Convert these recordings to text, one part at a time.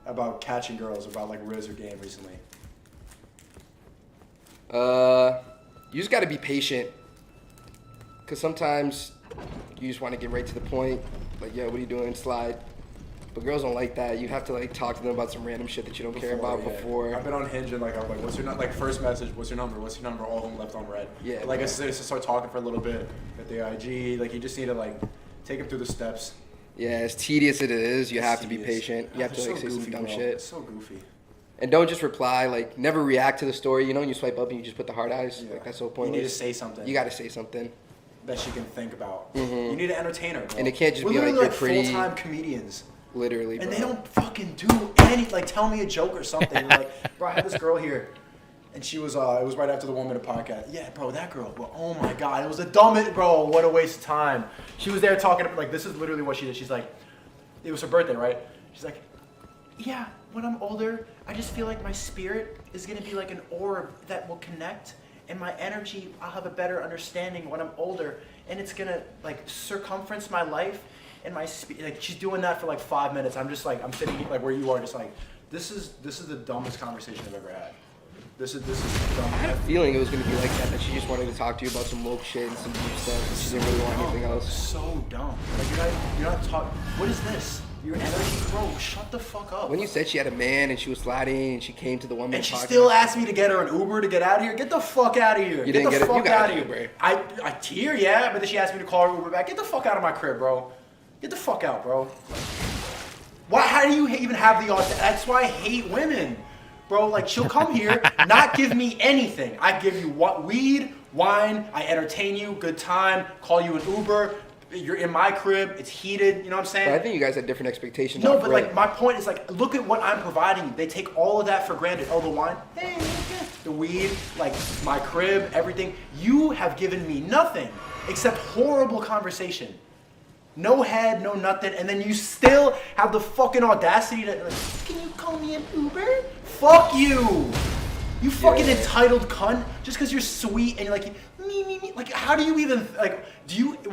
about catching girls, about like Riz or Game recently? You just got to be patient. Because sometimes you just want to get right to the point. Like, yo, what are you doing? Slide. But girls don't like that. You have to like talk to them about some random shit that you don't care about before. I've been on Hinge and like I'm like, what's your like first message? What's your number? What's your number? All of them left on red. Yeah. But, like I said, just start talking for a little bit at the IG. Like you just need to like take them through the steps. Yeah, as tedious as it is, you have to be patient. You have to like say some dumb shit. It's so goofy. And don't just reply. Like never react to the story. You know, when you swipe up and you just put the heart eyes. Yeah. Like that's so pointless. You need to say something. You got to say something that she can think about. Mm-hmm. You need to entertain her, bro. And it can't just We're be like literally you're pretty. Full-time comedians. Literally, bro. And they don't fucking do any, like, tell me a joke or something. Like, bro, I had this girl here, and she was, it was right after the 1 Minute podcast. Yeah, bro, that girl, well, oh my God, it was the dumbest, bro, what a waste of time. She was there talking, like, this is literally what she did. She's like, it was her birthday, right? She's like, yeah, when I'm older, I just feel like my spirit is going to be like an orb that will connect, and my energy, I'll have a better understanding when I'm older, and it's going to, like, circumference my life. And my like she's doing that for like 5 minutes. I'm just like I'm sitting like where you are, just like this is the dumbest conversation I've ever had. This is dumb. I had a feeling it was gonna be like that. That she just wanted to talk to you about some woke shit and some deep stuff. And she didn't really want anything else. So dumb. Like you're not talking. What is this? Your energy, bro. Shut the fuck up. When you said she had a man and she was sliding and she came to the 1 Minute and she podcast. still asked me to get her an Uber to get out of here. Get the fuck out of here. You get didn't the get it. fuck You got out an of here. Uber. I tear, yeah, but then she asked me to call her Uber back. Get the fuck out of my crib, bro. Get the fuck out, bro. Why? How do you even have the audacity? That's why I hate women, bro. Like she'll come here, not give me anything. I give you what? Weed, wine. I entertain you, good time. Call you an Uber. You're in my crib. It's heated. You know what I'm saying? But I think you guys had different expectations. No, but like my point is like, look at what I'm providing you. They take all of that for granted. Oh, the wine, hey, the weed, like my crib, everything. You have given me nothing except horrible conversation. No head, no nothing, and then you still have the fucking audacity to like, can you call me an Uber? Fuck you! You fucking entitled cunt. Just because you're sweet and you're like, me. Like, how do you even, like,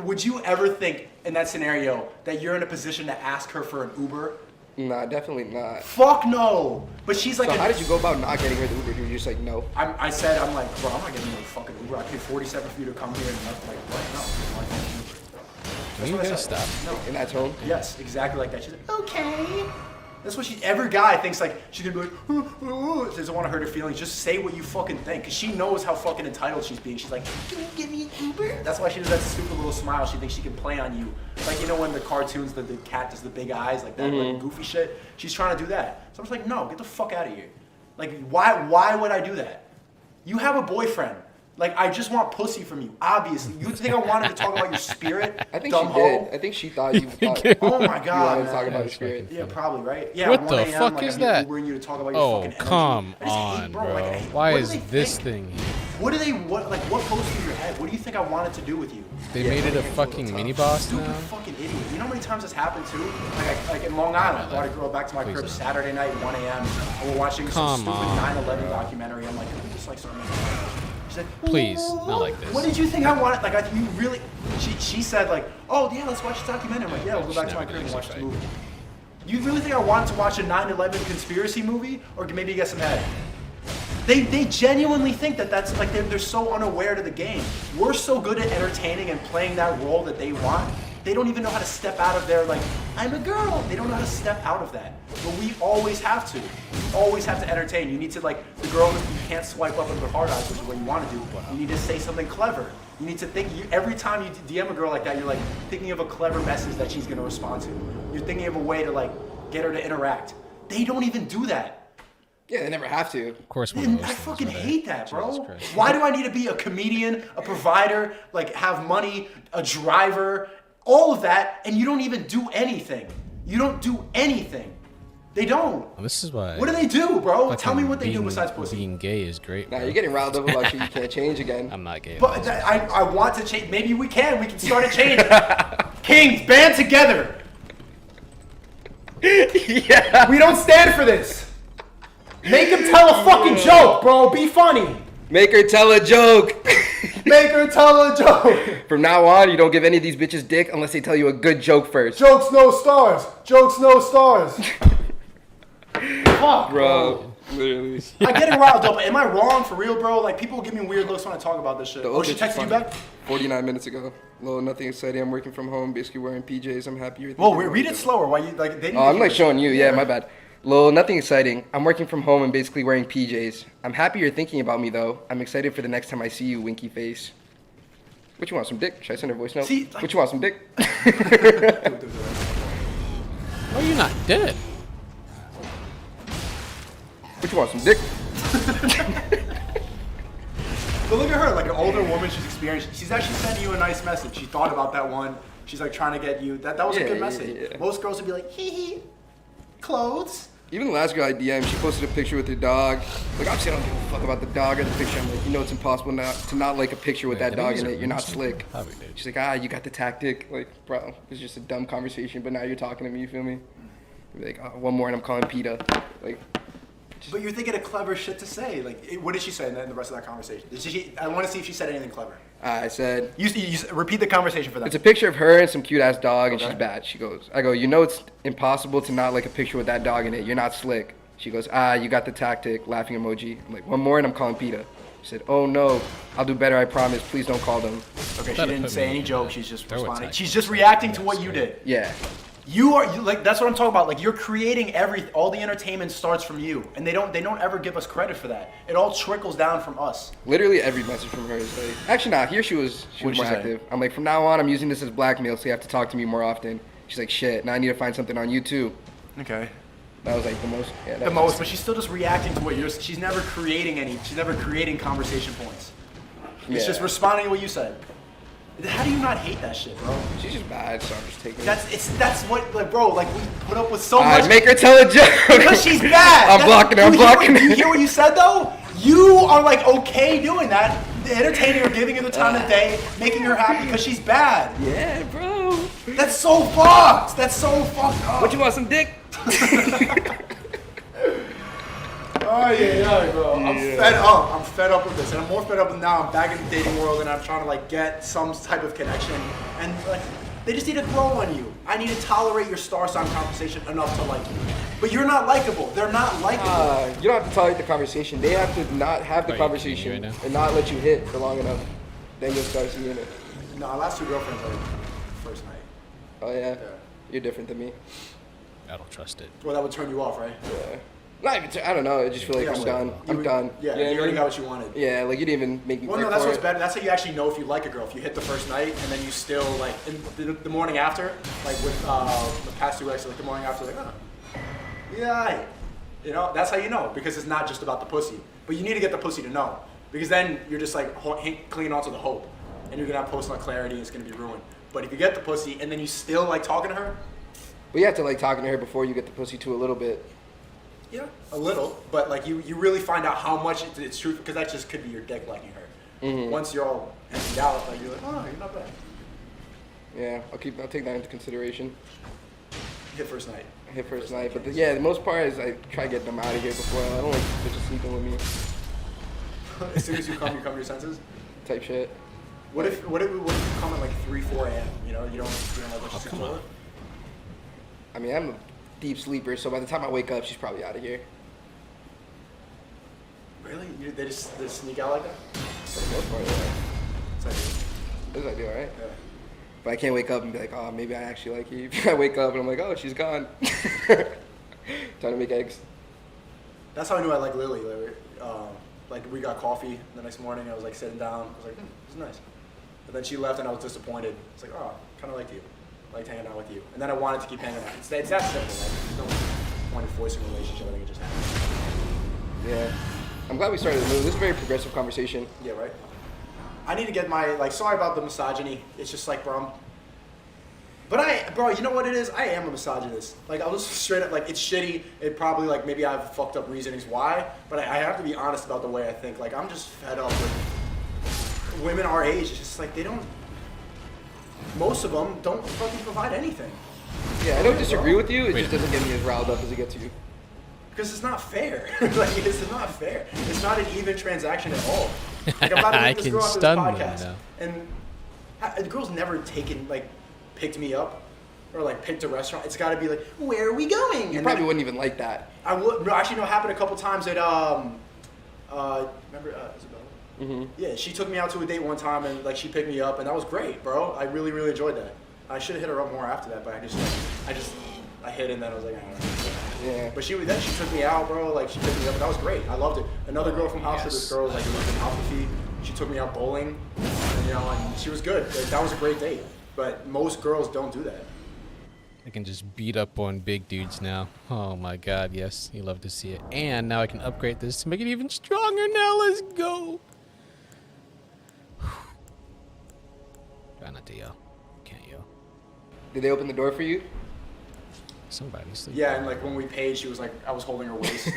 would you ever think in that scenario that you're in a position to ask her for an Uber? Nah, definitely not. Fuck no! But she's like, so how did you go about not getting her the Uber? You were just like, no. I said, I'm like, bro, I'm not getting no fucking Uber. I paid $47 for you to come here and nothing. Like, what? No, I'm not getting an Uber. Are you gonna stop? No. In that tone? Yes, exactly like that. She's like, okay. That's what every guy thinks like, she's gonna be like, she doesn't want to hurt her feelings. Just say what you fucking think. Cause she knows how fucking entitled she's being. She's like, can you give me an Uber? That's why she does that stupid little smile. She thinks she can play on you. Like, you know when the cartoons, the cat does the big eyes, like that, like goofy shit? She's trying to do that. So I'm just like, no, get the fuck out of here. Like, why would I do that? You have a boyfriend. Like, I just want pussy from you, obviously. You think I wanted to talk about your spirit? I think dumb she hoe? did. I think she thought you thought Oh my you god, wanted to man. talk about your spirit. Yeah, probably, right? Yeah, What 1 the a.m., fuck like, is I'm that? Ubering you to talk about your Oh, fucking energy. come I just hate, on, bro. bro. Like, Why what do is they this think? thing here? What goes through your head? What do you think I wanted to do with you? They made it a fucking mini boss Stupid now? fucking idiot. You know how many times this happened too? Like in Long Island, I brought a girl back to my Please crib don't. Saturday night, 1 a.m. And we're watching some Come stupid on, 9/11 documentary. I'm like, can we just like start making fun? She's like, Please, "Ooh, not like this." What did you think I wanted? Like, you really? She said like, oh yeah, let's watch the documentary. I'm like, yeah, we'll go back to my crib and watch the movie. You really think I wanted to watch a 9/11 conspiracy movie, or maybe get some head? They genuinely think that that's like they're so unaware to the game. We're so good at entertaining and playing that role that they want. They don't even know how to step out of their like, I'm a girl. They don't know how to step out of that. But we always have to. You always have to entertain. You need to like the girl. You can't swipe up with her hard eyes, which is what you want to do. You need to say something clever. You need to think. Every time you DM a girl like that, you're like thinking of a clever message that she's gonna respond to. You're thinking of a way to like get her to interact. They don't even do that. Yeah, they never have to. Of course, one of And those I things, fucking right? hate that, bro. Jesus Christ. Why do I need to be a comedian, a provider, like have money, a driver, all of that, and you don't even do anything? You don't do anything. They don't. Well, this is why. What do they do, bro? fucking Tell me what they do being- besides pussy. Being gay is great. Nah, bro. you're getting riled up about shit you can't change again. I'm not gay. But I want to change. Maybe we can. We can start a change. Kings, band together. Yeah. We don't stand for this. Make him tell a fucking joke, bro. Be funny. Make her tell a joke. Make her tell a joke. From now on, you don't give any of these bitches dick unless they tell you a good joke first. Jokes no stars. Jokes no stars. fuck, Bro, literally. I get it riled up. Am I wrong for real, bro? Like, people give me weird looks when I talk about this shit. The Oh, she old bitch is texted you funny. back? 49 minutes ago. Lol, nothing exciting. I'm working from home, basically wearing PJs. I'm happy you're Whoa, read it slower. Why you, like, they didn't Oh, I'm hear like it. showing you. Yeah, my bad. Lol, nothing exciting. I'm working from home and basically wearing PJs. I'm happy you're thinking about me, though. I'm excited for the next time I see you, winky face. What you want, some dick? Should I send her a voice note? See, like- What you want, some dick? Why are you not dead? What you want, some dick? But look at her, like an older woman, she's experienced. She's actually sending you a nice message. She thought about that one. She's like trying to get you. That was a Yeah, good yeah, message. yeah. Most girls would be like, hee hee, clothes. Even the last girl I DM'd, she posted a picture with her dog. Like, obviously I don't give a fuck about the dog or the picture. I'm like, you know it's impossible to not like a picture with Wait, that did I dog use in a it. You're not reason? slick. Probably did. She's like, you got the tactic. Like, bro, it's just a dumb conversation, but now you're talking to me, you feel me? You're like, one more and I'm calling PETA. Like, But you're thinking of clever shit to say. Like, what did she say in the rest of that conversation? I want to see if she said anything clever. I said, You repeat the conversation for them. it's a picture of her and some cute ass dog, and Okay. she's bad. She goes, I go, you know it's impossible to not like a picture with that dog in it. You're not slick. She goes, you got the tactic, laughing emoji. I'm like, one more and I'm calling PETA. She said, oh no, I'll do better, I promise. Please don't call them. Okay, she Gotta didn't put say me any in joke. that. She's just Throw a responding. text. She's just reacting to what you did. Yeah. Like, that's what I'm talking about. Like, you're creating all the entertainment starts from you, and they don't ever give us credit for that. It all trickles down from us. Literally every message from her is like, actually nah, here she was What'd more she say? active. I'm like, from now on, I'm using this as blackmail, so you have to talk to me more often. She's like, shit, now I need to find something on you too. Okay. That was like the most. Yeah, that The was- most, but she's still just reacting to what you're. She's never creating conversation points. It's Yeah. just responding to what you said. How do you not hate that shit, bro? She's just bad, so I'm just taking it. That's what, like, bro. Like, we put up with so Alright, much make her tell a joke. because she's bad. I'm blocking her, I'm blocking Do you her. hear what you said though? You are like okay doing that, entertaining her, giving her the time of day, making her happy because she's bad. Yeah, bro. That's so fucked. That's so fucked up. What you want, some dick? Oh yeah, bro. I'm fed up. I'm fed up with this, and I'm more fed up now. I'm back in the dating world, and I'm trying to like get some type of connection, and like they just need to grow on you. I need to tolerate your star sign conversation enough to like you, but you're not likable. They're not likable. You don't have to tolerate the conversation. They have to not have the Are you conversation kidding me right now? and not let you hit for long enough. Then you'll start seeing it. No, our last two girlfriends like first night. Oh yeah, Yeah. you're different than me. I don't trust it. Well, that would turn you off, right? Yeah. Not even. I don't know. I just feel like Yeah, I'm so done. you I'm would- done. Yeah, You know what you I already mean? got what you wanted. Yeah, like you didn't even make me Well, work no, that's for what's it. better. That's how you actually know if you like a girl. If you hit the first night and then you still like in the morning after, like with the past two exes, like the morning after, like, yeah, you know, that's how you know because it's not just about the pussy. But you need to get the pussy to know because then you're just like clinging onto the hope, and you're gonna have post-nut clarity. And it's gonna be ruined. But if you get the pussy and then you still like talking to her, But you have to like talking to her before you get the pussy too a little bit. yeah, a little, but like you really find out how much it's true because that just could be your dick liking her. Mm-hmm. Once you're all emptied out, like you're like, oh, you're not bad. Yeah, I'll take that into consideration. Hit first night. I hit first night, but the most part is I try to get them out of here before. I don't like bitches sleeping with me, As soon as you come to your senses. type shit. What if you come at like 3, 4 a.m. You know, you don't have much to come do. on. I mean, I'm a deep sleeper, so by the time I wake up, she's probably out of here. Really? They just sneak out like that? For the most part, yeah. It's like, This is ideal, right? yeah. But I can't wake up and be like, oh, maybe I actually like you. I wake up and I'm like, oh, she's gone. Time to make eggs. That's how I knew I like Lily. Like we got coffee the next morning. I was like sitting down. I was like, it's nice. But then she left and I was disappointed. It's like, oh, kind of liked you. Liked hanging out with you. And then I wanted to keep hanging out. It's that simple. Like, there's no point in forcing a relationship. I think it just happens. Yeah. I'm glad we started the move. This is a very progressive conversation. Yeah, right? I need to get my, like, sorry about the misogyny. It's just like, bro, bro, you know what it is? I am a misogynist. Like, I'll just straight up, like, it's shitty. It probably, like, maybe I have fucked up reasonings why, but I have to be honest about the way I think. Like, I'm just fed up with women our age. It's just like, most of them don't fucking provide anything. Yeah, I don't disagree with you. It Wait. just doesn't get me as riled up as it gets you. Because it's not fair. Like, it's not fair. It's not an even transaction at all. Like, I'm about to I meet this can girl after this stun them podcast, now. and the girl's never picked me up. or like picked a restaurant. It's got to be like, where are we going? You And probably then wouldn't even like that. I would actually know it happened a couple times at remember Isabella? Mm-hmm. Yeah, she took me out to a date one time and like she picked me up and that was great, bro. I really really enjoyed that. I should have hit her up more after that, but I hit and then I was like, I don't know. Yeah. But she took me out, bro. Like she picked me up, and that was great. I loved it. Another girl from House Yes. this girl was like it was an alpha feed. She took me out bowling, and, you know, and she was good. Like, that was a great date. But most girls don't do that. I can just beat up on big dudes now. Oh my god, yes. You love to see it. And now I can upgrade this to make it even stronger. Now let's go. Try not to yell. Can't yell. Did they open the door for you? Somebody's sleeping. Yeah, and like when we paid, she was like, I was holding her waist.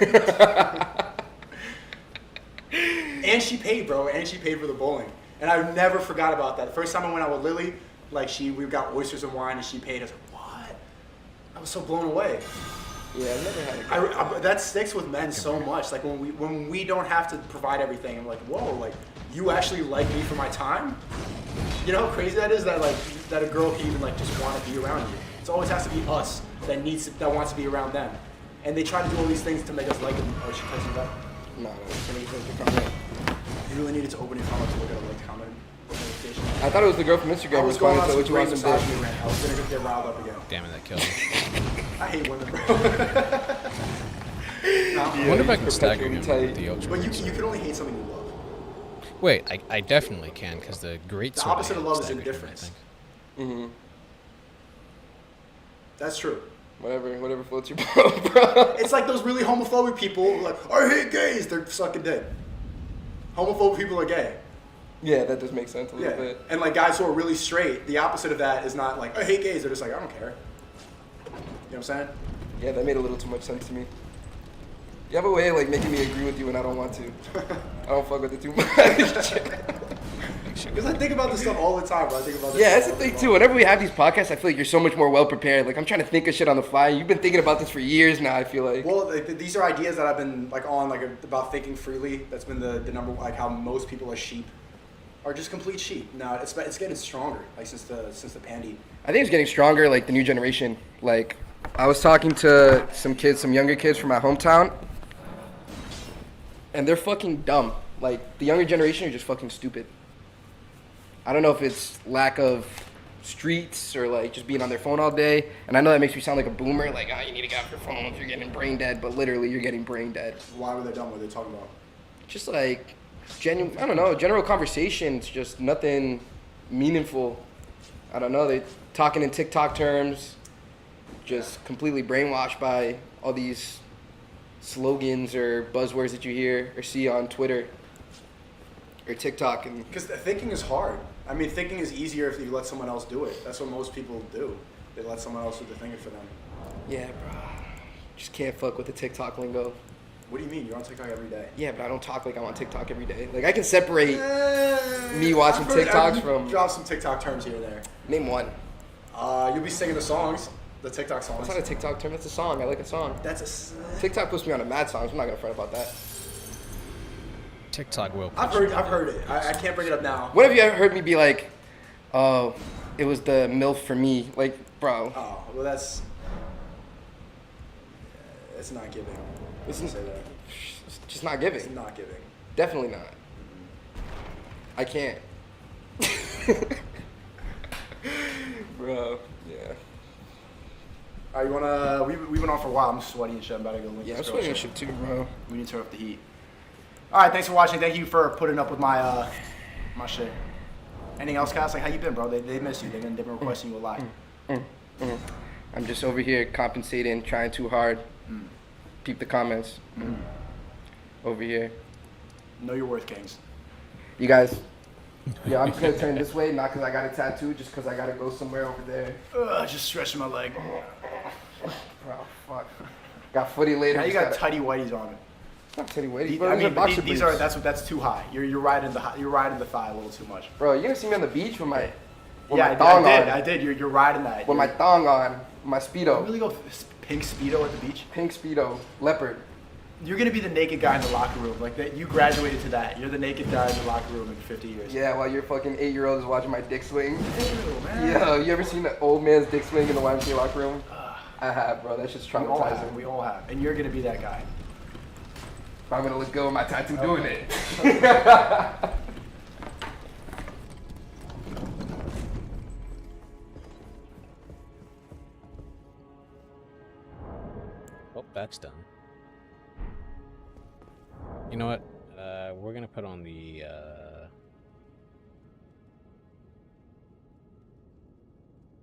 And she paid, bro. And she paid for the bowling. And I never forgot about that. The first time I went out with Lily, like we got oysters and wine, and she paid. I was like, what? I was so blown away. Yeah, I've never had it. That sticks with men so much. Like when we don't have to provide everything, I'm like, whoa, like you actually like me for my time. You know how crazy that is? That a girl can even like just want to be around you. It always has to be us that wants to be around them, and they try to do all these things to make us like them. Oh, she texted me back. No, can you finish the comment? You really needed to open your comments to look at a like comment notification. I thought it was the girl from Instagram I was going responding on to what some you great want some misogyny rant. I was gonna get riled up again. Damn it, that killed me. I hate women, bro. I wonder if I can stagger him tight. with the ultra. But you can only hate something you love. Wait, I definitely can, because the great The sword opposite of hand love is staggered him, I indifference. think. Mm-hmm. That's true. Whatever floats your boat, bro. It's like those really homophobic people, like, I hate gays, they're sucking dick. Homophobic people are gay. Yeah, that does make sense a little Yeah. bit. And like guys who are really straight, the opposite of that is not like, I hate gays, they're just like, I don't care. You know what I'm saying? Yeah, that made a little too much sense to me. You have a way of like making me agree with you when I don't want to. I don't fuck with it too much. Because I think about this stuff all the time, bro. I think about this Yeah, stuff that's the all thing time. too. Whenever we have these podcasts, I feel like you're so much more well prepared. Like I'm trying to think of shit on the fly. You've been thinking about this for years now. I feel like. Well, like, these are ideas that I've been like on, like about thinking freely. That's been the number, like how most people are sheep, are just complete sheep. Now it's getting stronger, like since the pandy. I think it's getting stronger. Like the new generation. Like I was talking to some younger kids from my hometown, and they're fucking dumb. Like the younger generation are just fucking stupid. I don't know if it's lack of streets or like just being on their phone all day. And I know that makes me sound like a boomer, like, oh, you need to get off your phone if you're getting brain dead. But literally, you're getting brain dead. Why were they dumb? What were they talking about? Just like genuine, I don't know, general conversations, just nothing meaningful. I don't know, they talking in TikTok terms, just completely brainwashed by all these slogans or buzzwords that you hear or see on Twitter or TikTok. And Because thinking is hard. I mean, thinking is easier if you let someone else do it. That's what most people do. They let someone else do the thinking for them. yeah, bro, just can't fuck with the TikTok lingo. What do you mean? You're on TikTok every day. Yeah, but I don't talk like I'm on TikTok every day. Like I can separate me watching TikToks from. Drop some TikTok terms here and there. Name one. You'll be singing the songs, the TikTok songs. That's not a TikTok term. That's a song. I like a song. That's a. TikTok puts me on a mad songs. I'm not gonna front about that. TikTok will. I've heard it. I can't bring it up now. When have you ever heard me be like, "Oh, it was the MILF for me"? Like, bro, Oh, well, that's. It's not giving. It's Let's say that. it's just not It's giving. not giving. Definitely not. I can't. Bro, yeah. All right, you wanna? We went on for a while. I'm sweaty and shit. I'm about to go link Yeah, I'm this girl sweating shit. shit too, bro. We need to turn up the heat. All right, thanks for watching. Thank you for putting up with my my shit. Anything else, Cass? Like, how you been, bro? They miss you. They've been requesting you a lot. I'm just over here compensating, trying too hard. Peep the comments. Over here. Know your worth, Kings. You guys. Yeah, I'm just gonna turn this way, not because I got a tattoo, just because I gotta go somewhere over there. Just stretching my leg. Bro, fuck. Got footy later. Now you just got gotta- tighty whities on it. It's not titty weighty. I Bro, these are mean, boxer these briefs. are that's too high. You're riding the thigh a little too much. Bro, you gonna see me on the beach with my Yeah, my thong on. I did. You're riding that. With my thong on, my You Speedo. really go pink speedo at the beach? Pink Speedo, leopard. You're gonna be the naked guy in the locker room. Like that, you graduated to that. You're the naked guy in the locker room in 50 years. Yeah, while your fucking 8-year-old is watching my dick swing. Ew, man. Yo, you ever seen the old man's dick swing in the YMCA locker room? I have, bro. That's just traumatizing. We all have. And you're gonna be that guy. I'm gonna look good with my tattoo doing it. Oh, that's done. You know what? We're gonna put on the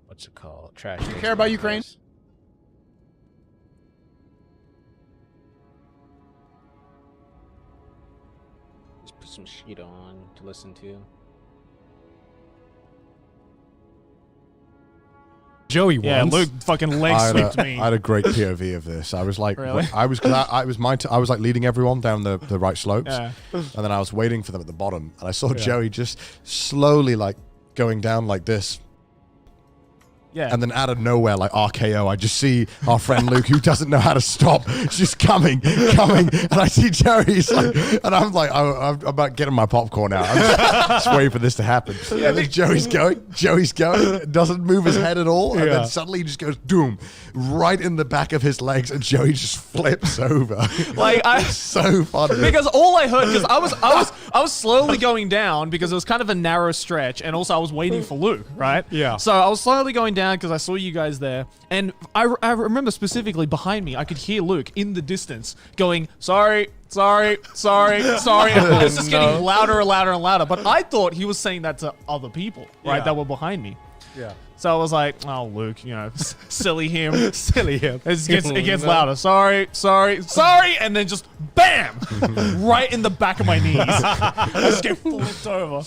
what's it called? Trash. Do you care about Ukraine? Just put some shit on to listen to. Joey Yeah, once. Luke fucking leg swept me. I had a great POV of this. I was like, Really? I was like leading everyone down the right slopes, Yeah. and then I was waiting for them at the bottom, and I saw Joey just slowly like going down like this. Yeah. And then out of nowhere, like RKO, I just see our friend Luke, who doesn't know how to stop, just coming. And I see Joey's like, and I'm like, I'm about getting my popcorn out. I'm just waiting for this to happen. And then Joey's going, doesn't move his head at all. And then suddenly he just goes, doom, right in the back of his legs. And Joey just flips over. Like, It's so funny. because all I heard, because I was slowly going down because it was kind of a narrow stretch, and also I was waiting for Luke, right? Yeah. So I was slowly going down because I saw you guys there, and I remember specifically behind me, I could hear Luke in the distance going, sorry. And it was just getting louder and louder and louder. But I thought he was saying that to other people, right, Yeah. that were behind me. Yeah. So I was like, oh, Luke, you know, silly him. Silly him. It gets louder. Sorry. And then just bam! Right in the back of my knees. I just get flipped over.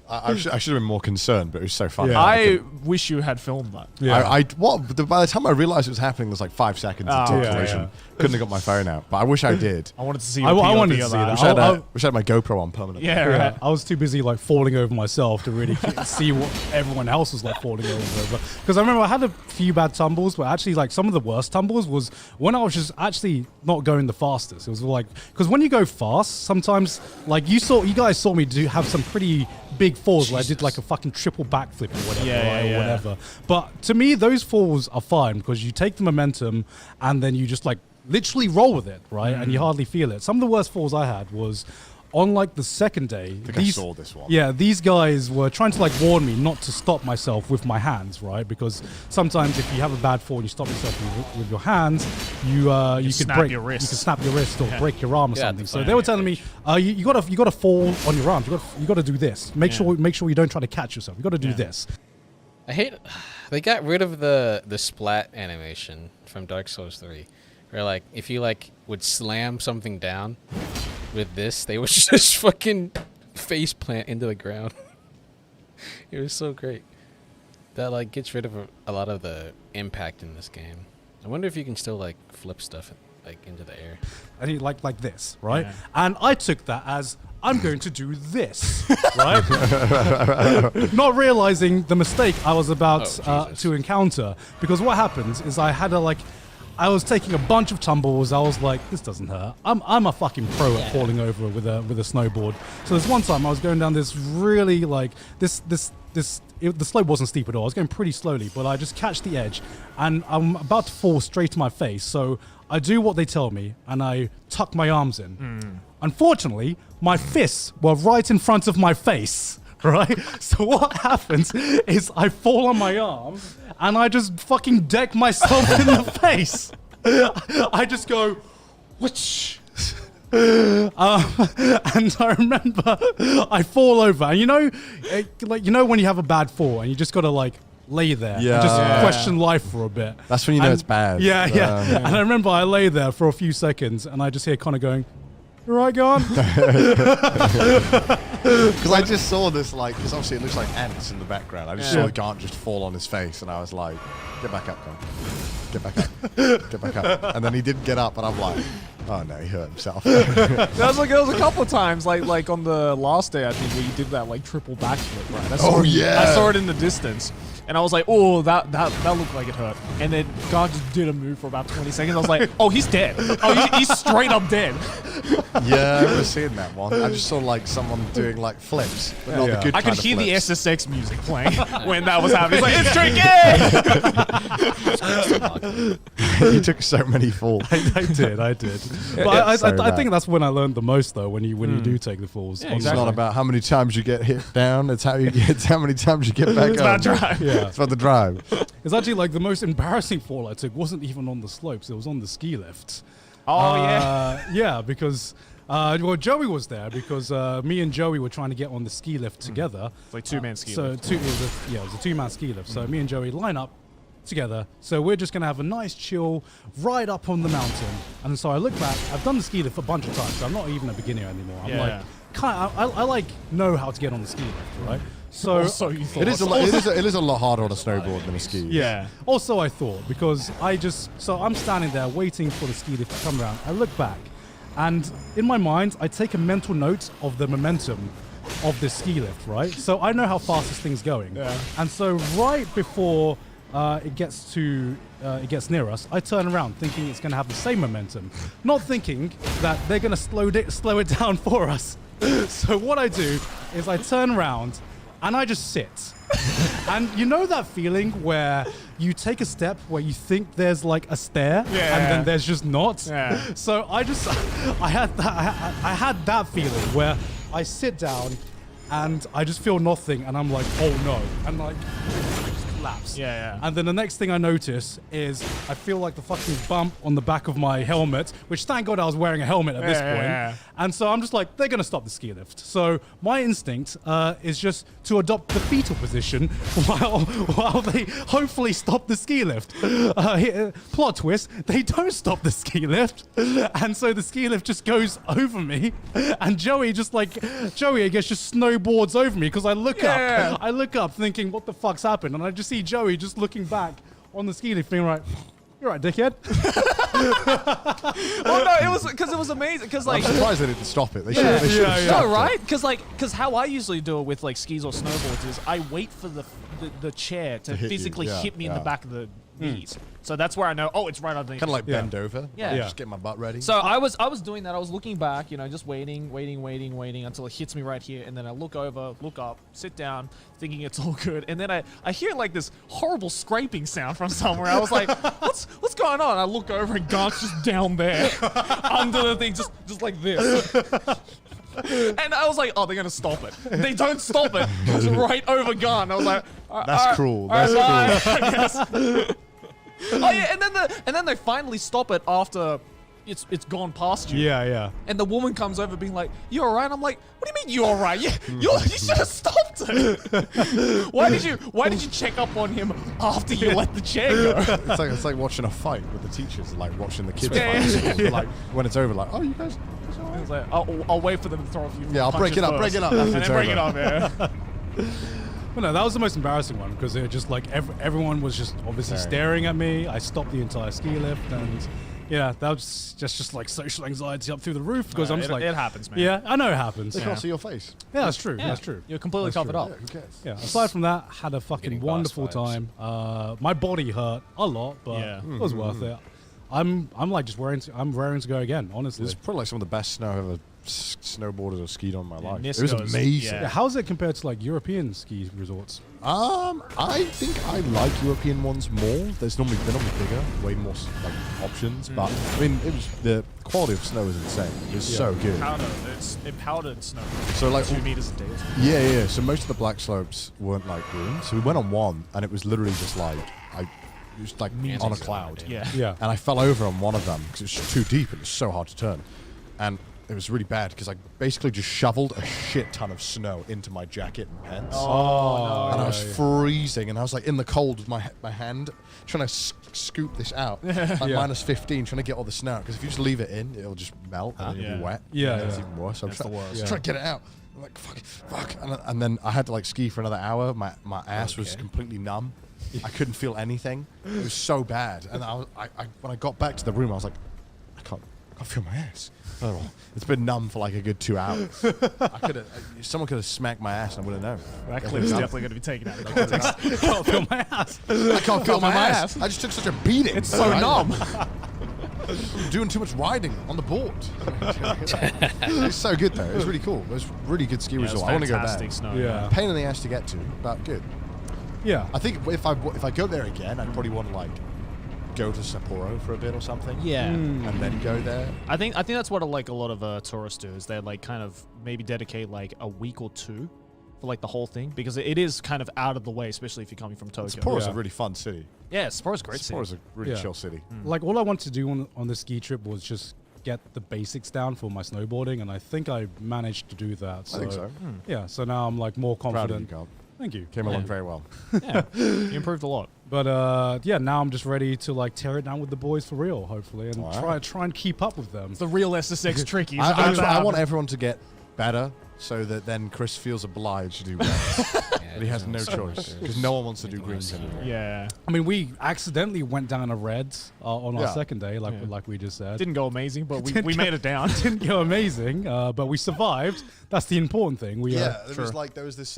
I should have been more concerned, but it was so funny. Yeah. I wish you had filmed that. Yeah. By the time I realized it was happening, it was like 5 seconds until yeah, collision. yeah. Couldn't have got my phone out, but I wish I did. I wanted to see I the POV wanted to of see that. Wish I had my GoPro on permanently. Yeah, right. I was too busy like falling over myself to really see what everyone else was like falling over. Because I remember I had a few bad tumbles, but actually like some of the worst tumbles was when I was just actually not going the fastest. It was like, because when you go fast, sometimes like you guys saw me have some pretty big falls where I did like a fucking triple backflip or whatever, or whatever. But to me, those falls are fine because you take the momentum and then you just like literally roll with it, right? And you hardly feel it. Some of the worst falls I had was on like the second day. I think I saw this one. Yeah, these guys were trying to like warn me not to stop myself with my hands, right? Because sometimes if you have a bad fall and you stop yourself with your hands, you could snap break your wrist. You could snap your wrist or break your arm or something. So fine. they were telling me, you gotta fall on your arms. You gotta do this. Make sure you don't try to catch yourself. You gotta do this. I hate they got rid of the splat animation from Dark Souls 3. Where like if you like would slam something down with this, they would just fucking face plant into the ground. It was so great. That like gets rid of a lot of the impact in this game. I wonder if you can still like flip stuff like into the air. And he like this, right? Yeah. And I took that as I'm going to do this, right? Not realizing the mistake I was about to encounter, because what happens is I was taking a bunch of tumbles. I was like, this doesn't hurt. I'm a fucking pro at falling over with a snowboard. So there's one time I was going down this really like the slope wasn't steep at all. I was going pretty slowly, but I just catch the edge and I'm about to fall straight to my face. So I do what they tell me and I tuck my arms in. Unfortunately, my fists were right in front of my face. Right? So what happens is I fall on my arm and I just fucking deck myself in the face. I just go, whoosh. And I remember I fall over and you know when you have a bad fall and you just gotta like lay there and just question life for a bit. That's when you know it's bad. Yeah. And I remember I lay there for a few seconds and I just hear Connor going, "You right, Gon?" Because I just saw this, like, because obviously it looks like ants in the background. I just saw Gant just fall on his face, and I was like, get back up, Gant. Get back up. Get back up. And then he didn't get up, and I'm like, Oh no, he hurt himself. There was a couple of times, like on the last day, I think, where you did that like triple backflip, right? I saw I saw it in the distance, and I was like, oh, that looked like it hurt. And then God just did a move for about 20 seconds. I was like, oh, he's dead. Oh, he's straight up dead. Yeah, I remember seeing that one. I just saw like someone doing like flips, but not the good I kind could of hear the flips. SSX music playing when that was happening. It's like, it's tricky! He took so many falls. I did. But I think that's when I learned the most, though. When you do take the falls. Yeah, on It's exactly. not about how many times you get hit down. It's how many times you get back It's up. about drive. Yeah. It's about the drive. It's actually like the most embarrassing fall I took wasn't even on the slopes. It was on the ski lifts. Oh, yeah. Yeah, because well, Joey was there because me and Joey were trying to get on the ski lift together. It's like two-man ski So lift. it was a two-man ski lift. So me and Joey line up together. So we're just gonna have a nice chill ride up on the mountain. And so I look back. I've done the ski lift a bunch of times. So I'm not even a beginner anymore. I'm Yeah. I like know how to get on the ski lift, right? So Also, you thought. It is a lot harder on a snowboard than a ski. yeah. Also, I thought because I'm standing there waiting for the ski lift to come around. I look back, and in my mind, I take a mental note of the momentum of this ski lift, right? So I know how fast this thing's going. Yeah. And so right before it gets near us, I turn around thinking it's going to have the same momentum, not thinking that they're going to slow it down for us. So what I do is I turn around and I just sit. And you know that feeling where you take a step where you think there's like a stair and then there's just not? Yeah. So I had that feeling where I sit down and I just feel nothing and I'm like, oh no. And like, I just collapse. Yeah. And then the next thing I notice is I feel like the fucking bump on the back of my helmet, which thank God I was wearing a helmet at this point. Yeah. And so I'm just like, they're going to stop the ski lift. So my instinct is just to adopt the fetal position while they hopefully stop the ski lift. Plot twist, they don't stop the ski lift. And so the ski lift just goes over me. And Joey, I guess, just snowboards over me because I look up thinking, what the fuck's happened? And I just see Joey just looking back on the ski lift being like, you're right, dickhead. Oh no, it was amazing because I'm like. surprised they didn't stop it. They Yeah. should have No, stopped it. right? Because how I usually do it with like skis or snowboards is I wait for the chair to hit you, physically yeah, hit me in the yeah. back of the knees. So that's where I know. Oh, it's right underneath. Kind of like Yeah. bend over. Yeah. Just get my butt ready. So I was doing that. I was looking back, just waiting until it hits me right here, and then I look over, look up, sit down, thinking it's all good, and then I hear like this horrible scraping sound from somewhere. I was like, what's going on? I look over and Garth's just down there under the thing, just like this. And I was like, oh, they're gonna stop it. They don't stop it. It's right over Garth. I was like, That's cruel. That's bye, I guess. Oh yeah, and then they finally stop it after it's gone past you. Yeah. And the woman comes over being like, "You alright?" I'm like, "What do you mean you alright? You should have stopped it. Why did you check up on him after you let the chair go?" It's like watching a fight with the teachers, like watching the kids Yeah, fight. yeah, But, like when it's over, like, oh, you guys. I was like, I'll wait for them to throw a few. Yeah, I'll break punches it up, first, break it up and after then it's break over. it up. Yeah. Well, no, that was the most embarrassing one because it just like everyone was just obviously staring at me. I stopped the entire ski lift and yeah, that was just like social anxiety up through the roof because I'm just like, it happens, man. yeah, I know it happens. They Yeah, can't see your face. that's true. That's true. You're completely That's covered true. up. Yeah, who cares? Yeah. Aside from that, had a fucking Getting boss wonderful vibes. time. My body hurt a lot, but Yeah. it was worth it. I'm like just I'm raring to go again. Honestly. It's probably like some of the best snow I've ever snowboarded or skied on in my life. It Nisco's, was amazing. yeah. Yeah, how's it compared to like European ski resorts? I think I like European ones more. They're normally bigger, way more like options. But I mean, it was the quality of snow is insane. It was so good. It's powdered snow. So like 2 meters a day. Yeah. So most of the black slopes weren't like green. So we went on one, and it was literally just like it was like on a cloud. Yeah. Yeah. And I fell over on one of them because it was too deep and it was so hard to turn. And it was really bad because I basically just shoveled a shit ton of snow into my jacket and pants. Oh, And I was freezing, and I was like in the cold with my hand trying to scoop this out, like Yeah. minus 15, trying to get all the snow out. Because if you just leave it in, it'll just melt and it'll be wet. Yeah, and it's yeah. even worse. So I'm That's the trying, worst. trying to get it out. I'm like fuck, and then I had to like ski for another hour. My ass was completely numb. I couldn't feel anything. It was so bad. And I when I got back to the room, I was like, I can't can't feel my ass. Oh, it's been numb for like a good 2 hours. Someone could have smacked my ass and I would have known. That clip's definitely going to be taken out of context. Can't feel my ass. I can't feel my ass. I just took such a beating. It's so numb. I'm doing too much riding on the board. It's so good though. It was really cool. It was really good ski resort. I want to go back. Snow. Yeah. Pain in the ass to get to, but good. Yeah. I think if I go there again, I'd probably want to like go to Sapporo for a bit or something. Yeah. And then go there. I think that's what like a lot of tourists do is they like kind of maybe dedicate like a week or two for like the whole thing because it is kind of out of the way, especially if you're coming from Tokyo. Sapporo's Yeah. a really fun city. Yeah, Sapporo's a great Sapporo's city. a really Yeah. chill city. Like all I wanted to do on the ski trip was just get the basics down for my snowboarding, and I think I managed to do that. So, I think so. Yeah. So now I'm like more Proud of you, confident. Carl. Thank you. Came along very well. Yeah, you improved a lot. But yeah, now I'm just ready to like tear it down with the boys for real, hopefully, and Wow. try and keep up with them. It's the real SSX tricky. I want everyone to get better so that then Chris feels obliged to do reds. But he has no choice because no one wants to do greens anymore. Yeah. I mean, we accidentally went down a red on our Yeah. second day, like Yeah. like we just said. Didn't go amazing, but Didn't we go- made it down. Didn't go amazing, but we survived. That's the important thing. We Yeah, there was like there was this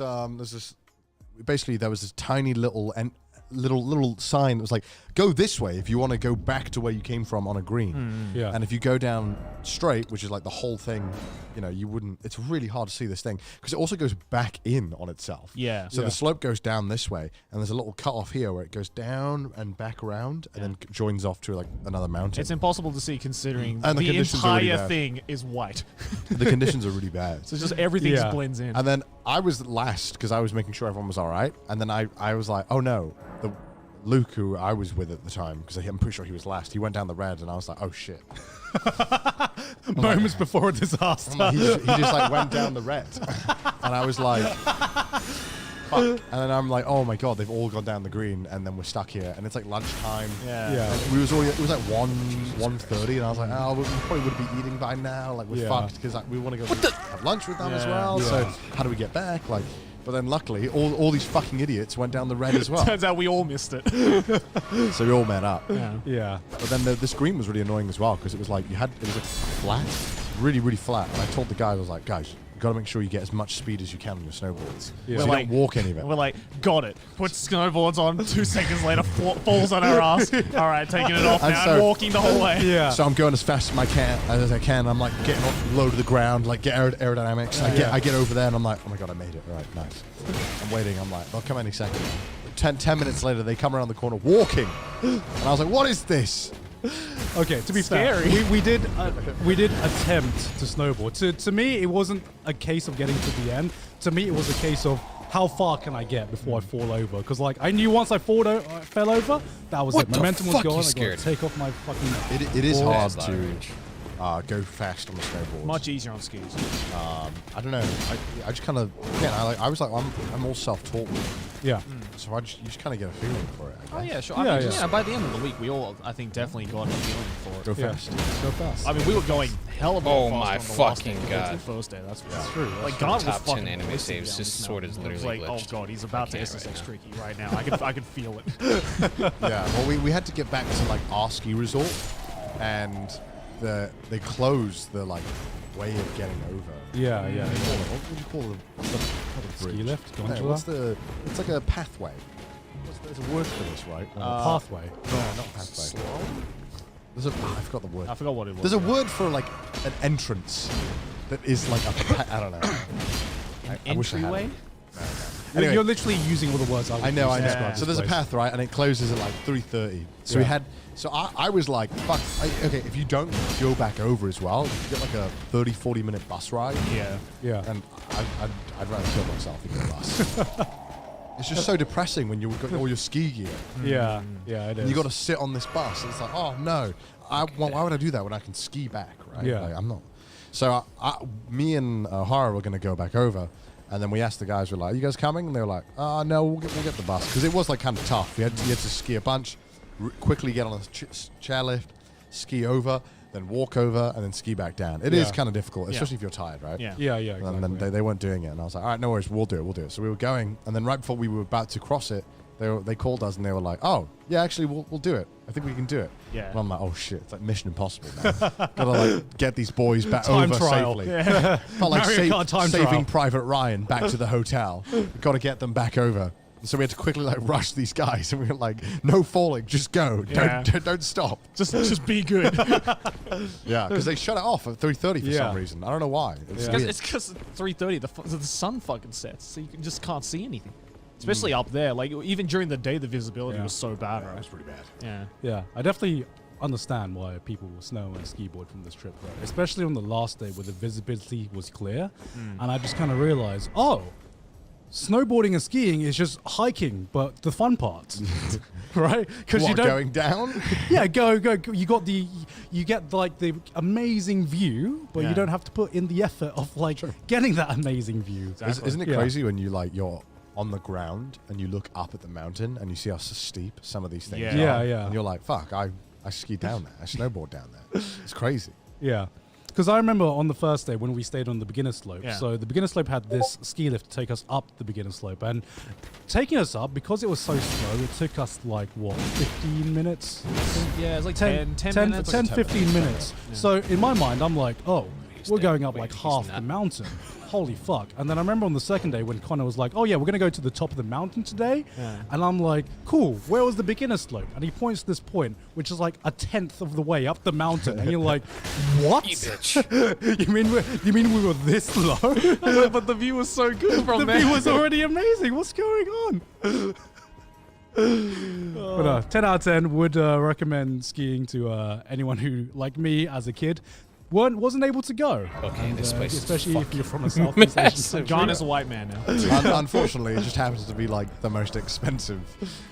basically there was this tiny little little sign that was like, go this way if you want to go back to where you came from on a green. Yeah. And if you go down straight, which is like the whole thing, you know, you wouldn't, it's really hard to see this thing because it also goes back in on itself. Yeah. So Yeah. the slope goes down this way and there's a little cut off here where it goes down and back around and then joins off to like another mountain. It's impossible to see considering And the the conditions are really entire bad. thing is white. The conditions are really bad. So just everything Yeah. just blends in. And then I was last because I was making sure everyone was all right. And then I was like, oh no, Luke, who I was with at the time, because I'm pretty sure he was last, he went down the red, and I was like, oh shit. moments before a disaster. I'm like, he just like went down the red. And I was like, fuck. And then I'm like, oh my god, they've all gone down the green, and then we're stuck here. And it's like lunchtime. yeah. Yeah. And it was like 1:30, and I was like, oh, we probably would be eating by now. Like, we're Yeah. fucked, because like, we want to go have lunch with them as Yeah. well. Yeah. So how do we get back? Like, but then luckily, all these fucking idiots went down the red as well. Turns out we all missed it. So we all met up. Yeah. Yeah. But then this green was really annoying as well because it was like it was like flat, really, really flat. And I told the guys, I was like, guys, you got to make sure you get as much speed as you can on your snowboards. Yeah. So you don't walk any of it. We're like, got it. Put snowboards on. 2 seconds later, falls on our ass. All right, taking it off And now so- and walking the whole way. Yeah. So I'm going as fast as I can. I'm like getting low to the ground, like get aerodynamics. I get over there and I'm like, oh my god, I made it. All right, nice. I'm waiting. I'm like, they'll come any second. 10 minutes later, they come around the corner walking, and I was like, what is this? Okay, to be Scary. fair, we did attempt to snowboard. To me, it wasn't a case of getting to the end. To me, it was a case of how far can I get before I fall over? Because like I knew once I fell over, that was What it. the Momentum was fuck? gone. You I got scared to take off my fucking. It is balls. hard Bad to language. go fast on the snowboard. Much easier on skis. I don't know. I just kind of again. I was like, I'm all self-taught, Yeah. so you just kind of get a feeling for it. I guess. Oh yeah, sure. Yeah, I mean, yeah. by the end of the week, we all, I think, definitely got a feeling for Go it. Yeah. fast. Go fast. I mean, we were going hell of a lot Oh faster my on the last fucking day compared to God. the first day. That's That's true. That's Like true. Grant was Top 10 fucking anime racing saves, down his the sword snow. is It was literally like, oh glitched. god, he's about to can't SSX right now. tricky right now. I could feel it. Yeah. Well, we had to get back to like our ski resort, and they closed the like way of getting over. Yeah, yeah. What would you call the Ski bridge? lift, No, gondola? it's like a pathway. There's a word for this, right? Pathway. no, not pathway. There's I forgot the word. I forgot what it was. There's a word for like an entrance that is like I don't know. I wish I had entryway. it. Anyway. You're literally using all the words I I know. use to describe So this there's a place. path, right, and it closes at like 3:30. So we Yeah. had. So I was like, fuck. Okay, if you don't go back over as well, you get like a 30-40 minute bus ride. Yeah. Yeah. And I'd rather kill myself than get a bus. It's just so depressing when you've got all your ski gear. Yeah. Yeah, it is. And you got to sit on this bus. It's like, oh no, why would I do that when I can ski back, right? Yeah. Like, I'm not. So me and Hara were going to go back over, and then we asked the guys, we're like, "Are you guys coming?" And they were like, "Oh no, we'll get the bus," because it was like kind of tough. You had to ski a bunch, quickly get on a chairlift, ski over, then walk over, and then ski back down. It is Yeah. kind of difficult, especially if you're tired, right? Yeah. Yeah, exactly. And then they weren't doing it, and I was like, all right, no worries, we'll do it. So we were going, and then right before we were about to cross it, They called us and they were like, "Oh, yeah, actually, we'll do it. I think we can do it." Yeah. And I'm like, "Oh shit, it's like Mission Impossible, man. Gotta like get these boys back Time over trial. safely." Yeah. Felt like Mario Kart time saving trial. Private Ryan back to the hotel. We got to get them back over. So we had to quickly like rush these guys, and we were like, "No falling, just go. Yeah. Don't stop." Just be good. Yeah, because they shut it off at 3:30 for Yeah. some reason. I don't know why. It's Yeah. weird. It's because 3:30 the sun fucking sets, so you just can't see anything. Especially up there, like even during the day, the visibility Yeah. was so bad, That right? was pretty bad. Yeah. Yeah, I definitely understand why people will snow and skiboard from this trip, though. Especially on the last day where the visibility was clear, and I just kind of realized, oh, snowboarding and skiing is just hiking, but the fun part, right? Because you What, don't. going down? Yeah, go. You get like the amazing view, but Yeah. you don't have to put in the effort of like getting that amazing view. Isn't it Yeah. crazy when you're on the ground and you look up at the mountain and you see how steep some of these things Yeah. are? Yeah, yeah. And you're like, "Fuck, I ski down there. I snowboard down there. It's crazy." Yeah. Because I remember on the first day when we stayed on the beginner slope. Yeah. So the beginner slope had this ski lift to take us up the beginner slope. And taking us up, because it was so slow, it took us like, what, 15 minutes? Yeah, it's like 10, 10 10, minutes. 10 15 minutes. So in my mind, I'm like, oh, we're going up Wait, like he's half the not. mountain. Holy fuck. And then I remember on the second day when Connor was like, oh yeah, we're going to go to the top of the mountain today. Yeah. And I'm like, cool, where was the beginner slope? And he points to this point, which is like a tenth of the way up the mountain. And you're like, what? You bitch. you mean we were this low? But the view was so good from The there. view was already amazing. What's going on? But 10 out of 10 would recommend skiing to anyone who, like me as a kid, wasn't able to go. Okay, this place is especially if you're from a fucking Southeast Asian massive. country. John is a white man now. Unfortunately, it just happens to be like the most expensive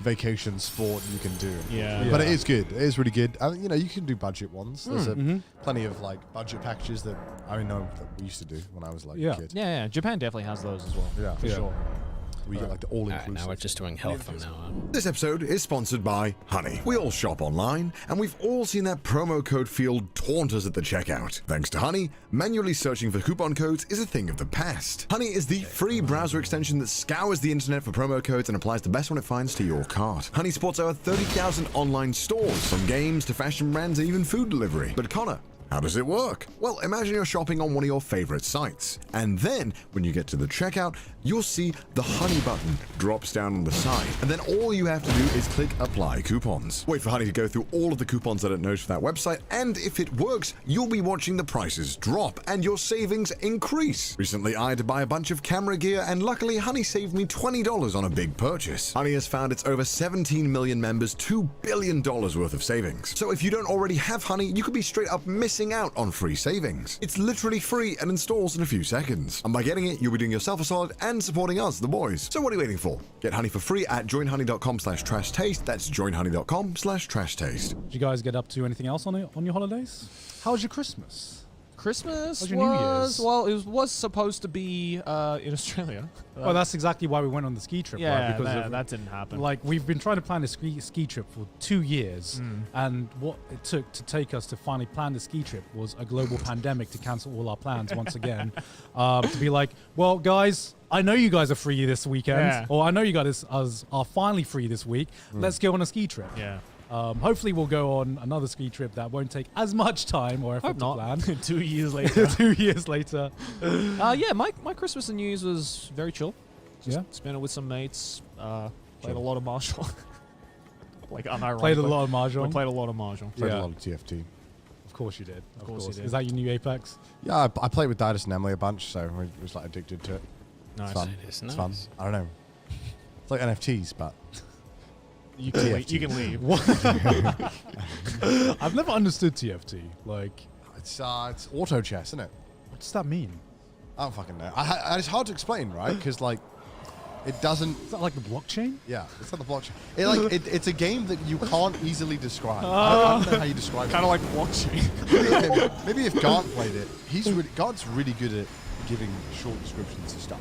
vacation sport you can do. Yeah. But it Yeah. is good. It is really good. I mean, you can do budget ones. There's Mm-hmm. plenty of like budget packages that I know that we used to do when I was like Yeah. a kid. Yeah, Japan definitely has those as well. Yeah. For Yeah. sure. We get like the Alright, all-inclusive. now we're just doing health from now on. This episode is sponsored by Honey. We all shop online, and we've all seen that promo code field taunt us at the checkout. Thanks to Honey, manually searching for coupon codes is a thing of the past. Honey is the free browser extension that scours the internet for promo codes and applies the best one it finds to your cart. Honey supports over 30,000 online stores, from games to fashion brands and even food delivery. But Connor, how does it work? Well, imagine you're shopping on one of your favorite sites. And then, when you get to the checkout, you'll see the Honey button drops down on the side. And then all you have to do is click Apply Coupons. Wait for Honey to go through all of the coupons that it knows for that website, and if it works, you'll be watching the prices drop and your savings increase. Recently, I had to buy a bunch of camera gear, and luckily, Honey saved me $20 on a big purchase. Honey has found its over 17 million members $2 billion worth of savings. So if you don't already have Honey, you could be straight up missing out on free savings. It's literally free and installs in a few seconds. And by getting it, you'll be doing yourself a solid and supporting us, the boys. So what are you waiting for? Get Honey for free at joinhoney.com/trash-taste. That's joinhoney.com/trash-taste. Did you guys get up to anything else on your holidays? How was your Christmas? Christmas How's your New Year's? well, it was supposed to be in Australia. Well, that's exactly why we went on the ski trip, right? yeah, Of, that didn't happen. like, we've been trying to plan a ski trip for 2 years, and what it took to take us to finally plan the ski trip was a global pandemic to cancel all our plans once again. To be like, well, guys, I know you guys are free this weekend, Yeah. or I know you guys are finally free this week. Let's go on a ski trip. yeah. Hopefully, we'll go on another ski trip that won't take as much time or effort Hope to not. plan. 2 years later. 2 years later. Yeah, my Christmas and New Year's was very chill. Just Yeah. spent it with some mates. Played a lot of Mahjong. Like unironically. Played a lot of We mahjong. played a lot of Mahjong. Played Yeah. a lot of TFT. Of course you did. Of course you did. Is that your new Apex? Yeah, I played with Didus and Emily a bunch, so we was like addicted to it. Nice. It's fun. It is It's fun. nice. I don't know. It's like NFTs, but You can leave. You can leave. I've never understood TFT. Like, it's auto chess, isn't it? what does that mean? I don't fucking know. It's hard to explain, right? Because like, it doesn't. Is that like the blockchain? Yeah, it's not the blockchain. It's a game that you can't easily describe. I don't know how you describe Kind it. of like blockchain. Maybe if Gant played it, Gant's really good at giving short descriptions of stuff.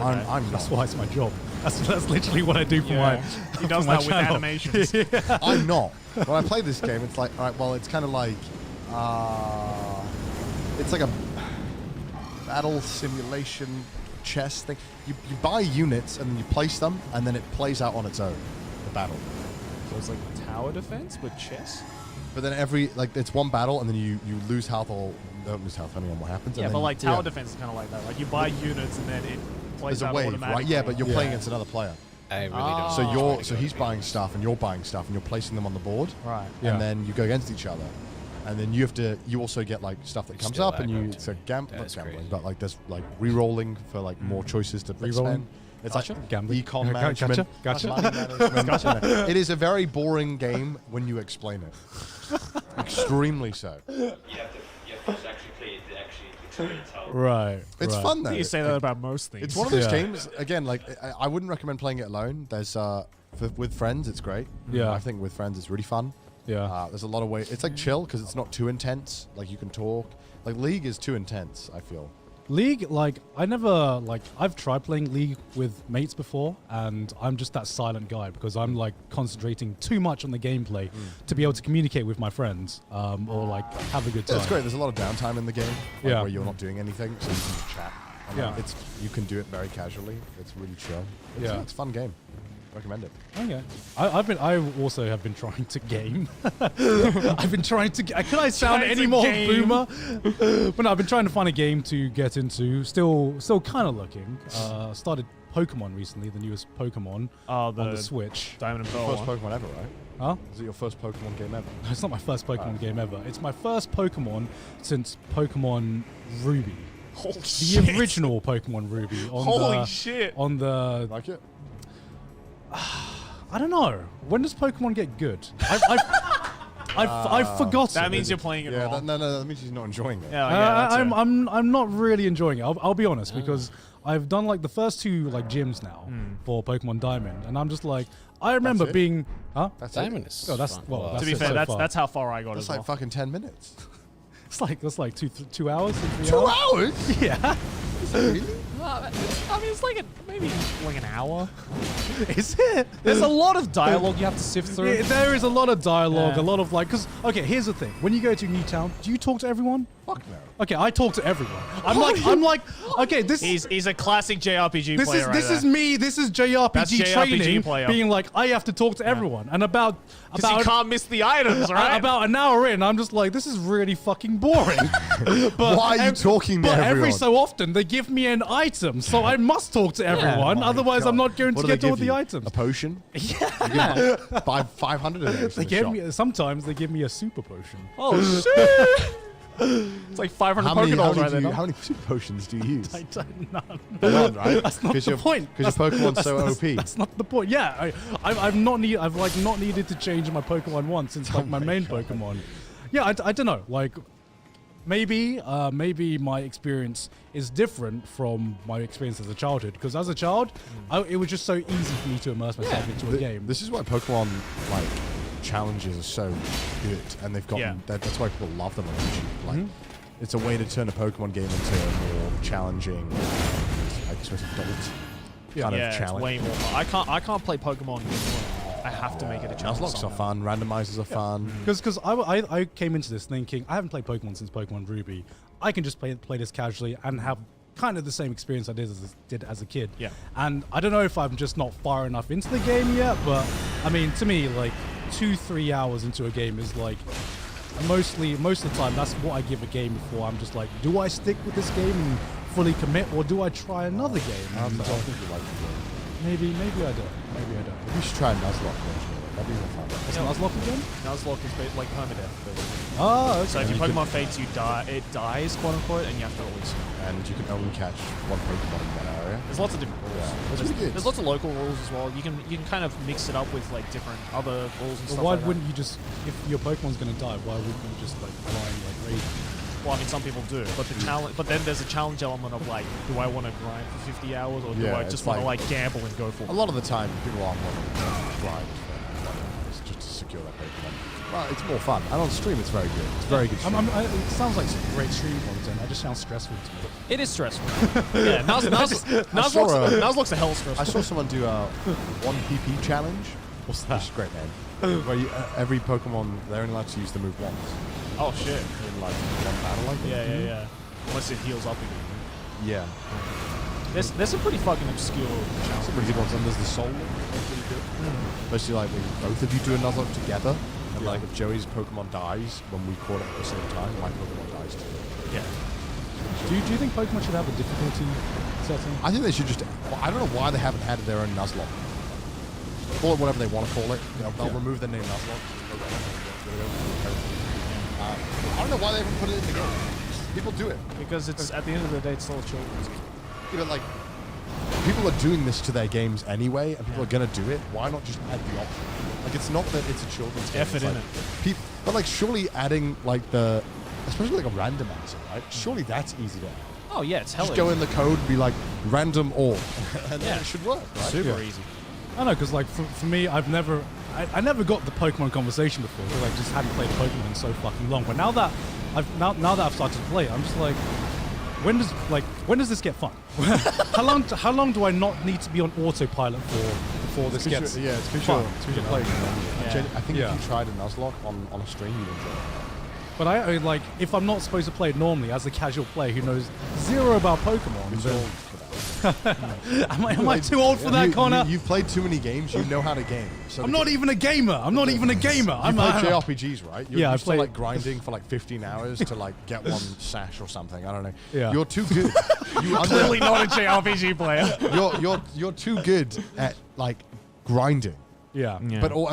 I've noticed. I'm That's not. why it's my job. That's literally what I do for my. He does for my that with channel. animations. I'm not. When I play this game, it's like, all right, well, it's kind of like, it's like a battle simulation chess thing. You buy units and then you place them, and then it plays out on its own, the battle. So it's like tower defense with chess. But then it's one battle, and then you lose health or don't lose health depending on what happens. Yeah, and but then, like tower defense is kind of like that. Like you buy units and then it plays There's a out wave, automatically. right? Yeah, but you're playing against another player. I really Oh. don't. So he's buying stuff, and you're buying stuff, and you're placing them on the board. Right. Yeah. And then you go against each other. And then you also get like stuff that comes Still up, and aggro it's too. a not That's gambling, crazy. but like there's like re-rolling for like more choices to Re-rolling? expend. It's Gotcha. like Gambling. econ Gotcha, management. gotcha. money management. It is a very boring game when you explain it. Extremely so. You have to actually play it to actually experience how. Right. It's right. fun though. You say that about most things. It's one of those Yeah. games. Again, like I wouldn't recommend playing it alone. There's with friends, it's great. Yeah. I think with friends, it's really fun. Yeah. There's a lot of ways. It's like chill because it's not too intense. Like you can talk. Like League is too intense, I feel. League, like, I've tried playing League with mates before, and I'm just that silent guy because I'm like concentrating too much on the gameplay to be able to communicate with my friends or like have a good Yeah, time. it's great. There's a lot of downtime in the game, like, Yeah. where you're not doing anything, so you can just chat. And, like, Yeah. you can do it very casually. It's really chill. Yeah. It's a fun game. Recommend it. Okay. I also have been trying to game. I've been trying to. Can I sound Trying any to more game. boomer? But no, I've been trying to find a game to get into. Still kind of looking. Started Pokemon recently, the newest Pokemon Oh, on the Switch. Diamond and Pearl First one. Pokemon ever, right? Huh? Is it your first Pokemon game ever? It's not my first Pokemon game ever. It's my first Pokemon since Pokemon Ruby. Holy The shit. original Pokemon Ruby. Holy shit. On the Like it? I don't know. When does Pokemon get good? I've forgotten. That means you're playing it Yeah, wrong. no, that means he's not enjoying it. Yeah, that's it. I'm not really enjoying it. I'll be honest because I've done like the first two like gyms now for Pokemon Diamond, and I'm just like I remember That's it? being That's Diamond it. is Oh, that's fun. well. That's to be it fair, so that's far. that's how far I got That's as like well. fucking 10 minutes. It's like 2 hours. 3 2 hours? hours? Yeah. I mean, it's like maybe like an hour. Is it? There's a lot of dialogue you have to sift through. Yeah, there is a lot of dialogue, Yeah. a lot of like, because, okay, here's the thing. When you go to a new town, do you talk to everyone? Fuck no. Okay, I talk to everyone. I'm like, okay, this He's a classic JRPG this player. is right this there. is me. This is JRPG, That's JRPG training, player. being like, I have to talk to everyone, and about Because you can't miss the items, right? about an hour in, I'm just like, this is really fucking boring. But Why are you talking to But everyone? every so often, they give me an item, so I must talk to everyone. Oh my Otherwise, I'm God. not going What to do they get all give the you? items. A potion? Yeah. You can buy 500 of those. They in the give shop. me sometimes they give me a super potion. Oh shit! It's like 500 How many, Pokeballs right there. how many super potions do you use? I don't know. None, right? That's not the your, point. Because your Pokemon's so that's, OP. That's not the point. Yeah, I've not needed to change my Pokemon once since like my main Pokemon. Yeah, I don't know. Like maybe my experience is different from my experience as a childhood. Because as a child, it was just so easy for me to immerse myself into a game. This is why Pokemon like challenges are so good, and they've gotten Yeah. that's why people love them on YouTube. Like, it's a way to turn a Pokemon game into a more challenging, I guess, adult kind Yeah, of it's challenge. way more fun. I can't play Pokemon anymore. I have to make it a challenge. Nuzlocke are somehow. fun. Randomizers are fun. Because I came into this thinking I haven't played Pokemon since Pokemon Ruby. I can just play this casually and have kind of the same experience I did as a kid. Yeah. And I don't know if I'm just not far enough into the game yet, but I mean, to me, like 2-3 hours into a game is like most of the time that's what I give a game before I'm just like, do I stick with this game and fully commit, or do I try another game? I And, think you like it. maybe I don't. Maybe I don't. You should try Nuzlocke eventually. That'd be more fun. Is Nuzlocke again? Nuzlocke is like permadeath. Oh, okay. So if your you Pokemon fades, it dies, quote unquote, and you have to release it. And you can only catch one Pokemon in that area. There's lots of different rules. Yeah, that's There's, pretty good. there's lots of local rules as well. You can kind of mix it up with like different other rules and But stuff why like that. wouldn't you just, if your Pokemon's gonna die, why wouldn't you just like grind like raid? Well, I mean, some people do, but the challenge. But then there's a challenge element of like, do I want to grind for 50 hours, or do Yeah, I it's just want to like- like gamble and go for A it? lot of the time, people aren't wanting to grind for hours just to secure that Pokemon. Well, it's more fun. And on stream, it's very good. It's very good stream. It sounds like some great stream content. It just sounds stressful to me. It is stressful. Yeah, Nuzlocke's a hell stressful. I saw someone do a 1 PP challenge. What's Which is great, man. Where you, every Pokemon, they're only allowed to use the move once Oh shit. in like one battle, I think. Yeah. Unless it heals up again. Yeah. There's some pretty fucking obscure challenges. Some really good ones. And there's the soul one. That's really good. Especially like when both of you do a Nuzlocke together. And like if Joey's Pokemon dies when we caught it at the same time, my Pokemon dies too. Yeah. Do you think Pokemon should have a difficulty setting? I think they should just. I don't know why they haven't added their own Nuzlocke. Call it whatever they want to call it. They'll remove the name Nuzlocke. I don't know why they haven't put it in the game. People do it. Because it's at the end of the day, it's still a children's game. Yeah, but like, people are doing this to their games anyway, and people are gonna do it. Why not just add the option? Like, it's not that it's a children's game. F it in it. But like, surely adding like the, especially like a randomizer, right? Surely that's easy to add. Oh yeah, it's hella Just go in the code and be like random all, and then Yeah. it should work, right? super easy. I know, because like for me, I never got the Pokemon conversation before because I just hadn't played Pokemon in so fucking long. But now that I've started to play, I'm just like, when does this get fun? how long do I not need to be on autopilot before this gets Yeah, it's because fun? you're playing. Yeah. I think Yeah. if you tried a Nuzlocke on a stream, you'd enjoy it. But I like, if I'm not supposed to play it normally as a casual player who knows zero about Pokemon, It's then all for that. am I too old for that, Connor? You've played too many games. You know how to game. So I'm not even a gamer. I'm not even a gamer. You play JRPGs, right? You're Yeah, I used to played- like grinding for like 15 hours to like get one sash or something. I don't know. Yeah. You're too good. Clearly not a JRPG player. You're too good at like grinding. Yeah. And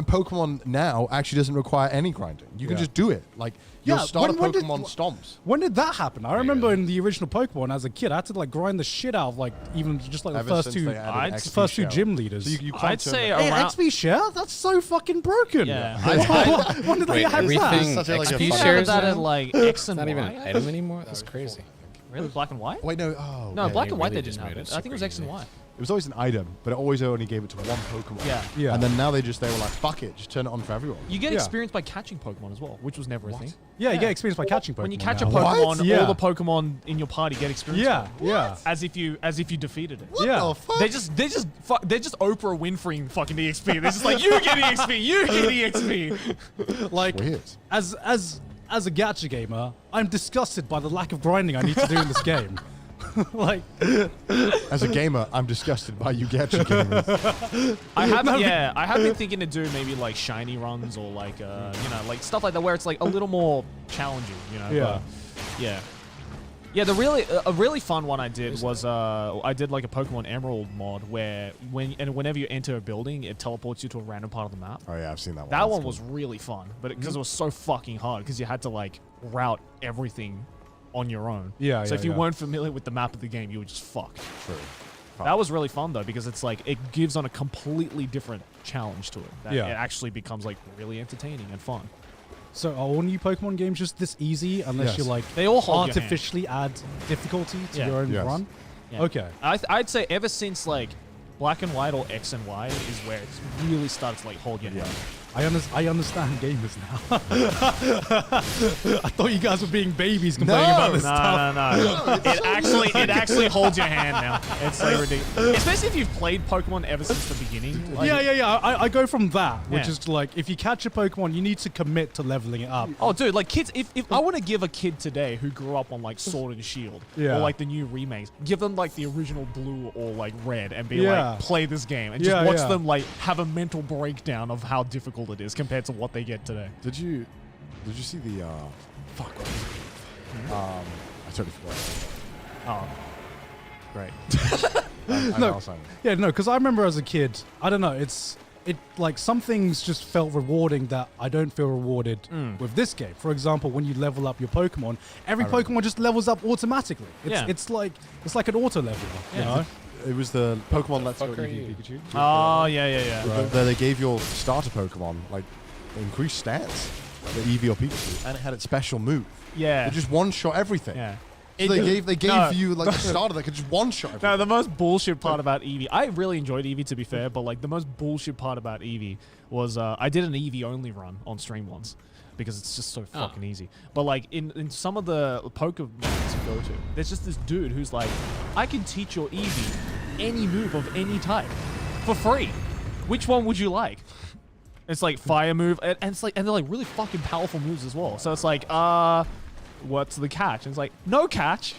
Pokemon now actually doesn't require any grinding. You can Yeah. just do it. Like you'll Yeah, start when a did- Pokemon stomps. When did that happen? I remember in the original Pokemon as a kid, I had to like grind the shit out of like even just like the Ever first since two, they added I'd- XP first two shell. gym leaders. So you can't I'd turn say that- Hey, around. XP share? That's so fucking broken. Yeah. When did they Wait, add everything that? Such a, like, a XP fun- shares that now? at like X and It's not even Y. an item anymore? That's crazy. Really, black and white? Wait, no. Oh, No, yeah, black they and white really they just didn't have made it. it I think it was super X and easy. Y. It was always an item, but it always only gave it to one Pokemon. Yeah. Yeah. And then now they were like, fuck it, just turn it on for everyone. You get Yeah. experience by catching Pokemon as well, which was never a thing. Yeah, you get experience by catching Pokemon. When you catch a now. Pokemon, Yeah. all the Pokemon in your party get experience. Yeah, for it. yeah. As if you defeated it. Yeah. the fuck? They're just Oprah Winfrey fucking EXP. They're just like, you get EXP, you get EXP. Like Weird. as a gacha gamer, I'm disgusted by the lack of grinding I need to do in this game. Like, As a gamer, I'm disgusted by you gacha gamers. I have been thinking to do maybe like shiny runs or like like stuff like that where it's like a little more challenging, Yeah. but yeah, a really fun one I did was I did like a Pokemon Emerald mod where whenever you enter a building, it teleports you to a random part of the map. Oh yeah, I've seen that one. That That's one cool. was really fun, but because it was so fucking hard because you had to like route everything on your own. Yeah, So yeah, if you yeah. weren't familiar with the map of the game, you were just fucked. true. That was really fun though because it's like it gives on a completely different challenge to it. That Yeah. It actually becomes like really entertaining and fun. so are all new Pokemon games just this easy unless Yes. you like They all hold your hand. artificially add difficulty to Yeah. your own Yes. run? Yeah. Okay. I'd say ever since like Black and White or X and Y is where it's really started to like hold your hand. I understand gamers now. I thought you guys were being babies complaining about this stuff. No. It actually holds your hand now. It's like ridiculous. Especially if you've played Pokemon ever since the beginning. Like, Yeah. I go from that, which Yeah. is like if you catch a Pokemon, you need to commit to leveling it up. Oh, dude, like kids, if I want to give a kid today who grew up on like Sword and Shield Yeah. or like the new remakes, give them like the original Blue or like Red and be Yeah. like, play this game and just Yeah, watch yeah. them like have a mental breakdown of how difficult it is compared to what they get today. Did you see the fuck? What was it? I totally forgot. Oh, great. I know Alzheimer's. Yeah, no, because I remember as a kid, I don't know, it like some things just felt rewarding that I don't feel rewarded with this game. For example, when you level up your Pokemon, every Pokemon just levels up automatically. Yeah. It's like an auto leveler, you know? It was the Pokemon Let's Go fuck are Eevee you? Pikachu. Oh, yeah. They gave your starter Pokemon like increased stats, the Eevee or Pikachu, and it had its special move. Yeah. It just one shot everything. Yeah. So they gave No. you like a starter that could just one shot everything. No, the most bullshit part about Eevee, I really enjoyed Eevee to be fair, but like the most bullshit part about Eevee was I did an Eevee only run on stream once because it's just so fucking easy. But like in some of the poker matches you go to, there's just this dude who's like, I can teach your Eevee any move of any type for free. Which one would you like? It's like fire move, and it's like, and they're like really fucking powerful moves as well. So it's like, what's the catch? And it's like, no catch.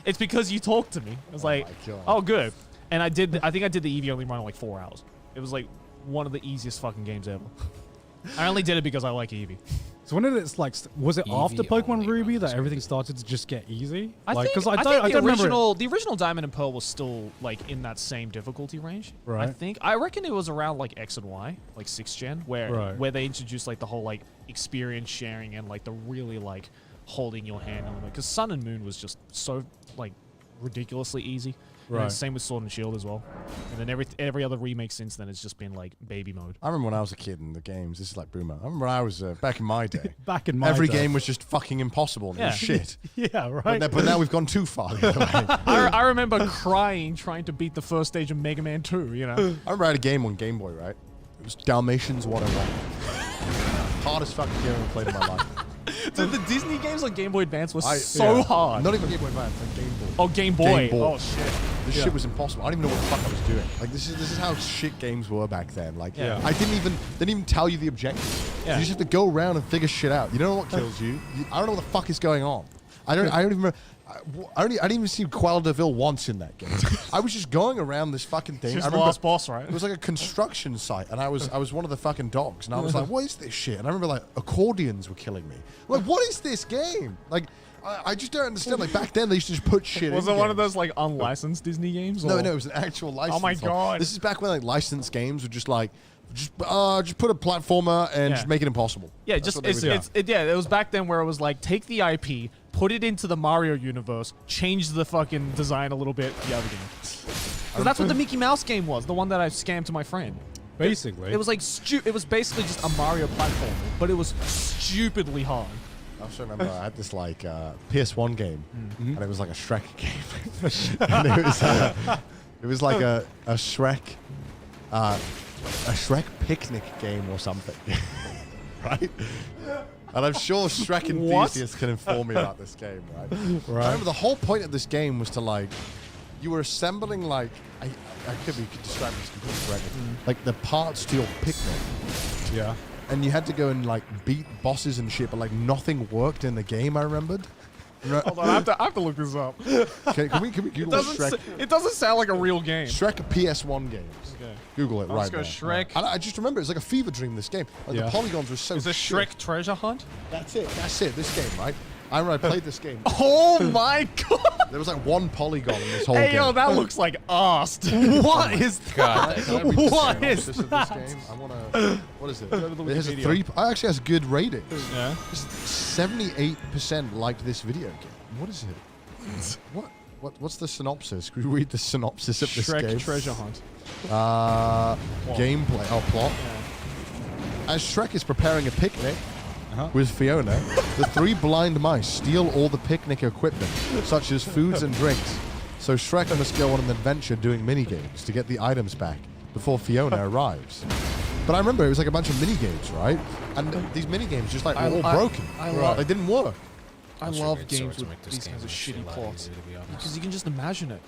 It's because you talked to me. I was like, my God. oh, good. And I think I did the Eevee only run in like 4 hours. It was like one of the easiest fucking games ever. I only did it because I like Eevee. So when did it like? Was it Eevee after Pokemon only Ruby that runs everything started to just get easy? I think I don't remember. the original Diamond and Pearl was still like in that same difficulty range. Right. I reckon it was around like X and Y, like 6th gen, where they introduced like the whole like experience sharing and like the really like holding your hand element. Because Sun and Moon was just so like ridiculously easy. And then Right. same with Sword and Shield as well. And then every other remake since then has just been like baby mode. I remember when I was a kid in the games. This is like boomer. I remember when I was back in my day. Back in my every day. game was just fucking impossible. And it was Yeah. shit. Yeah, right. But now we've gone too far the other way. I remember crying trying to beat the first stage of Mega Man 2, you know? I remember I had a game on Game Boy, right? It was Dalmatians 101. Hardest fucking game I've ever played in my life. Dude, the Disney games on Game Boy Advance were so hard. Not even Game Boy Advance, like Game Boy. Oh, Game Boy. Game Boy. Oh, shit. This shit was impossible. I don't even know what the fuck I was doing. Like this is how shit games were back then. Like Yeah. I didn't even tell you the objective. Yeah. You just have to go around and figure shit out. You don't know what kills you. I don't know what the fuck is going on. I don't even remember. I didn't even see Kuala Deville once in that game. I was just going around this fucking thing. Just I the remember last boss, right? It was like a construction site, and I was one of the fucking dogs, and I was like, "What is this shit?" And I remember like accordions were killing me. I'm like, what is this game? Like, I just don't understand. Like back then, they used to just put shit. Was in it one of games. those like unlicensed Disney games? No, or- no, it was an actual license. Oh my one. God. This is back when like licensed games were just like, just put a platformer and Yeah. just make it impossible. Yeah, That's just what they would do. it was back then where it was like take the IP, put it into the Mario universe, change the fucking design a little bit. The other game. Because that's what the Mickey Mouse game was, the one that I scammed to my friend. Basically, It was like it was basically just a Mario platform, but it was stupidly hard. I also remember I had this like PS1 game, Mm-hmm. and it was like a Shrek game. And it was like a Shrek picnic game or something, right? And I'm sure Shrek enthusiasts can inform me about this game, right? I remember the whole point of this game was to like, you were assembling like, I could describe this completely correctly, like the parts to your picnic. yeah. And you had to go and like beat bosses and shit, but like nothing worked in the game. I remembered. Hold on, I have to look this up. Can we Google Shrek? It doesn't sound like a real game. Shrek PS1 games. Okay. Google it right Let's go now. Shrek. And I just remember it was like a fever dream. This game, like the Yeah. polygons were so. Is it shit. Shrek Treasure Hunt? That's it. That's it. This game, right? I remember I played this game. Oh my god! There was like one polygon in this whole Hey game. yo, that looks like arsed. What is God, Can I that, read the What synopsis is of this game? I want to. What is it? to the It has a Wikipedia. 3. It actually has good ratings. Yeah. 78% liked this video game. What is it? What's the synopsis? Could we read the synopsis of this Shrek game? Treasure Hunt. Gameplay. Oh, plot. As Shrek is preparing a picnic with Fiona, the 3 blind mice steal all the picnic equipment, such as foods and drinks. So Shrek must go on an adventure doing minigames to get the items back before Fiona arrives. But I remember it was like a bunch of minigames, right? And these minigames just like were all broken. They didn't work. I Ultra love Great games Swords with make this these game kinds of actually shitty a lot plots. easier, to be honest. Because you can just imagine it.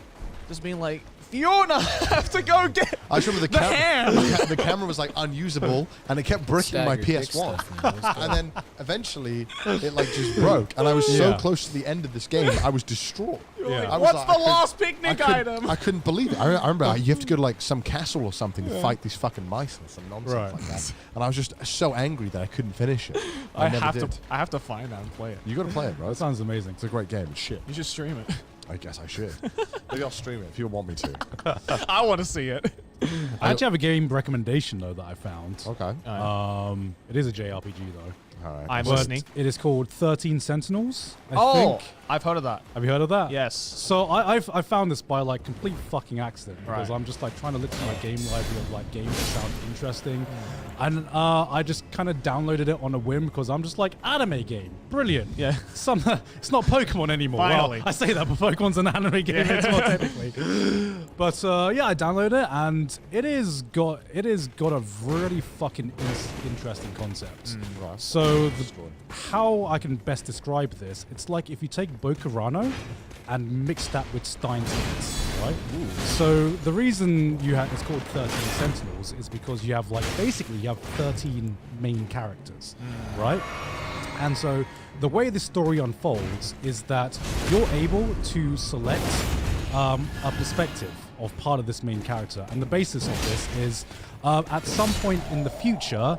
Just being like, Fiona, I have to go get I just remember the ham. the camera was like unusable, and it kept bricking my Staggered dick PS1. stuff in those And then eventually it like just broke, and I was so Yeah. close to the end of this game, I was distraught. Yeah. I was What's like, the I couldn't- last picnic item? I couldn't believe it. I remember you have to go to like some castle or something to fight these fucking mice or some nonsense Right. like that. And I was just so angry that I couldn't finish it. I never have did. to. I have to find that and play it. You got to play it, bro. That It's, sounds amazing. it's a great game. It's shit. You should stream it. I guess I should. Maybe I'll stream it if you want me to. I want to see it. I actually have a game recommendation though that I found. Okay. It is a JRPG though. All right. I'm But listening. it is called 13 Sentinels. I Oh, think. I've heard of that. Have you heard of that? Yes. So I found this by like complete fucking accident because Right. I'm just like trying to look through my game library of like games that sound interesting, and I just kind of downloaded it on a whim because I'm just like anime game, brilliant. Yeah. It's not Pokemon anymore. Finally. Well, I say that, but Pokemon's an anime game. It's not technically. But yeah, I downloaded it and it is got a really fucking interesting concept. Right. So how I can best describe this, it's like if you take Bokurano and mix that with Steins Gate, right? So the reason it's called 13 Sentinels is because you have like basically you have 13 main characters, right? And so the way the story unfolds is that you're able to select a perspective of part of this main character. And the basis of this is at some point in the future,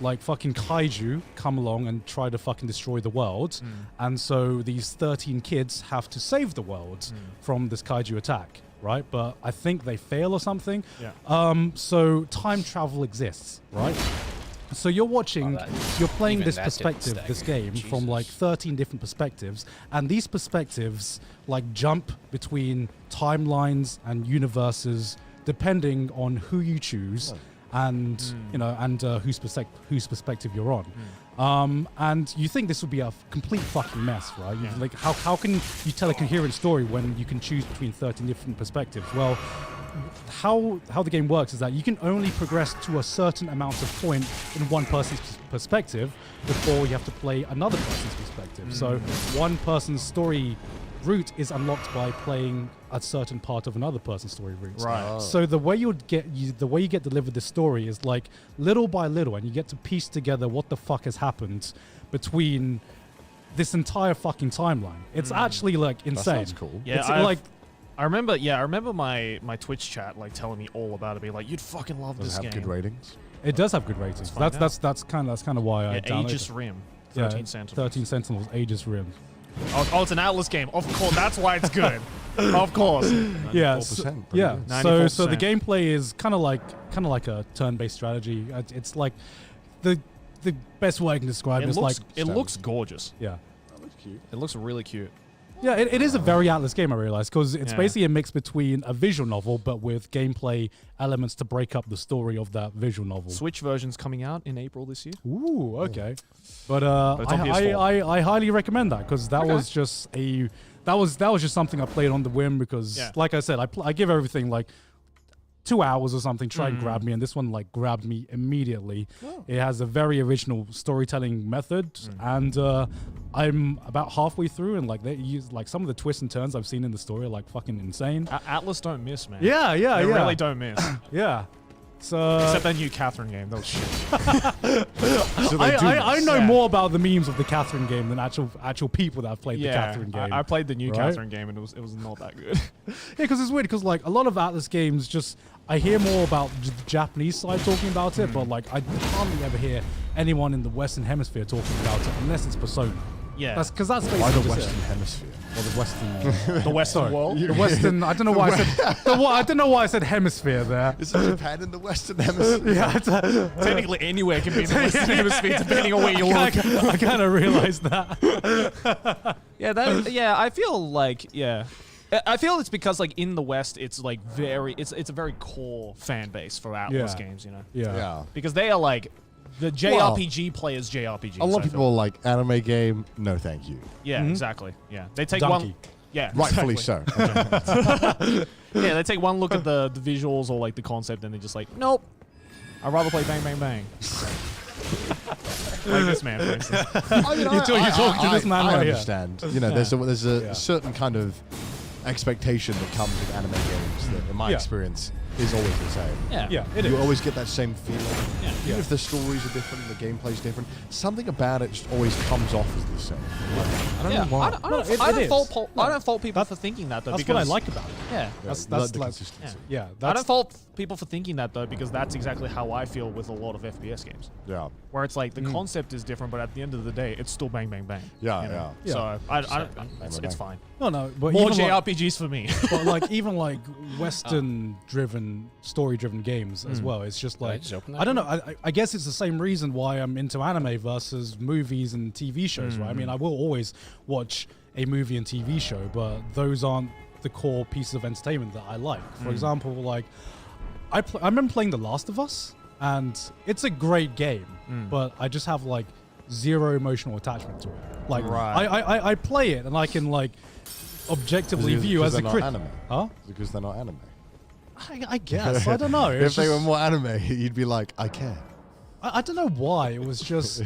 like fucking kaiju come along and try to fucking destroy the world. And so these 13 kids have to save the world from this kaiju attack, right? But I think they fail or something. Yeah. So time travel exists, right? So you're watching, you're playing even this that didn't perspective, this stagger. game from like 13 different perspectives, and these perspectives like jump between timelines and universes depending on who you choose and you know and whose perspective you're on. And you think this would be a complete fucking mess, right? Yeah. Like how can you tell a coherent story when you can choose between 13 different perspectives? Well, how the game works is that you can only progress to a certain amount of point in one person's perspective before you have to play another person's perspective. So one person's story route is unlocked by playing a certain part of another person's story route. Right. So the way you get delivered this story is like little by little, and you get to piece together what the fuck has happened between this entire fucking timeline. It's actually like insane. That sounds cool. Yeah, It's I've- like I remember my Twitch chat like telling me all about it, being like, "You'd fucking love Does this it have game." good ratings? it does have good ratings. find That's kind of why I Yeah, downloaded Aegis it. Rim, Yeah, 13 Sentinels. 13 Sentinels, Aegis Rim. Oh, it's an Atlas game. Of course, that's why it's good. Of course. Yeah, 94%, pretty yeah. good. So the 94%. gameplay is kind of like a turn-based strategy. It's like the best way I can describe it is like It looks gorgeous. yeah. It looks really cute. Yeah, it is a very Atlas game, I realize, because it's Yeah. basically a mix between a visual novel but with gameplay elements to break up the story of that visual novel. Switch version's coming out in April this year. Ooh, okay. But it's on I PS4. I highly recommend that because that Okay. was just that was just something I played on the whim because, Yeah. like I said, I give everything like 2 hours or something, try and grab me, and this one like grabbed me immediately. It has a very original storytelling method, and I'm about halfway through, and like they use like some of the twists and turns I've seen in the story are like fucking insane. Atlas don't miss, man. Yeah, They yeah. really don't miss. Yeah. So Except that new Catherine game. That was shit. So they do I know Yeah. more about the memes of the Catherine game than actual people that have played the Yeah, Catherine game. I played the new right? Catherine game and it was not that good. Yeah, because it's weird because like a lot of Atlas games, just I hear more about the Japanese side talking about it, but like I hardly ever hear anyone in the Western Hemisphere talking about it unless it's Persona. Yeah. That's because that's basically Why the just Western it. Hemisphere? Or the Western. The Western Sorry, world. the Western. I don't know why I said. I don't know why I said hemisphere there. Is it Japan in the Western Hemisphere? Yeah, Technically anywhere can be in the Western Hemisphere depending on where you look. I kind of realized that. Yeah, I feel like I feel it's because like in the West it's like it's a very core fan base for Atlas Yeah. games, you know. Yeah. Because they are like the JRPG players JRPGs. A lot I of feel. people are like anime game. No, thank you. Yeah, exactly. Yeah. They take Donkey. one Yeah. Rightfully exactly. so. Yeah, they take one look at the visuals or like the concept and they're just like, nope. I'd rather play Bang Bang Bang. Like this man, for instance. You're talking to this man I right here. understand. You know, there's a Yeah. certain kind of expectation that comes with anime games that, in my Yeah. experience, is always the same. Yeah. Yeah, it is. You always get that same feeling. Yeah. Even if the stories are different, the gameplay's different, something about it just always comes off as the same. Like, I don't Yeah, know why. I don't No, it is. I don't fault people for thinking that though. That's because, what I like about it. Yeah. That's the like, consistency. yeah. I That's don't fault people for thinking that though, because that's exactly how I feel with a lot of FPS games. Yeah. Where it's like the concept is different, but at the end of the day, it's still bang bang bang. Yeah, you know? yeah. So it's bang. fine. no, but More even like, JRPGs for me. but like even like Western-driven, story-driven games as well. It's just like just open that I don't know. I guess it's the same reason why I'm into anime versus movies and TV shows. Right? I mean, I will always watch a movie and TV show, but those aren't the core pieces of entertainment that I like. For example, like I remember playing The Last of Us, and it's a great game, but I just have like zero emotional attachment to it. Like Right. I play it and I can like objectively view as a they're not critic. anime. Huh? Because they're not anime. I guess. I don't know. If It's they were just- more anime, you'd be like, I care. I don't know why. It was just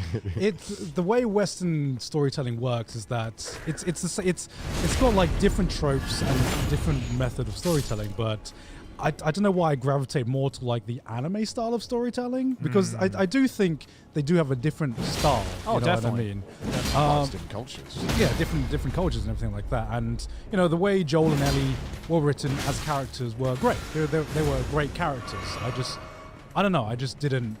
the way Western storytelling works is that it's got like different tropes and different method of storytelling, but I don't know why I gravitate more to like the anime style of storytelling, because I do think they do have a different style. Oh, you know definitely. what I mean? Different cultures. Yeah, different cultures and everything like that. And you know, the way Joel and Ellie were written as characters were great. They were great characters. I don't know. I just didn't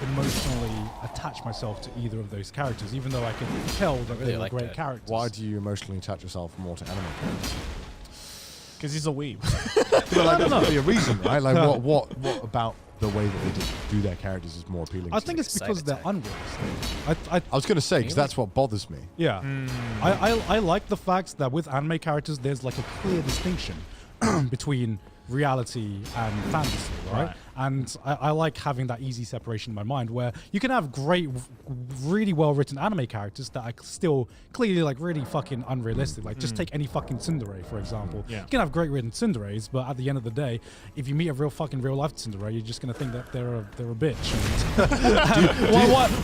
emotionally attach myself to either of those characters, even though I could tell that they were like great that. characters. Why do you emotionally attach yourself more to anime characters? Because he's a weeb. But like, there's got to be a reason, right? Like, what about the way that they do their characters is more appealing? I to think you? it's because they're unrealistic. I was going to say, because that's what bothers me. Yeah. I like the fact that with anime characters, there's like a clear distinction between reality and fantasy, right? And I like having that easy separation in my mind, where you can have great, really well-written anime characters that are still clearly like really fucking unrealistic. Like just take any fucking tsundere, for example. Yeah. You can have great written tsunderes, but at the end of the day, if you meet a real life tsundere, you're just gonna think that they're a bitch.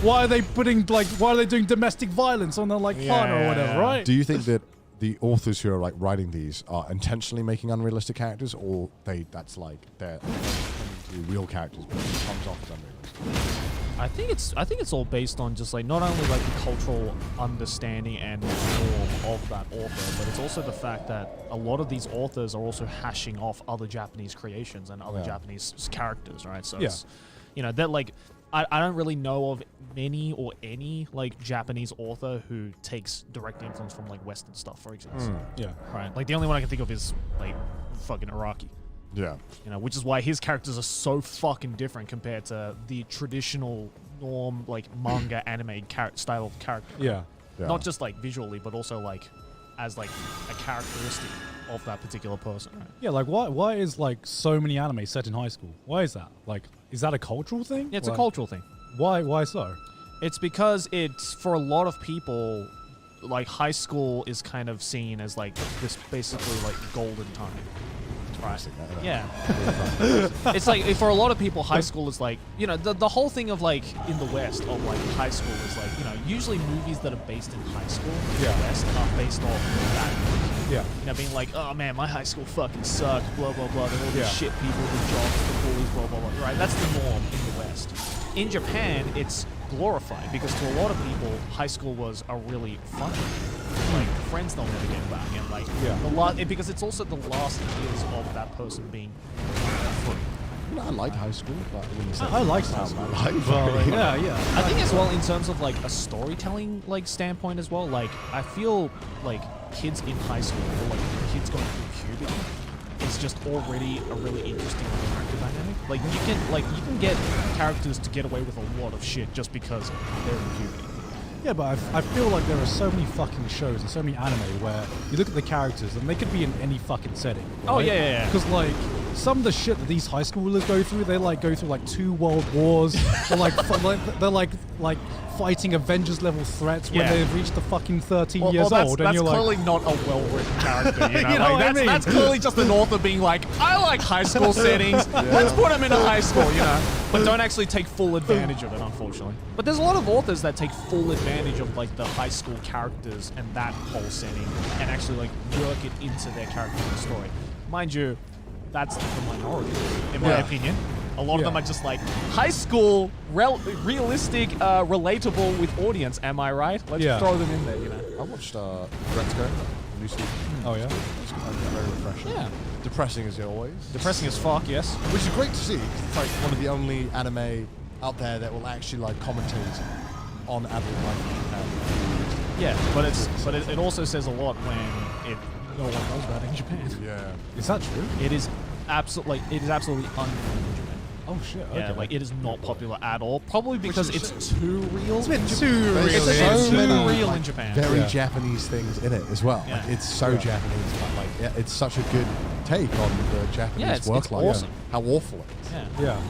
Why are they doing domestic violence on their like partner or whatever, right? Do you think that the authors who are like writing these are intentionally making unrealistic characters, or that's like they're to be real characters, but it comes off as unrealistic? I think it's all based on just like not only like the cultural understanding and norm of that author, but it's also the fact that a lot of these authors are also hashing off other Japanese creations and other Japanese characters, right? So it's, you know, that like I don't really know of many or any like Japanese author who takes direct influence from like Western stuff, for example. Yeah. Right. Like the only one I can think of is like fucking Araki. Yeah. You know, which is why his characters are so fucking different compared to the traditional norm like manga anime style of character. Yeah. Not just like visually, but also like as like a characteristic of that particular person. Right? Yeah, like why is like so many anime set in high school? Why is that? Like, is that a cultural thing? Yeah, it's Like, a cultural thing. Why so? It's because it's for a lot of people, like high school is kind of seen as like this basically like golden time. Right. Yeah. It's like for a lot of people, high school is like, you know, the whole thing of like in the West of like high school is like, you know, usually movies that are based in high school in the West are based off that. Yeah. You know, being like, oh man, my high school fucking sucked, blah blah blah. They're all these Yeah. shit people, the jocks, the bullies, blah blah blah. Right? That's the norm in the West. In Japan, it's glorified because to a lot of people, high school was a really fun like friends they'll never get back, and like because it's also the last years of that person being free. You know, I liked high school, but I wouldn't say I like that's high my school. life. Well, yeah. I think as well in terms of like a storytelling like standpoint as well. Like I feel like kids in high school or like kids going through puberty is just already a really interesting character dynamic. Like you can get characters to get away with a lot of shit just because they're in puberty. Yeah, but I feel like there are so many fucking shows and so many anime where you look at the characters and they could be in any fucking setting. Right? Oh, yeah. Because like some of the shit that these high schoolers go through, they like go through like 2 world wars. they're like fighting Avengers level threats when they've reached the fucking 13 years old. And That's you're clearly like, not a well-written character. You know, You know what I mean? That's clearly just an author being like, I like high school settings. Let's put him into high school, you know. But don't actually take full advantage of it, unfortunately. But there's a lot of authors that take full advantage of like the high school characters and that whole setting and actually like work it into their character and story. Mind you, that's the minority, in my opinion. A lot of them are just like high school, realistic, relatable with audience. Am I right? Let's throw them in there, you know. I watched Retsuko, the new season. oh yeah. It's very refreshing. Yeah. Depressing as always. Depressing as fuck, yes. Which is great to see, 'cause it's like one of the only anime out there that will actually like commentate on adult life. Yeah, but it also says a lot when no one knows about it in Japan. Yeah. Is that true? It is absolutely unknown in Japan. Oh shit. Yeah, Okay. like it is not popular at all. Probably because it's too real. It's a bit in too Japan. real. It's a There's bit so too many, real like, in Japan. Very Yeah. Japanese things in it as well. Yeah. Like, it's so Japanese, but like it's such a good take on the Japanese it's work life. awesome. How awful it is. Yeah. Yeah.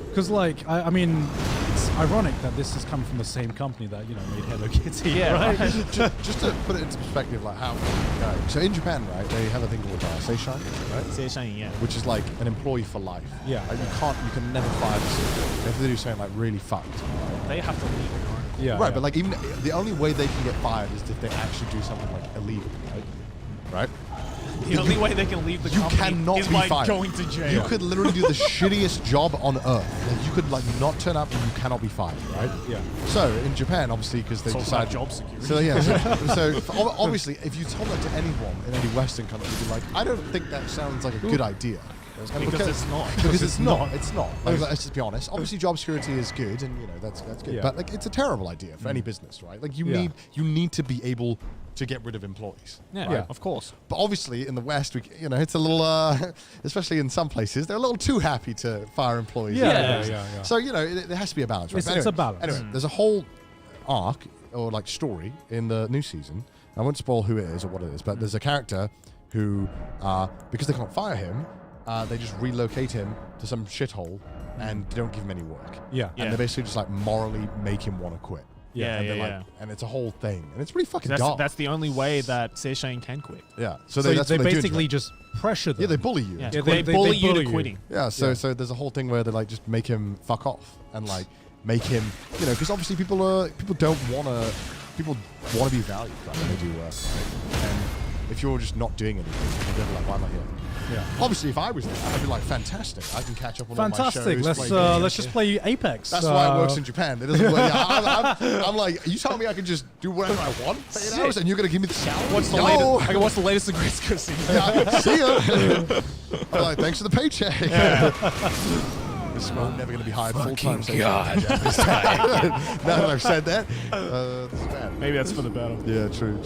Because, like, I mean, it's ironic that this is coming from the same company that, you know, made Hello Kitty. Yeah, right? just to put it into perspective, like how so in Japan, right, they have a thing called seishan, right, Seishan, yeah. which is like an employee for life. Yeah. Like, you can never fire the system. If they do something like really fucked. They have to leave it on. Yeah. Right, yeah. but like even the only way they can get fired is if they actually do something like illegal, right? Right? The only way they can leave the company cannot is be by fired. going to jail. You could literally do the shittiest job on earth. Like, you could like not turn up and you cannot be fired, right? Yeah. So in Japan, obviously, because they It's also about decided job security. So yeah, obviously, if you told that to anyone in any Western country, you'd be like, I don't think that sounds like a good idea. And Because it's not. Because it's not. It's not. Like, let's just be honest. Obviously, job security is good, and you know that's good. Yeah. But like, it's a terrible idea for any business, right? Like, you need to be able to get rid of employees. Yeah, Yeah. of course. But obviously, in the West, it's a little, especially in some places, they're a little too happy to fire employees. Yeah. So there has to be a balance. Right? It's a balance. Anyway, there's a whole arc or like story in the new season. I won't spoil who it is or what it is, but there's a character who, because they can't fire him, they just relocate him to some shithole and don't give him any work. Yeah. And they basically just like morally make him want to quit. Yeah, and they're yeah. like, and it's a whole thing, and it's pretty fucking dark. That's the only way that Seshane can quit. Yeah. So that's they what do, basically right? just pressure them. Yeah, they bully you. Yeah, into they quitting. bully you bully to you. quitting. Yeah, so there's a whole thing where they like just make him fuck off and like make him, because obviously people don't want to be valued like, when they do work, right? And if you're just not doing anything, they're like, why am I here? Yeah. Obviously, if I was there, I'd be like, fantastic, I can catch up on all my Fantastic. shows. Let's play games. let's just play Apex. That's why it works in Japan. It doesn't work. I'm like, you telling me I can just do whatever I want for 8 hours, and you're gonna give me the salary? What's the Yo! latest? I can watch the latest of Great season. Yeah, see ya. I'm like, thanks for the paycheck. This is why I'm never going to be hired full time. God. Now that I've said that, this is bad. Maybe that's for the better. Yeah, true.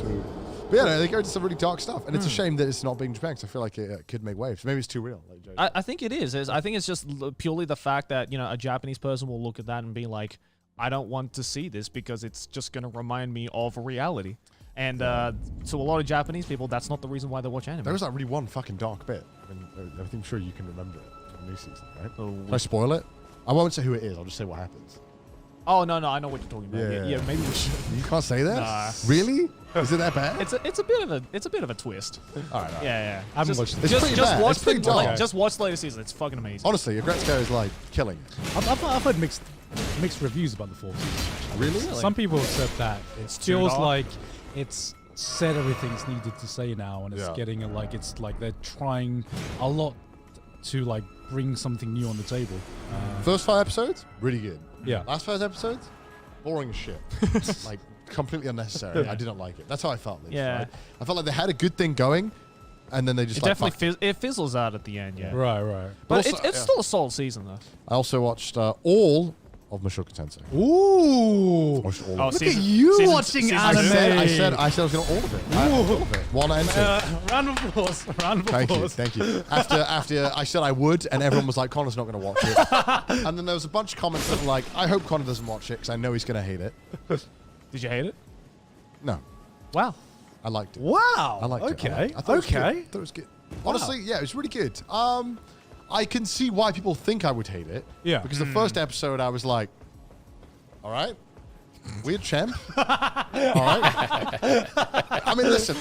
But yeah, no, they go into some really dark stuff, and it's a shame that it's not being Japan because I feel like it could make waves. Maybe it's too real. Like Joe. I think it is. I think it's just purely the fact that a Japanese person will look at that and be like, I don't want to see this because it's just going to remind me of reality. And to a lot of Japanese people, that's not the reason why they watch anime. There was that really one fucking dark bit. I mean, I'm sure you can remember it from the new season, right? Can I spoil it? I won't say who it is. I'll just say what happens. Oh no, I know what you're talking about. Yeah. Yeah, maybe we should. You can't say that. Nah. Really? Is it that bad? It's a bit of a twist. All right. Yeah. I haven't watched it. It's pretty bad. watch It's pretty dark. just watch the latest season. It's fucking amazing. Honestly, Agretzko is like killing it. I've heard mixed reviews about the fourth season. Really? Some people have said that it too feels dark? like it's said everything it's needed to say now, and it's Yeah. getting it's like they're trying a lot to like bring something new on the table. First 5 episodes, really good. Yeah. Last 5 episodes, boring as shit. Like, completely unnecessary. I didn't like it. That's how I felt. Yeah. Right? I felt like they had a good thing going, and then they just It definitely it fizzles out at the end. Yeah. Right. But also- it's still a solid season though. I also watched all of Mushoku Tensei. Ooh. Watched all Oh, of it. Look at you season- watching season I anime. said I was going to all of it. All of it. 1 and 2. Round of applause. Round of Thank you, applause. thank you. After I said I would, and everyone was like, Connor's not going to watch it. And then there was a bunch of comments that were like, I hope Connor doesn't watch it because I know he's going to hate it. Did you hate it? No, Wow. I liked it. Wow. I liked it. Okay. I thought it was good. Okay. I thought it was good. Honestly, yeah, it was really good. I can see why people think I would hate it. Yeah. Because the first episode, I was like, all right, weird champ. All right. I mean, listen.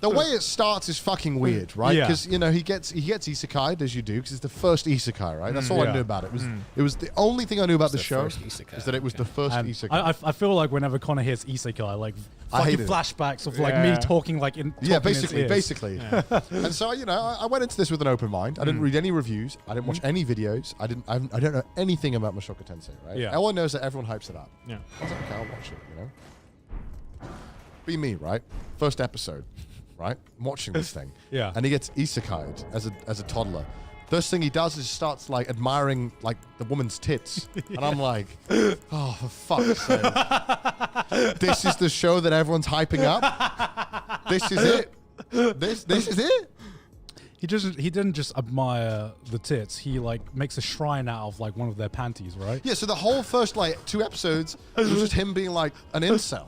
The way it starts is fucking weird, right? Yeah. Because he gets isekai'd as you do, because it's the first isekai, right? That's all I Yeah. knew about it. It was the only thing I knew about the the show first isekai. is that it was the first And isekai. I feel like whenever Connor hears isekai, like I fucking hate it. flashbacks of like Yeah. me talking like in Yeah, talking in his ears. basically. And so I went into this with an open mind. I didn't read any reviews. I didn't watch any videos. I don't know anything about Mushoku Tensei. Right? Yeah. All I know is that everyone hypes it up. Yeah. I was like, okay, I'll watch it. Be me, right? First episode, right? I'm watching this thing. Yeah. And he gets isekai'd as a toddler. First thing he does is starts like admiring like the woman's tits, and I'm like, oh, for fuck's sake! This is the show that everyone's hyping up. This is it. This is it. He didn't just admire the tits. He like makes a shrine out of like one of their panties, right? Yeah. So the whole first like 2 episodes was just him being like an incel.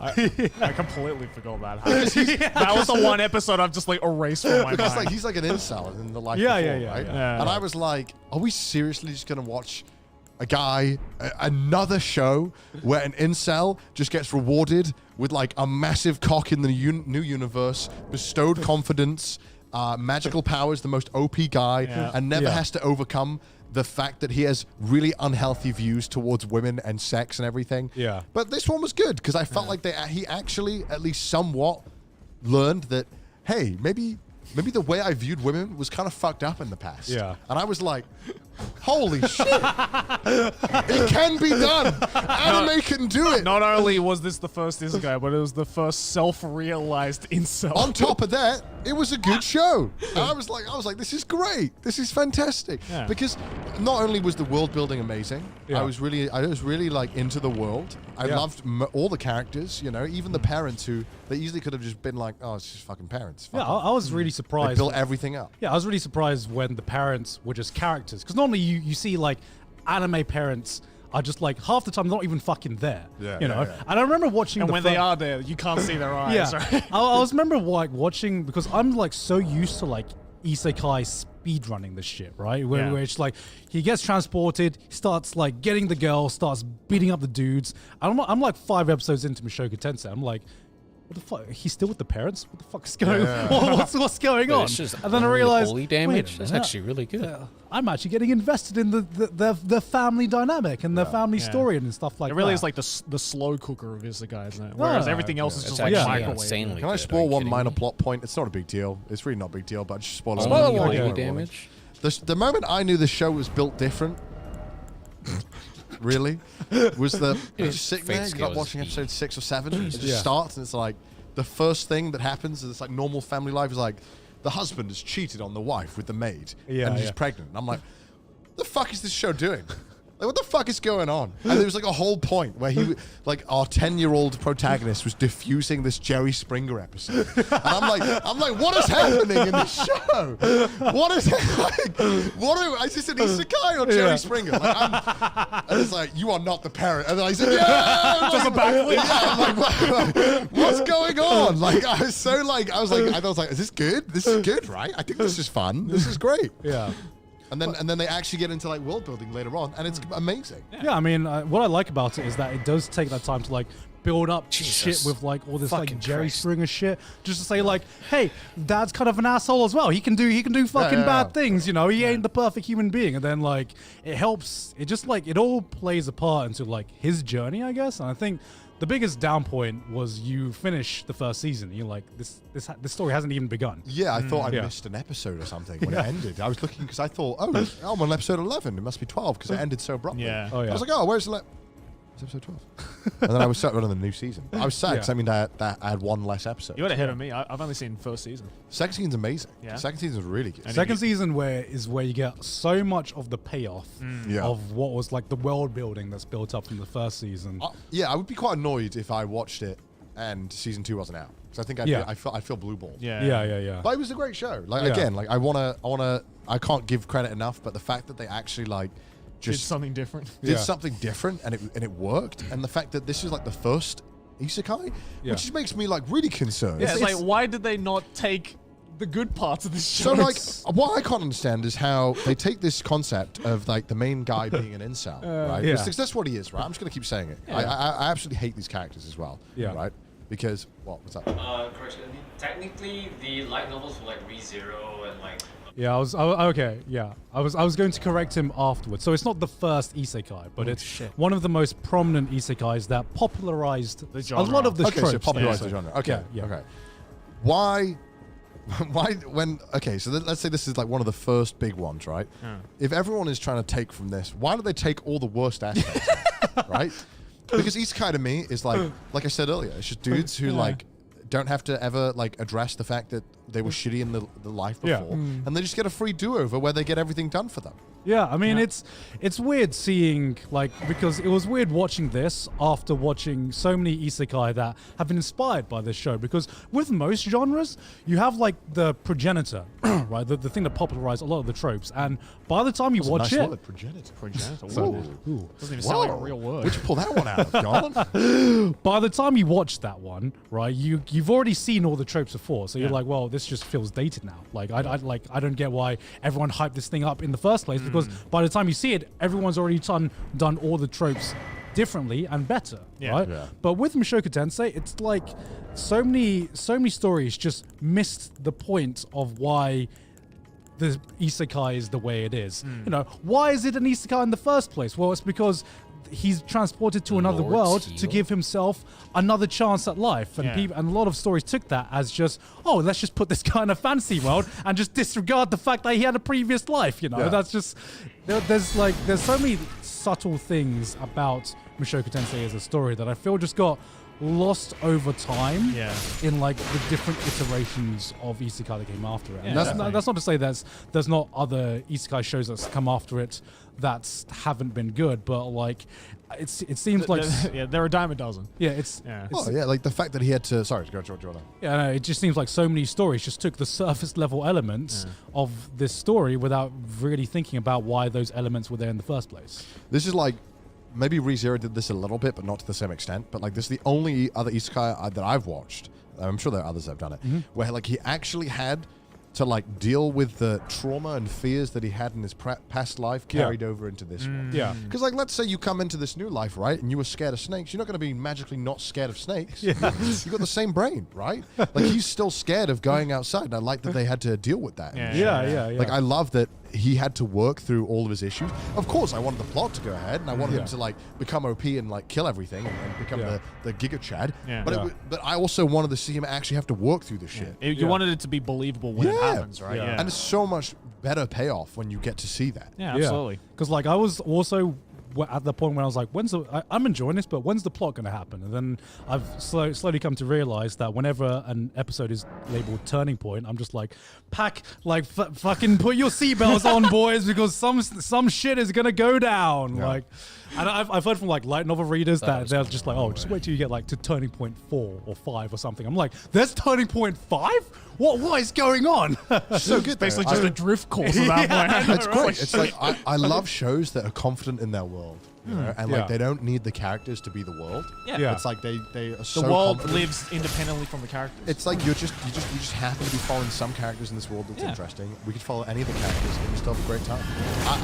I completely forgot about how that was the one episode I've just like erased from my Because mind. like he's like an incel in the life Yeah, before, yeah, yeah, right? yeah. And I was like, are we seriously just gonna watch a guy, another show where an incel just gets rewarded with like a massive cock in the new universe, bestowed confidence, magical powers, the most OP guy, Yeah. and never Yeah. has to overcome the fact that he has really unhealthy views towards women and sex and everything. Yeah. But this one was good because I felt like he actually at least somewhat learned that, hey, maybe maybe the way I viewed women was kind of fucked up in the past. Yeah. And I was like, holy shit. It can be done. Anime can do it. Not only was this the first isekai, but it was the first self-realized incel. On top of that, it was a good show. And I was like, this is great. This is fantastic. Yeah. Because not only was the world building amazing, Yeah. I was really like into the world. I Yeah. loved all the characters, you know, even the parents who they easily could have just been like, oh, it's just fucking parents. Yeah, Fuck I was really They surprised. built everything up. Yeah, I was really surprised when the parents were just characters. Because normally you see like anime parents are just like half the time not even fucking there. Yeah, you know. yeah. And I remember watching. And the when they are there, you can't see their eyes. yeah, Right? I was remember like watching because I'm like so used to like isekai speedrunning this shit, right? Yeah. Where it's like he gets transported, he starts like getting the girl, starts beating up the dudes. I'm like 5 episodes into Mushoku Tensei. I'm like, what the fuck? He's still with the parents? What the fuck is going on? What's going on? It's just And then I realized, holy wait damage. a That's minute, actually really good. I'm actually getting invested in the family dynamic and the family story and stuff like It that. really is like the slow cooker of isekai, isn't it? Whereas Yeah. everything else is It's just like actually microwave. insanely Can I good. spoil Are you one kidding minor me? plot point? It's not a big deal. It's really not a big deal, but just spoil Only it. holy damage. The moment I knew the show was built different, really, was you're just sitting Fate there, you're scales not watching E. episode 6 or 7, it just Yeah. starts and it's like, the first thing that happens is it's like normal family life is like, the husband has cheated on the wife with the maid, Yeah, and she's yeah. pregnant. And I'm like, the fuck is this show doing? Like, what the fuck is going on? And there was like a whole point where like our 10-year-old protagonist was diffusing this Jerry Springer episode. And I'm like, what is happening in this show? What is is this an isekai or Jerry Yeah. Springer? And it's like, you are not the parent. And then I said, yeah! Just a backflip. Yeah, I'm like, what's going on? Like, I was like, is this good? This is good, right? I think this is fun. This is great. yeah. And then they actually get into like world building later on, and it's amazing. Yeah, I mean, what I like about it is that it does take that time to like build up shit with like all this like Fucking Jerry Christ. Springer shit, just to say like, hey, Dad's kind of an asshole as well. He can do fucking yeah. bad things, you know. He ain't the perfect human being, and then like it helps. It just like it all plays a part into like his journey, I guess. And I think the biggest down point was you finish the first season, and you're like, this story hasn't even begun. Yeah, I thought I Yeah. missed an episode or something when it ended. I was looking because I thought, I'm on episode 11. It must be 12 because it ended so abruptly. Yeah. Oh, yeah. I was like, where's the it's episode 12. And then I was set on the new season. I was sad because Yeah. I mean that I had one less episode. You're ahead of me. I've only seen first season. Second season's amazing. Yeah. Second season's really good. Second season where you get so much of the payoff Yeah. of what was like the world building that's built up from the first season. Yeah, I would be quite annoyed if I watched it and season 2 wasn't out because I think I feel blue balled. Yeah. Yeah. But it was a great show. Like Yeah. again, like I can't give credit enough, but the fact that they actually like Did just something different. did Yeah. something different and it worked, and the fact that this is like the first isekai, Yeah. which just makes me like really concerned. Yeah, it's like, it's- why did they not take the good parts of this So show? like, what I can't understand is how they take this concept of like the main guy being an incel, right? yeah. Because that's what he is, right? I'm just gonna keep saying it. I absolutely hate these characters as well, Yeah. right? Because what's up? Correction. Technically, the light novels were like ReZero and like. Yeah, okay. Yeah, I was going to correct him afterwards. So it's not the first isekai, but it's one of the most prominent isekais that popularized a genre. lot of the Okay, tropes. so popularized yeah. the genre. Okay, Yeah. okay. Why when okay, so let's say this is like one of the first big ones, right? If everyone is trying to take from this, why do they take all the worst aspects, right? Because isekai to me is like I said earlier, it's just dudes who like don't have to ever like address the fact that they were shitty in the life Yeah. before, and they just get a free do-over where they get everything done for them. Yeah, I mean it's weird seeing like because it was weird watching this after watching so many isekai that have been inspired by this show because with most genres you have like the progenitor, right? The thing that popularized a lot of the tropes, and by the time you watch nice it, word, progenitor. Progenitor. Ooh. Doesn't even sound like a real word. Where'd you pull that one out of, John? by the time you watch that one, right, you've already seen all the tropes before, so you're like, well, this just feels dated now. Like I don't get why everyone hyped this thing up in the first place because by the time you see it, everyone's already done all the tropes differently and better, Yeah. right? Yeah. But with Mushoku Tensei, it's like so many stories just missed the point of why the isekai is the way it is. You know, why is it an isekai in the first place? Well, it's because he's transported to another Lord world Steel. to give himself another chance at life. And Yeah. and a lot of stories took that as just, oh, let's just put this guy in a fantasy world and just disregard the fact that he had a previous life. You know, Yeah. that's just there's so many subtle things about Mushoku Tensei as a story that I feel just got lost over time Yeah. in like the different iterations of isekai that came after it. And Yeah, that's not to say there's not other isekai shows that's come after it that haven't been good, but like it seems like Yeah, they're a dime a dozen. yeah, it's Yeah. Oh yeah, like the fact that he had to. Sorry, go George. yeah, no, it just seems like so many stories just took the surface level elements of this story without really thinking about why those elements were there in the first place. This is like maybe ReZero did this a little bit, but not to the same extent. But like this is the only other isekai that I've watched. I'm sure there are others that have done it, where like he actually had to like deal with the trauma and fears that he had in his past life carried over into this one. Yeah. Because like let's say you come into this new life, right, and you were scared of snakes, you're not going to be magically not scared of snakes. Yeah. You got the same brain, right? Like he's still scared of going outside. And I like that they had to deal with that. Yeah. Like I love that he had to work through all of his issues. Of course, I wanted the plot to go ahead, and I wanted him to like become OP and like kill everything and become the Giga Chad. Yeah. But but I also wanted to see him actually have to work through the shit. You wanted it to be believable when it happens, right? Yeah. And it's so much better payoff when you get to see that. Yeah, absolutely. Because like I was also at the point when I was like, I'm enjoying this, but when's the plot going to happen? And then I've slowly come to realize that whenever an episode is labeled turning point, I'm just like, fucking put your seatbelts on, boys, because some shit is going to go down. Yeah. Like, and I've heard from like light novel readers that was they're just like, oh, just wait till you get like to turning point 4 or 5 or something. I'm like, there's turning point 5? What is going on? So good. Basically, though. just a drift course at that point. It's great. It's like I love shows that are confident in their world, you know, and like Yeah. they don't need the characters to be the world. Yeah. It's like they are The so world confident. lives independently from the characters. It's like you just happen to be following some characters in this world that's Yeah. interesting. We could follow any of the characters and we still have a great time.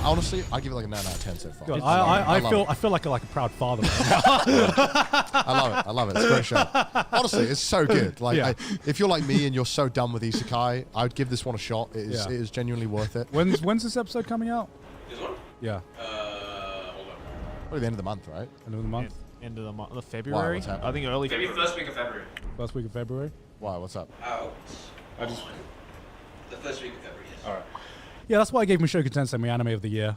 Honestly, I give it like a 9 out of 10 so far. God, I love I feel like a proud father. I love it. It's a great show. Honestly, it's so good. Like, Yeah. if you're like me and you're so done with isekai, I would give this one a shot. It is genuinely worth it. When's this episode coming out? This one? Yeah, Hold on. Probably the end of the month, right? end of the month, End of the month, February. what's happening? I think early. Maybe first week of February. first week of February. Why? What's up? Out. The first week of February, yes. Alright. Yeah, that's why I gave Mushoku Tensei my anime of the year.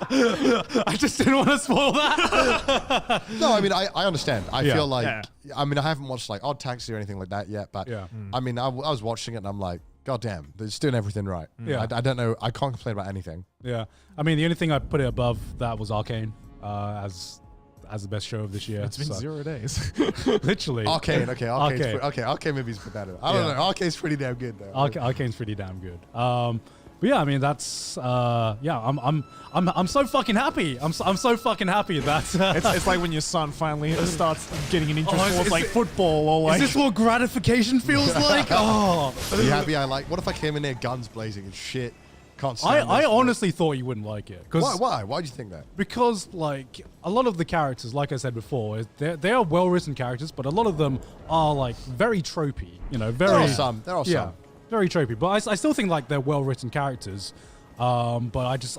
I just didn't want to spoil that. No, I mean, I understand. I Yeah. feel like, Yeah. I mean, I haven't watched like Odd Taxi or anything like that yet, but Yeah. I mean, I was watching it and I'm like, God damn, it's doing everything right. Yeah. I don't know. I can't complain about anything. Yeah, I mean, the only thing I put it above that was Arcane as the best show of this year. It's been so- 0 days. literally. Arcane, okay, Arcane. Arcane maybe better. I don't Yeah. know. Arcane's pretty damn good though. Arcane's pretty damn good. But yeah, I mean that's I'm so fucking happy. I'm so fucking happy that it's like when your son finally starts getting an interest Oh, is- towards is like it- football or like. is this what gratification feels like? Oh, Are you happy? What if I came in there guns blazing and shit? Can't stand I this. honestly thought you wouldn't like it Why? Why do you think that? because like a lot of the characters, like I said before, they are well written characters, but a lot of them are like very tropey. You know, very There are some. There are yeah, some. very tropey. But I still think like they're well written characters. But I just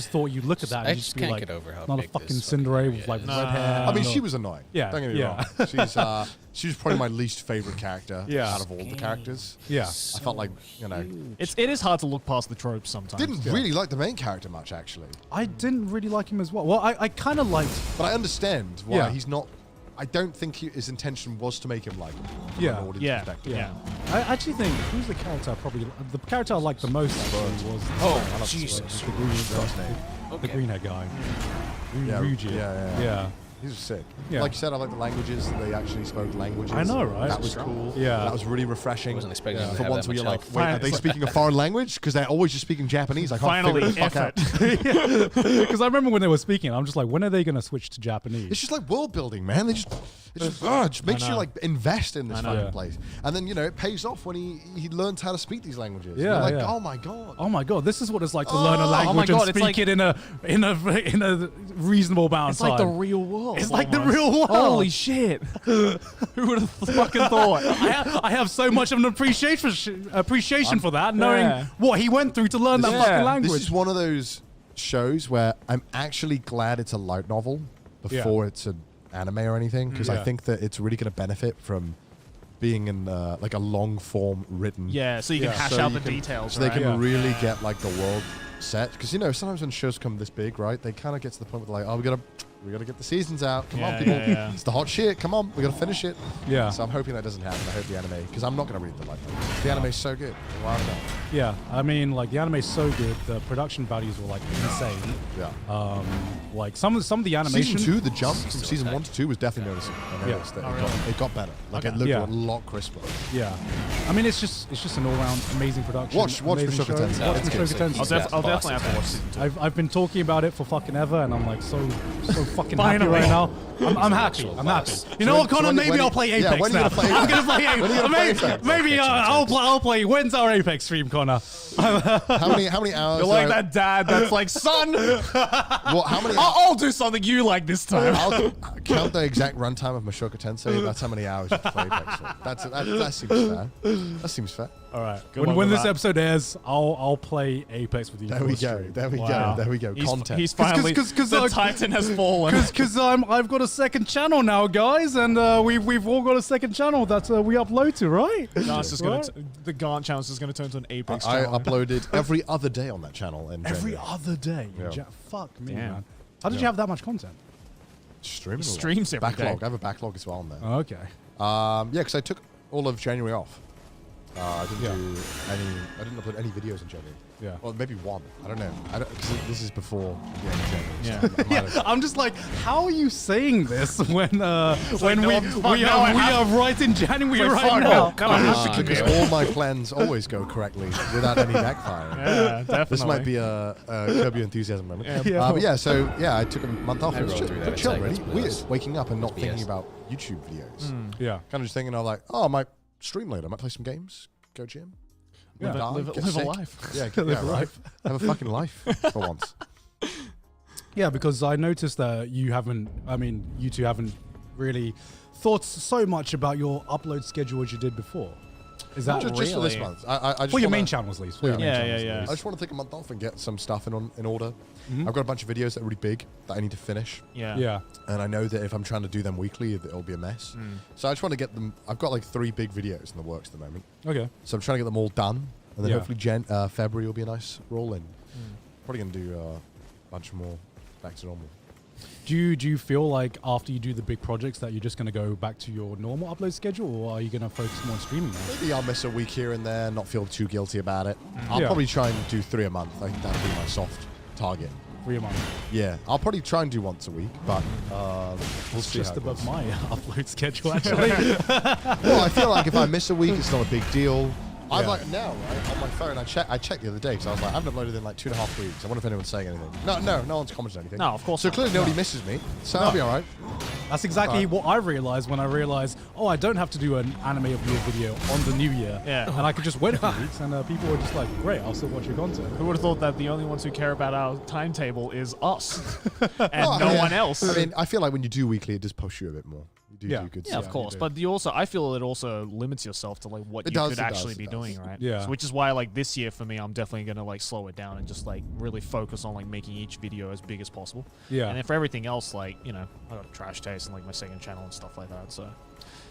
thought you'd look at that I and just just be can't like, get over how not a big fucking this fucking Cinderella area with like is. red hair. I mean, and she all- was annoying. Yeah, Don't get me yeah. wrong. She was probably my least favorite character Yeah. out of all the characters. Yeah. I felt like, you know, it is hard to look past the tropes sometimes. didn't really like the main character much actually. I didn't really like him as well. Well, I kind of liked. But I understand why Yeah. he's not. I don't think his intention was to make him like from Yeah. an audience Yeah, perspective. yeah. I actually think who's the character the character I liked the most actually was Oh, Jesus. the green the greenhead guy. Yeah, Ryuji. yeah. Yeah. He was sick. Yeah. Like you said, I like the languages. They actually spoke languages. I know, right? That was cool. Yeah. That was really refreshing. Wasn't expecting them to For have once that where you're much like, health. wait, are they speaking a foreign language? Because they're always just speaking Japanese. I can't Finally, figure the fuck out. Because I remember when they were speaking, I'm just like, when are they going to switch to Japanese? It's just like world building, man. It just makes you like invest in this know. fucking Yeah. place. And then, you know, it pays off when he learns how to speak these languages. Yeah, You're like, yeah. oh my God. Oh my god, this is what it's like to learn a Oh, language God, and it's speak like- it in a reasonable amount It's of time. like the real world. It's like the almost. real world. Holy shit! Who would have fucking thought? I have so much of an appreciation for that, knowing Yeah. what he went through to learn that Yeah. fucking This language. is one of those shows where I'm actually glad it's a light novel before it's an anime or anything, because I think that it's really going to benefit from being in like a long form written. Yeah, so you can hash out the details. So they can really get like the world set, because sometimes when shows come this big, right, they kind of get to the point where like, oh, we gotta get the seasons out. Come on, people, it's the hot shit. Come on, we gotta finish it. Yeah. So I'm hoping that doesn't happen. I hope the anime, because I'm not gonna read the light novel. The anime's so good. Wow. Yeah, I mean, like the anime's so good. The production values were like insane. Yeah. Like some of the animation. Season 2, the jump from season 1 to 2 was definitely noticeable. I noticed that it got better. Like it looked a lot crisper. Yeah. I mean, it's just an all-round amazing production. Watch amazing Mushoku show. Tensei. Watch It's Mushoku good. Tensei. I'll definitely have to watch season 2. I've been talking about it for fucking ever, and I'm like so fucking happy right now. I'm happy. I'm happy. You know what, Connor? Maybe I'll play Apex when now. are you gonna play I'm gonna play When are you gonna play Apex. Apex? Maybe I'll play. When's our Apex stream, Connor? How many hours? You're like that dad that's like, son, Well, how many? I'll do something you like this time. I'll count the exact runtime of Mushoku Tensei. That's how many hours you play Apex for. That seems fair. That seems fair. All right. Good luck When with this that. episode airs, I'll play Apex with you. There for we the go. stream. There we Wow. go. There we go. Content. He's finally, 'cause the Titan has fallen. Because I've got a second channel now, guys, and we've all got a second channel that we upload to, right? No, it's just gonna Right? the Gaunt channel is just gonna turn to an Apex I channel. uploaded every other day on that channel. In Every January. other day. Yeah. Fuck me, Damn. man. How did you have that much content? Streaming a lot. Streams every backlog. day. I have a backlog as well on there. Okay. Yeah, because I took all of January off. I didn't upload any videos in January. Yeah. Or maybe one. I don't know. Because this is before the end of January. Yeah. So I might have- I'm just like, how are you saying this when we are right in January right now? Because all my plans always go correctly without any backfire. Yeah, definitely. This might be a Curb Your Enthusiasm moment. Yeah. But yeah, I took a month off. It was rolled through that chill, at really seconds, but weird. that's- Waking up and not that's thinking BS. about YouTube videos. Yeah. Kind of just thinking, I'm like, oh, I might stream later. I might play some games, go gym. Live die, a get sick. life. Yeah, Live yeah, a right. life. Have a fucking life for once. Yeah, because I noticed that you two haven't really thought so much about your upload schedule as you did before. Is that just for this really? month. I just for your wanna- main channels, at least? For your main Yeah, channels, yeah, at yeah. I least. just want to take a month off and get some stuff in order. Mhm. I've got a bunch of videos that are really big that I need to finish. Yeah. Yeah. And I know that if I'm trying to do them weekly, it'll be a mess. So I just want to get them. I've got like 3 big videos in the works at the moment. Okay. So I'm trying to get them all done. And then Yeah. hopefully February will be a nice roll in. Probably going to do a bunch more back to normal. Do you feel like after you do the big projects that you're just going to go back to your normal upload schedule, or are you going to focus more on streaming now? Maybe I'll miss a week here and there, not feel too guilty about it. I'll Yeah. probably try and do 3 a month. I think that'll be my soft target. 3 a month. Yeah, I'll probably try and do once a week, but we'll see. Just how it above goes. my upload schedule, actually. Well, I feel like if I miss a week, it's not a big deal. I'm Yeah. like now, right, on my phone. I checked the other day because I was like, I haven't uploaded in like 2.5 weeks. I wonder if anyone's saying anything. No one's commented anything. No, of course So not. clearly nobody misses me. So I'll be all right. That's exactly Right. what I realized when I realized, oh, I don't have to do an anime of year video on the new year. Yeah. And I could just wait a few weeks, and people were just like, great, I'll still watch your content. Who would have thought that the only ones who care about our timetable is us and Well, no yeah. one else? I mean, I feel like when you do weekly, it does push you a bit more. You do Yeah. do good Yeah, stuff. of course. do. But you also, I feel it also limits yourself to like what It you does, could it actually does, be it doing, does. right? Yeah. So, which is why like this year for me, I'm definitely gonna like slow it down and just like really focus on like making each video as big as possible. Yeah. And then for everything else, like I got a trash taste and like my second channel and stuff like that. So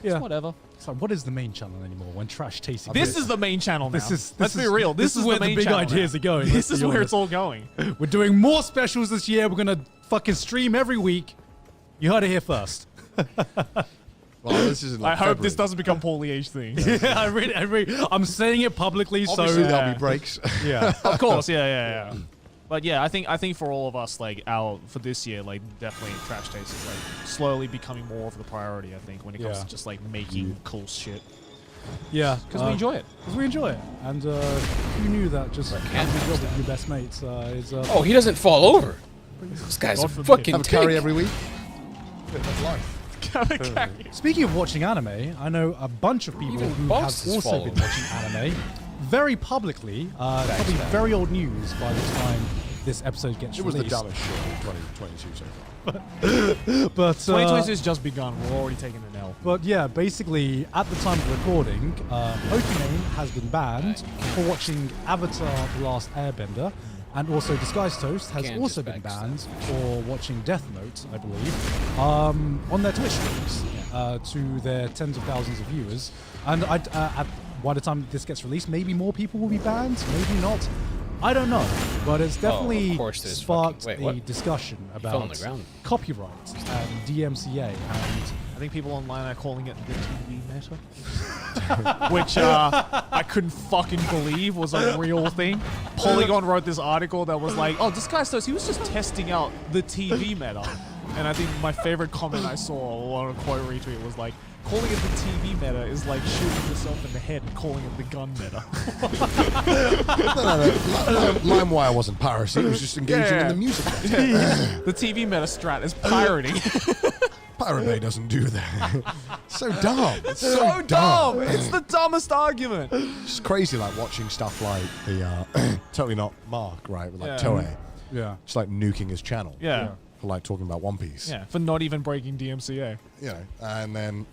Yeah. whatever. So what is the main channel anymore when trash tasting? This is the main channel now. Let's be is- real. This is where the main big channel ideas now. are going. This let's is be where honest. it's all going. We're doing more specials this year. We're gonna fucking stream every week. You heard it here first. Well, this isn't. I Like hope this February. doesn't become Paul H thing. Yeah, I'm saying it publicly, Obviously, so there'll be breaks. yeah. Of course, yeah. But yeah, I think for all of us, like for this year, like definitely trash taste is like slowly becoming more of the priority. I think when it comes Yeah. to just like making cool shit Yeah, because we enjoy it. Because we enjoy it, and who knew that just having a job with your best mates is. Oh, he doesn't fall over. This guy's God a forbid. fucking Have a carry tank. every week. That's life. Speaking of watching anime, I know a bunch of people Even who have bosses also follow. been watching anime very publicly. Probably very old news by the time this episode gets It was the released. dumbest shit of 2022 so far. But 2022 has just begun. We're already taking an L. But yeah, basically, at the time of recording, Pokimane has been banned for watching Avatar: The Last Airbender. and also Disguised Toast has Can't also just been backstab. banned for watching Death Note, I believe, on their Twitch streams to their tens of thousands of viewers. And by the time this gets released, maybe more people will be banned, maybe not. I don't know, but it's definitely course there's sparked fucking- wait, a what? discussion fell on about the ground. copyright and DMCA and I think people online are calling it the TV meta, which I couldn't fucking believe was a real thing. Polygon wrote this article that was like, "Oh, this guy says he was just testing out the TV meta," and I think my favorite comment I saw on a quote retweet was like, "Calling it the TV meta is like shooting yourself in the head and calling it the gun meta." No. LimeWire wasn't piracy. It was just engaging in the music. The TV meta strat is pirating. Pirate Bay doesn't do that. So dumb. It's So dumb. It's the dumbest argument. It's crazy, like watching stuff like the totally not Mark, right? With like Yeah. Toei, yeah. just like nuking his channel. Yeah. For like talking about One Piece. Yeah, for not even breaking DMCA. You know, and then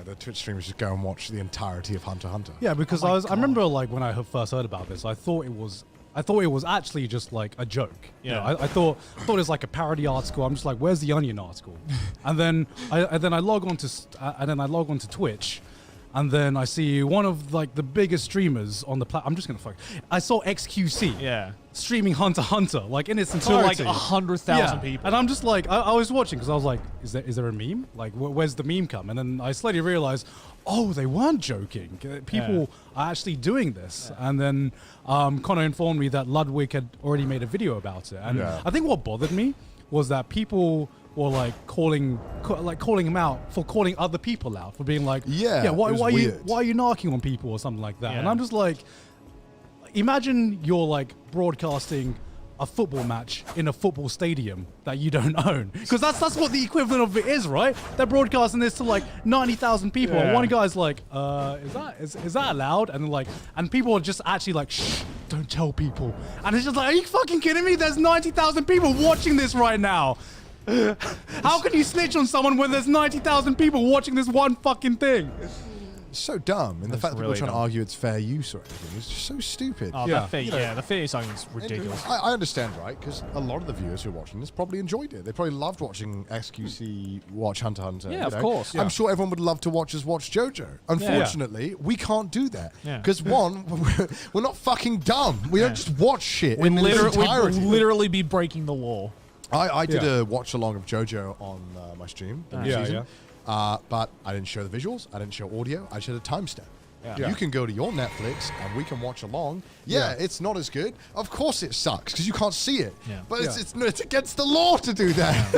the Twitch streamers just go and watch the entirety of Hunter x Hunter. Yeah, because I remember like when I first heard about this, I thought it was actually just like a joke. You know, Yeah. I thought it was like a parody article. I'm just like, where's the Onion article? and then I log on to Twitch, and then I see one of like the biggest streamers on the platform. I'm just gonna fuck. I saw XQC. Yeah. Streaming Hunter x Hunter like in its To like entirety. 100,000 people. And I'm just like, I was watching because I was like, is there a meme? Like, where's the meme come? And then I slowly realized, oh, they weren't joking. People are actually doing this. And then Connor informed me that Ludwig had already made a video about it. And Yeah. I think what bothered me was that people were like calling him out for calling other people out for being like, Yeah, it was why weird. are you narking on people or something like that? And Yeah. I'm just like, imagine you're like broadcasting a football match in a football stadium that you don't own, because that's what the equivalent of it is, right? They're broadcasting this to like 90,000 people, and Yeah. one guy's like, is that allowed? And like, and people are just actually like, shh, don't tell people. And it's just like, are you fucking kidding me? There's 90,000 people watching this right now. How can you snitch on someone when there's 90,000 people watching this one fucking thing? It's so dumb. And the fact that really people are trying dumb. to argue it's fair use or anything is just so stupid. Oh, Yeah. the fair use argument is ridiculous. I understand, right? Because a lot of the viewers who are watching this probably enjoyed it. They probably loved watching XQC watch Hunter x Hunter. Yeah, you of know? course. I'm sure everyone would love to watch us watch JoJo. Unfortunately, we can't do that. Yeah. Because one, we're not fucking dumb. We don't just watch shit in its We'd entirety. literally be breaking the law. I did Yeah. a watch along of JoJo on my stream, the new Yeah, season. But I didn't show the visuals. I didn't show audio. I showed a timestamp. Yeah. You can go to your Netflix and we can watch along. Yeah, it's not as good. Of course it sucks because you can't see it. Yeah. But Yeah. it's against the law to do that.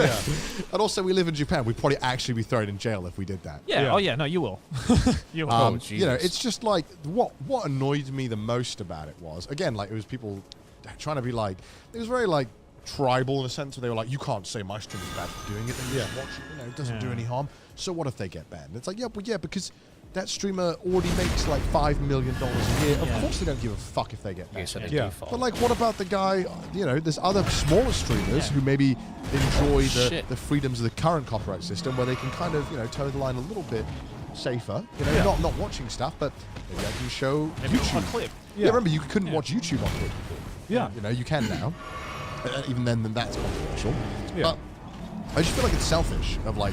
And also we live in Japan. We'd probably actually be thrown in jail if we did that. Yeah. Yeah. Oh yeah. No, you will. You will. Oh, You know, Jesus. it's just like what annoyed me the most about it was, again, like it was people trying to be like, it was very like tribal in a sense where they were like, you can't say my stream is bad for doing it, then you just watch it, you know, it doesn't do Yeah. any harm. So what if they get banned? It's like, yeah, because that streamer already makes like $5 million a year. Of Yeah. course they don't give a fuck if they get Okay, banned. so the Yeah. default. But like, what about the guy? You know, there's other smaller streamers who maybe enjoy Shit. the freedoms of the current copyright system, where they can kind of toe the line a little bit safer. You know, Yeah. not watching stuff, but maybe I can show Maybe YouTube. a clip. Yeah. Remember you couldn't watch YouTube on Twitch before. Yeah. You know, you can now. Even then that's controversial. Yeah. But I just feel like it's selfish of like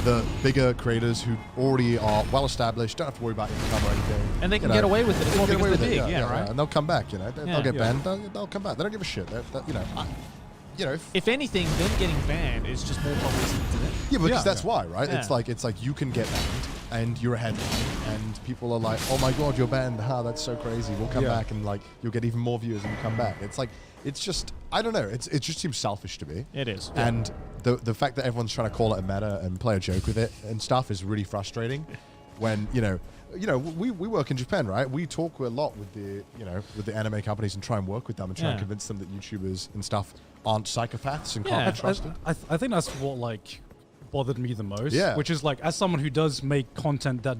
the bigger creators who already are well established, don't have to worry about income or anything. And they can you get know. away with it as They well can get because away they're with it, big, yeah, right? And they'll come back, you know. Yeah. They'll get Yeah. banned, they'll come back. They don't give a shit. You know, If anything, them getting banned is just more publicity to them. yeah, because Yeah. that's why, right? Yeah. It's like you can get banned and you're a headline and people are like, oh my god, you're banned. That's so crazy. We'll come Yeah. back and like you'll get even more viewers and you come back. It's like it's just I don't know. It just seems selfish to me. It is. And the fact that everyone's trying to call it a meta and play a joke with it and stuff is really frustrating. When we work in Japan, right? We talk a lot with the anime companies and try and work with them and try and Yeah. convince them that YouTubers and stuff aren't psychopaths and Yeah. can't be trusted. I think that's what like bothered me the most. Yeah. Which is like, as someone who does make content that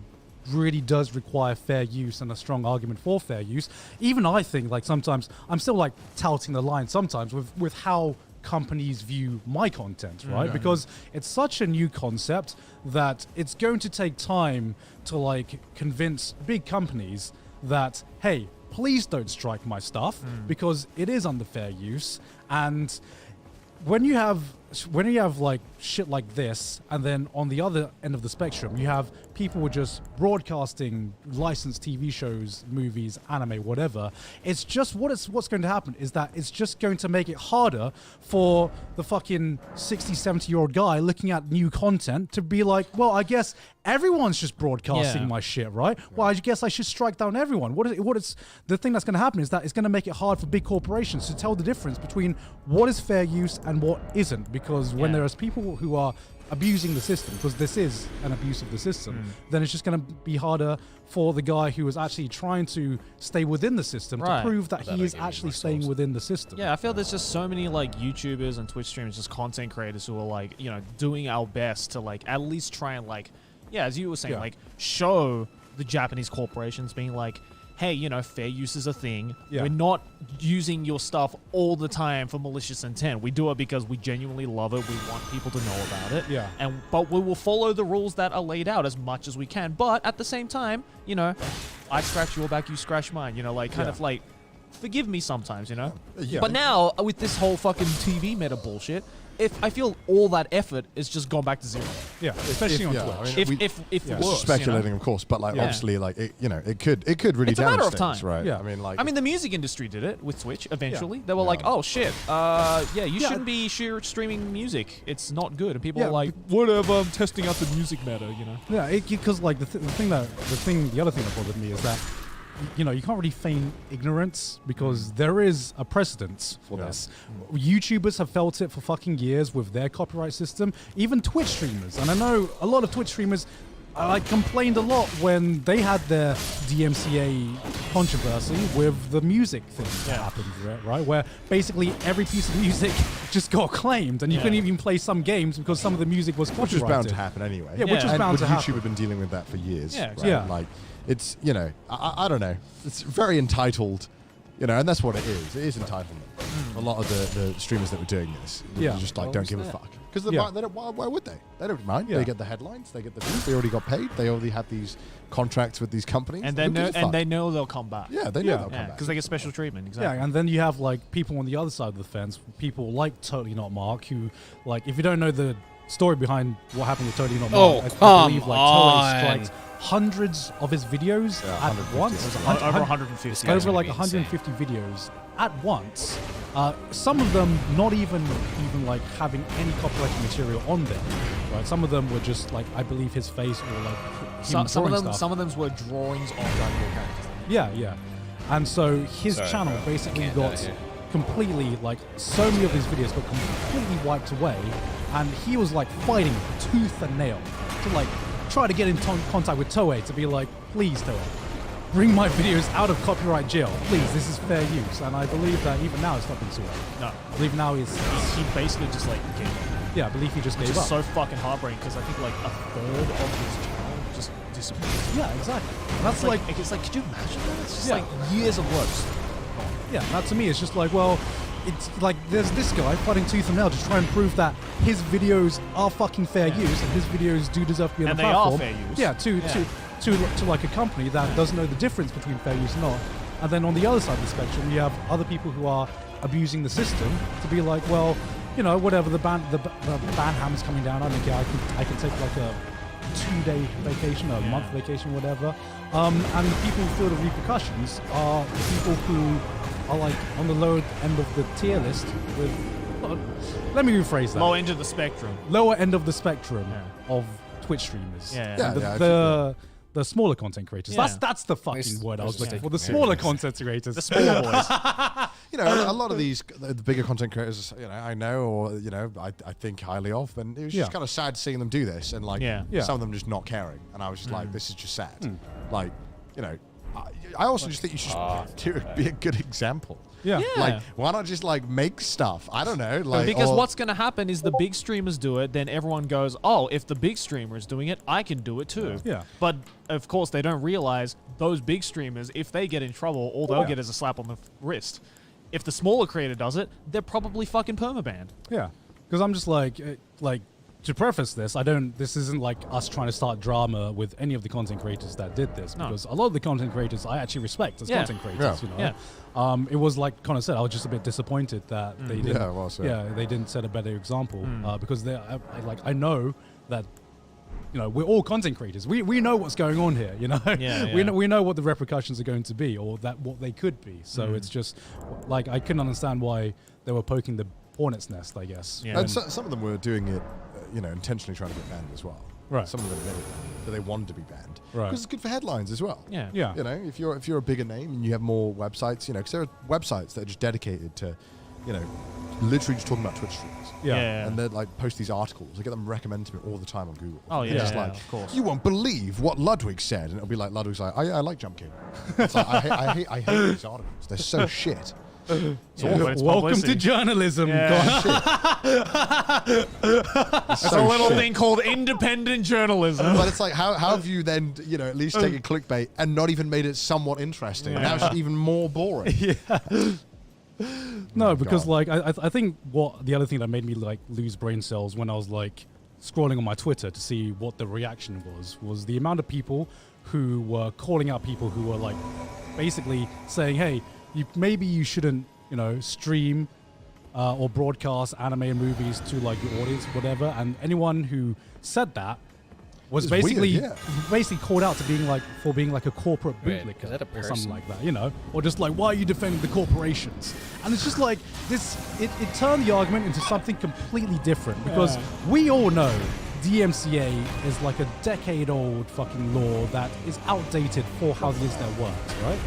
really does require fair use and a strong argument for fair use, even I think like sometimes I'm still like touting the line sometimes with how companies view my content, right? Because it's such a new concept that it's going to take time to like convince big companies that, hey, please don't strike my stuff because it is under fair use. And when you have like shit like this, and then on the other end of the spectrum, you have people who are just broadcasting licensed TV shows, movies, anime, whatever. It's just what's going to happen is that it's just going to make it harder for the fucking 60, 70-year-old guy looking at new content to be like, well, I guess everyone's just broadcasting my shit, right? Well, I guess I should strike down everyone. The thing that's going to happen is that it's going to make it hard for big corporations to tell the difference between what is fair use and what isn't. Because when there's people who are abusing the system, because this is an abuse of the system, then it's just going to be harder for the guy who is actually trying to stay within the system to prove that he is actually staying within the system. Yeah, I feel there's just so many like YouTubers and Twitch streamers, just content creators who are like, you know, doing our best to like at least try and like, as you were saying, like show the Japanese corporations being like, hey, you know, fair use is a thing. Yeah. We're not using your stuff all the time for malicious intent. We do it because we genuinely love it. We want people to know about it. Yeah. But we will follow the rules that are laid out as much as we can. But at the same time, you know, I scratch your back, you scratch mine. You know, like kind of like, forgive me sometimes, you know? Yeah. But now, with this whole fucking TV meta bullshit, if I feel all that effort is just gone back to zero. Yeah, especially on Twitch. I mean, If we're worse, speculating, you know? of course, but like obviously, like it, you know, it could really It's a damage matter of things, time. right? Yeah. I mean, the music industry did it with Twitch eventually. They were like, oh shit, you shouldn't be streaming music. It's not good. And people are like, whatever, I'm testing out the music meta, you know? Yeah, because like the other thing that bothered me is that, you know, you can't really feign ignorance because there is a precedence for this. YouTubers have felt it for fucking years with their copyright system, even Twitch streamers. And I know a lot of Twitch streamers complained a lot when they had their DMCA controversy with the music thing that happened, right? Where basically every piece of music just got claimed and you couldn't even play some games because some of the music was copyrighted. which is bound to happen anyway. Yeah, which is and bound to YouTube happen. have been dealing with that for years. Yeah, right? exactly. Yeah. Like, it's, you know, I don't know. It's very entitled, you know, and that's what it is. It is entitlement. A lot of the streamers that were doing this, they're just like, don't give a fuck. Because why would they? They don't mind. Yeah. They get the headlines, they get the views, they already got paid, they already have these contracts with these companies. And Who gives a fuck? they know they'll come back. Yeah, they know Yeah. they'll come back. Because they get special treatment. Exactly. Yeah, and then you have like people on the other side of the fence, people like Totally Not Mark, who, like, if you don't know the story behind what happened with Totally Not Mark, I believe like Toei striked hundreds of his videos at 150. once. It was Over 150. Over like Insane. 150 videos at once. Some of them not even like having any copyrighted material on them. Right, some of them were just like, I believe his face or like him Some of drawing them, stuff. some of them were drawings of Dragon Ball characters. Yeah. And so his Sorry, channel bro. basically I can't do got it here. completely, like, so many of his videos got completely wiped away, and he was like fighting tooth and nail to like try to get in contact with Toei to be like, please Toei, bring my videos out of copyright jail, please, this is fair use. And I believe that even now it's not been sorted. No. I believe now he's He basically just like gave up. yeah, I believe he just Which gave is up. so fucking heartbreaking because I think like a third of his channel just disappeared. Yeah, exactly. And that's like It's like, could you imagine that? It's just Yeah. like years of work. yeah, that to me is just like, well, it's like there's this guy fighting tooth and nail to try and prove that his videos are fucking fair use and his videos do deserve to be on And the they are platform. fair use. Yeah, Yeah. to like a company that doesn't know the difference between fair use and not. And then on the other side of the spectrum, you have other people who are abusing the system to be like, well, you know, whatever, the ban hammer's coming down. I don't care. I can take like a 2-day vacation, or a month vacation, whatever. And the people who feel the repercussions are the people who are like on the lower end of the tier list with. Let me rephrase that. Low end of the spectrum. Lower end of the spectrum of Twitch streamers. Yeah. Yeah, The smaller content creators. Yeah. That's the fucking Nice- word I was nice looking to for. The take smaller care. content creators. The smaller boys. You know, a lot of these, the bigger content creators, you know, I know, or, you know, I think highly of, and it was just Yeah. kind of sad seeing them do this, and like, Yeah. some of them just not caring, and I was just like, this is just sad. Like, you know, I also just think you should be a good example. Yeah. Yeah. Like, why not just like make stuff? I don't know, like, Because or- what's going to happen is the big streamers do it, then everyone goes, oh, if the big streamer is doing it, I can do it too. Yeah. But of course, they don't realize those big streamers, if they get in trouble, all they'll get is a slap on the wrist. If the smaller creator does it, they're probably fucking permabanned. Yeah, because I'm just like, to preface this, this isn't like us trying to start drama with any of the content creators that did this, because a lot of the content creators I actually respect as content creators. You know, it was like Connor said, I was just a bit disappointed that they didn't. They didn't set a better example because I know that. You know, we're all content creators. We know what's going on here. You know, we know what the repercussions are going to be, or what they could be. So it's just like I couldn't understand why they were poking the hornet's nest, I guess. Yeah. And some of them were doing it, intentionally trying to get banned as well. Right. Some of them admitted that they wanted to be banned. Right. Because it's good for headlines as well. Yeah. Yeah. You know, if you're a bigger name and you have more websites, because there are websites that are just dedicated to, literally just talking about Twitch streams. Yeah. And they like post these articles. I get them recommended to me all the time on Google. Oh, yeah. Just Yeah, of course. You won't believe what Ludwig said, and it'll be like Ludwig's like, oh yeah, I like Jump King. It's like I hate these articles. They're so shit. But it's Welcome publicity. to journalism. It's a little thing called independent journalism. But it's like, how have you then, at least taken clickbait and not even made it somewhat interesting? Yeah. Now it's even more boring. No, because God. like I think the other thing that made me like lose brain cells when I was like scrolling on my Twitter to see what the reaction was the amount of people who were calling out people who were like basically saying, hey, maybe you shouldn't stream or broadcast anime and movies to like your audience, whatever. And anyone who said that was It's basically weird, basically called out to being like a corporate Wait, bootlicker is that a or something person? like that, or just like, why are you defending the corporations? And it's just like this. It turned the argument into something completely different because we all know DMCA is like a decade-old fucking law that is outdated for how the internet works, right?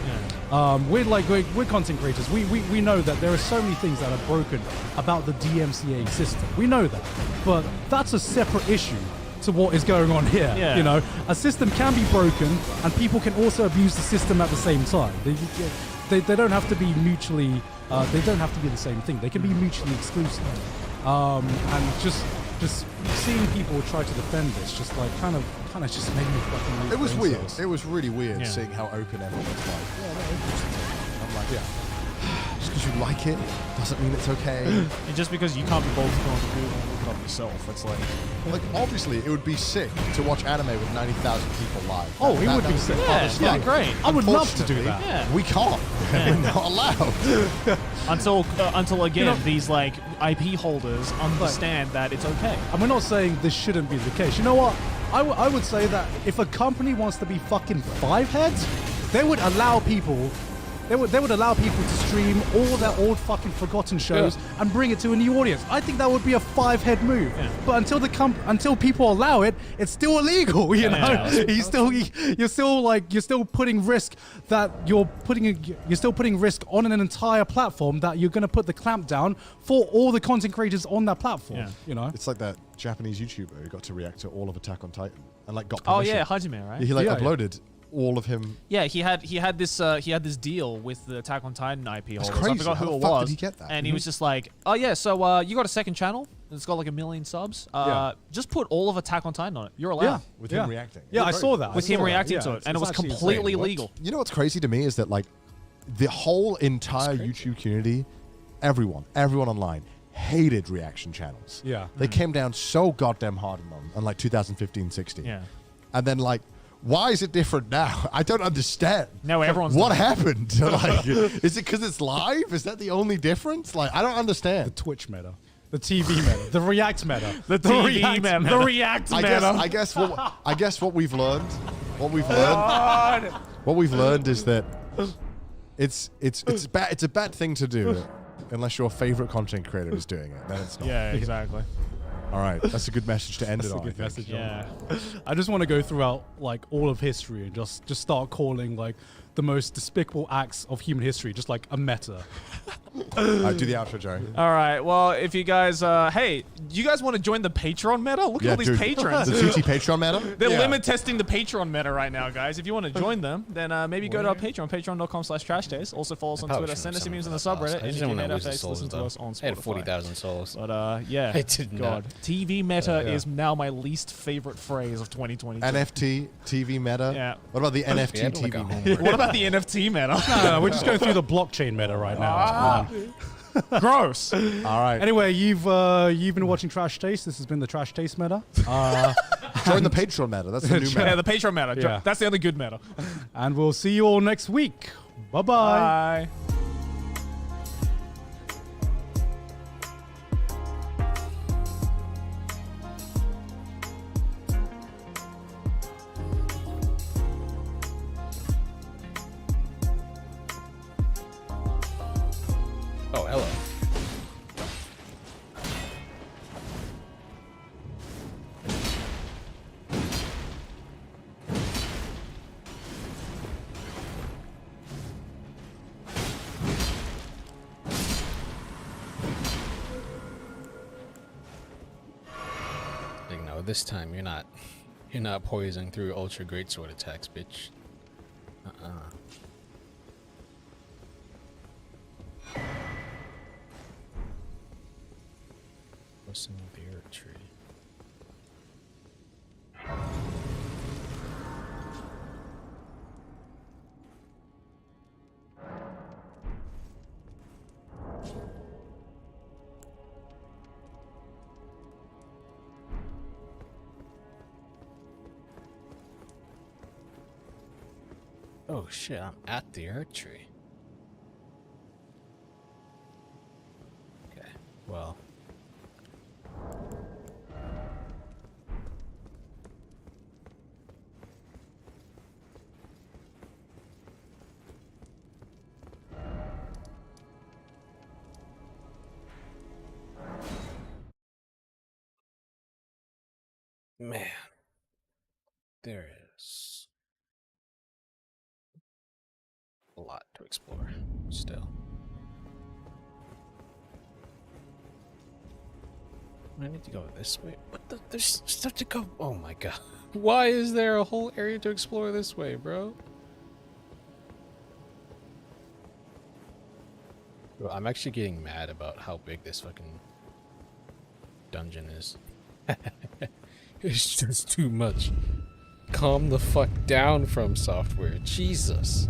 We're content creators. We know that there are so many things that are broken about the DMCA system. We know that, but that's a separate issue to what is going on here. Yeah. A system can be broken, and people can also abuse the system at the same time. They don't have to be mutually. They don't have to be the same thing. They can be mutually exclusive. And just seeing people try to defend this, just like kind of just made me fucking lose It was brain weird. cells. It was really weird Yeah. seeing how open everyone's like. Yeah, no, interesting. I'm like, just because you like it doesn't mean it's okay. And just because you can't be bothered to go on Google and look it up yourself, it's like... Like, obviously, it would be sick to watch anime with 90,000 people live. Oh, it would be sick. Yeah, Obviously. yeah, great. I would love to do that. Yeah. We can't. We're not allowed. Until again, these like IP holders understand that it's okay. And we're not saying this shouldn't be the case. You know what? I would say that if a company wants to be fucking five heads, they would allow people. They would allow people to stream all their old fucking forgotten shows and bring it to a new audience. I think that would be a five-head move. Yeah. But until people allow it, it's still illegal. You know, you're still putting risk on an entire platform that you're going to put the clamp down for all the content creators on that platform. Yeah. You know, It's like that Japanese YouTuber who got to react to all of Attack on Titan and like got Oh permission. yeah, Hajime, right? He like Yeah, uploaded all of him. Yeah, he had this deal with the Attack on Titan IP holders. crazy. I forgot How who the it fuck was. did he get that? And he was just like, "Oh yeah, so you got a second channel. It's got like 1 million subs. Just put all of Attack on Titan on it. You're allowed." With him reacting. Yeah, I It was saw very- that. With I saw him that. reacting Yeah, to it, it's and it was actually completely insane. legal. You know what's crazy to me is that like the whole entire YouTube community, everyone online hated reaction channels. Yeah. They came down so goddamn hard on them in like 2015-16. Yeah. And then like, why is it different now? I don't understand. Now everyone's what doing it. happened? Like, is it because it's live? Is that the only difference? Like, I don't The understand. Twitch meta, the TV meta, the React meta, The TV meta. The React meta. I guess what we've learned, what we've learned is that it's a bad thing to do unless your favorite content creator is doing it. Then it's not. Yeah, exactly. All right, that's a good message to end it on. I think. message. Yeah. I just want to go throughout like all of history and just start calling like the most despicable acts of human history just like a meta. Do the outro, Joe. All right. Well, if you guys, hey, do you guys want to join the Patreon meta? Look at all these dude. patrons. The 2T Patreon meta. They're limit testing the Patreon meta right now, guys. If you want to join them, then maybe go to our Patreon, patreon.com/trashdays. Also follow us on probably Twitter. Send us your shouldn't memes have in the some subreddit. of that. I just didn't want to lose the Listen souls, to though. us on I had Spotify. 40,000 souls. But yeah, I did not. God, TV meta is now my least favorite phrase of 2022. NFT TV meta. Yeah. What about the NFT had like TV a meta? homework. What about the NFT meta? No, we're just going through the blockchain meta right now. Gross. All right. Anyway, you've been watching Trash Taste. This has been the Trash Taste meta. Join the Patreon meta. That's the new Yeah, meta. the Patreon meta. Yeah. That's the only good meta. And we'll see you all next week. Bye-bye. Bye. Oh, hello. Like, no, this time you're not poisoning through ultra greatsword attacks, bitch. What's in the earth tree? Oh shit, I'm at the earth tree. Okay, well. Man, there is a lot to explore still. I need to go this way, but there's stuff to go. Oh my god. Why is there a whole area to explore this way, bro? Bro, I'm actually getting mad about how big this fucking dungeon is. It's just too much. Calm the fuck down, From Software. Jesus.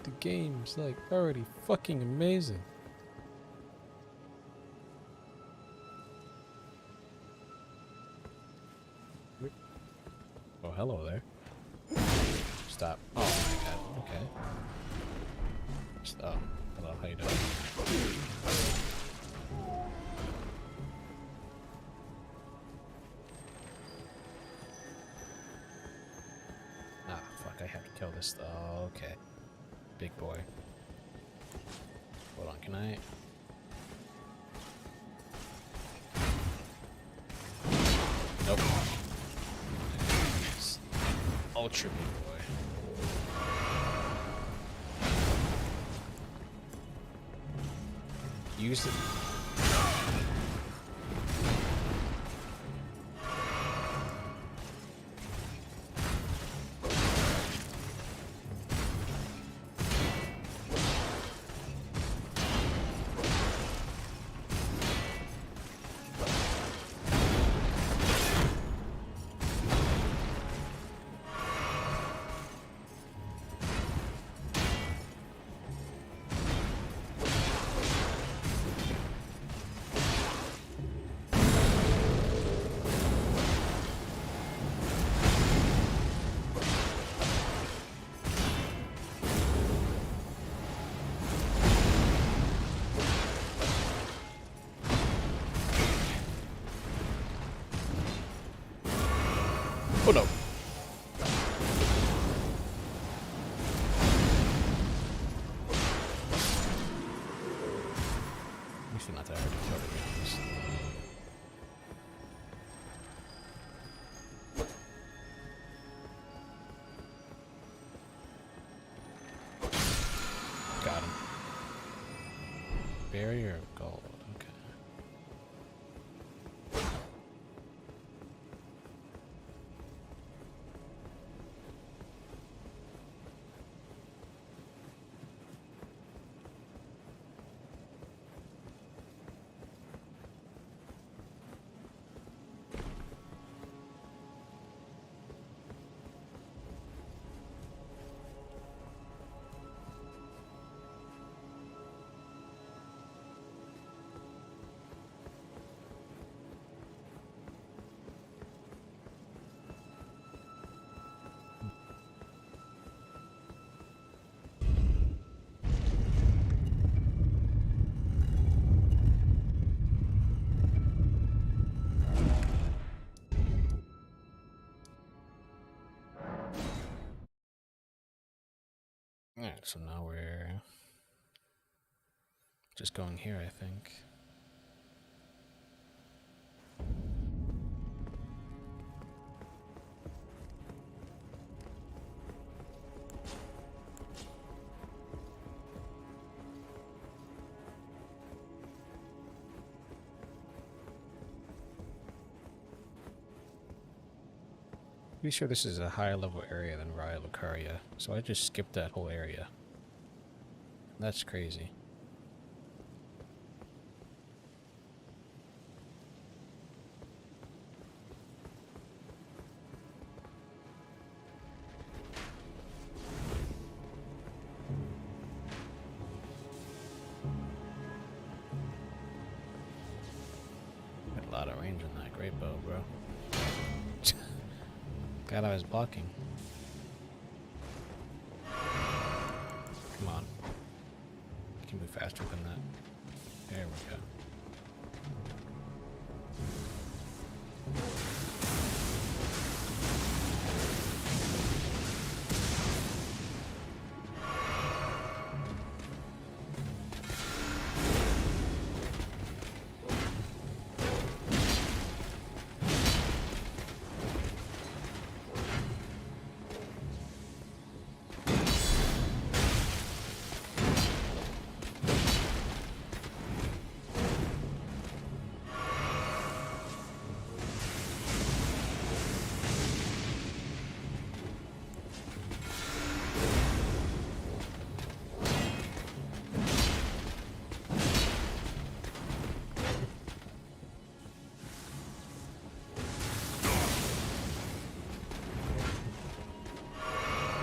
The game's like already fucking amazing. Oh, hello there. Stop. Oh my god. Okay. Oh, hello. How you doing? Ah, fuck. I have to kill this. Oh, okay. Big boy. Hold on. Can I? Nope. Ultra big boy. Use it. Oh no. Actually not that hard to kill, to be honest. Got him. Barrier of gold, okay. Alright, so now we're just going here, I think. Pretty sure this is a higher level area than Raya Lucaria, so I just skipped that whole area. That's crazy. Got a lot of range on that great bow, bro. God, I was blocking. Come on. You can move faster than that. There we go.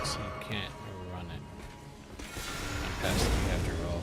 So you can't run it. I'm past it, you have to roll.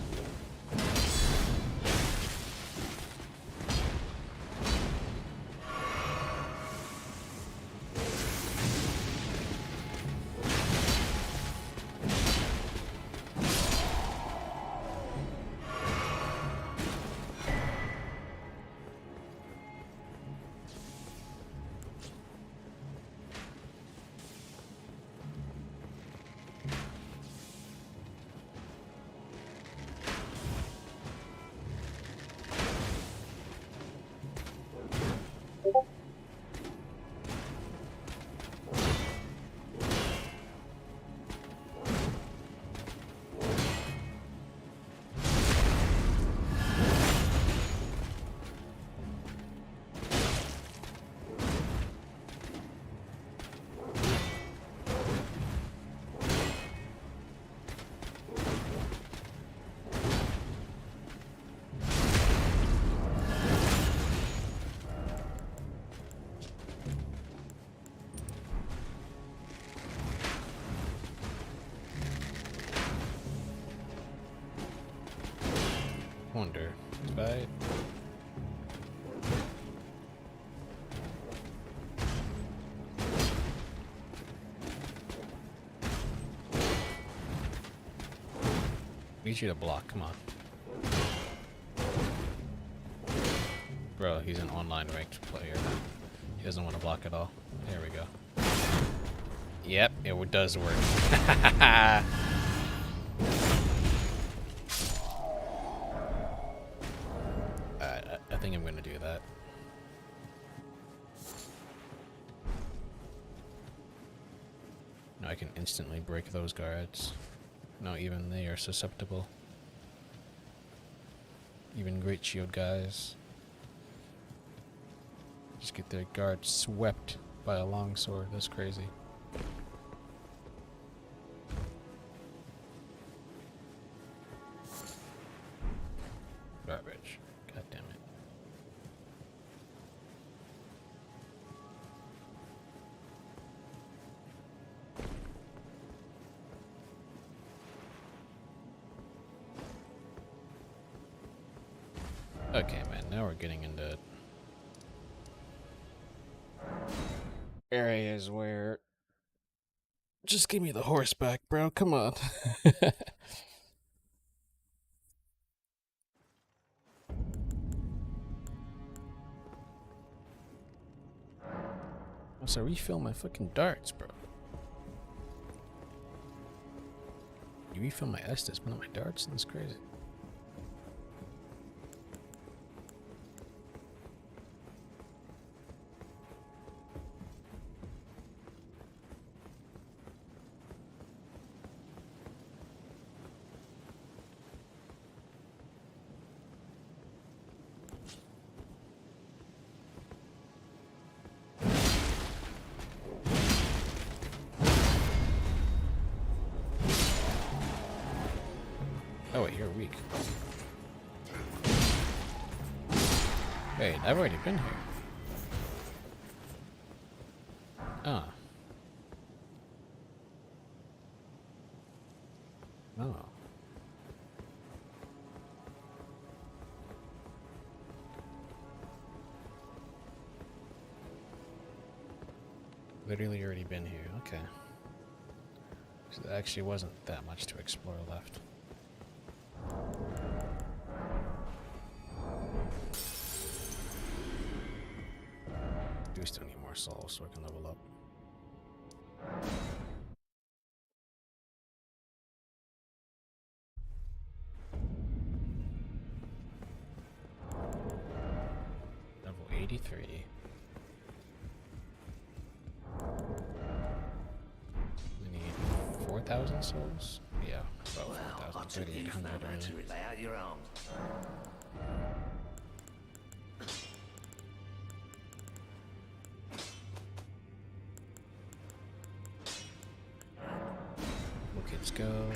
Wonder if I need you to block, come on. Bro, he's an online ranked player. He doesn't want to block at all. There we go. Yep, it does work. I think I'm gonna do that. No, I can instantly break those guards. No, even they are susceptible. Even great shield guys just get their guards swept by a longsword. That's crazy. Garbage. God damn it. Okay, man, now we're getting into areas where just give me the horse back, bro. Come on. So refill my fucking darts, bro. You refill my Estus, but not my darts? That's crazy. Oh wait, you're weak. Wait, I've already been here. Ah. Oh. Literally already been here, okay. So there actually wasn't that much to explore left. Do still need more souls so I can level up. Level 83. We need 4,000 souls? Yeah, about 4,000. 3,800 really. lay out your arms. Okay, let's go.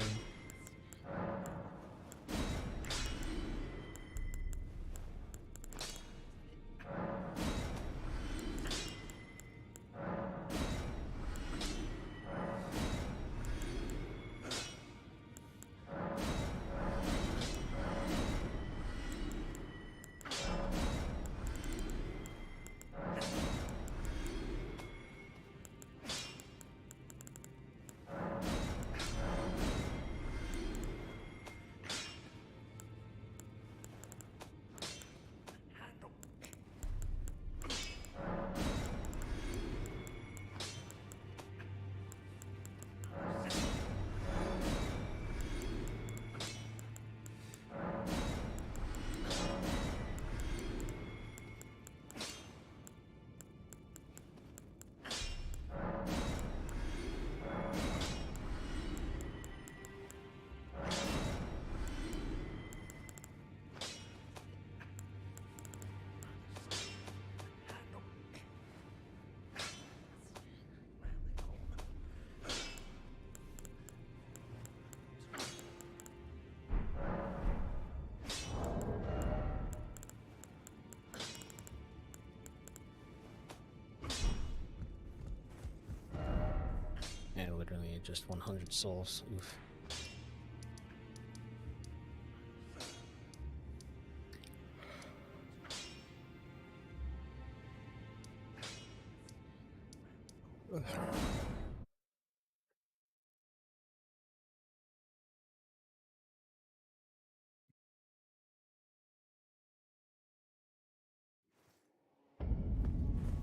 Yeah, literally just 100 souls. Oof.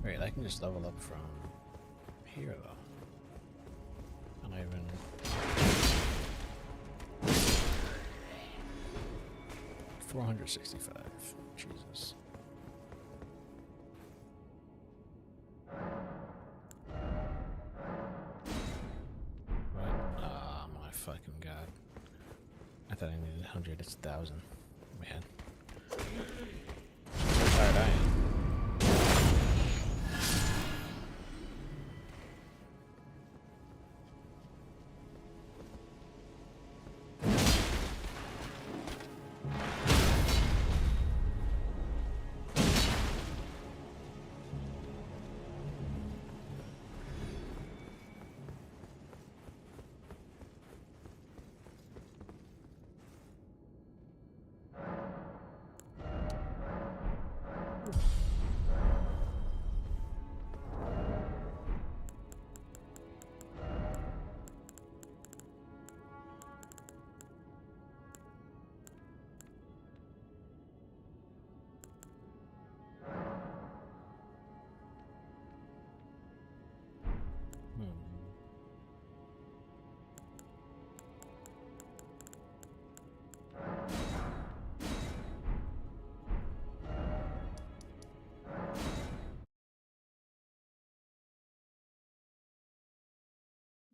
Wait, I can just level up from here though. And I even 465. Jesus. What? Oh my fucking god. I thought I needed 100, it's 1,000. Man. Alright, I am.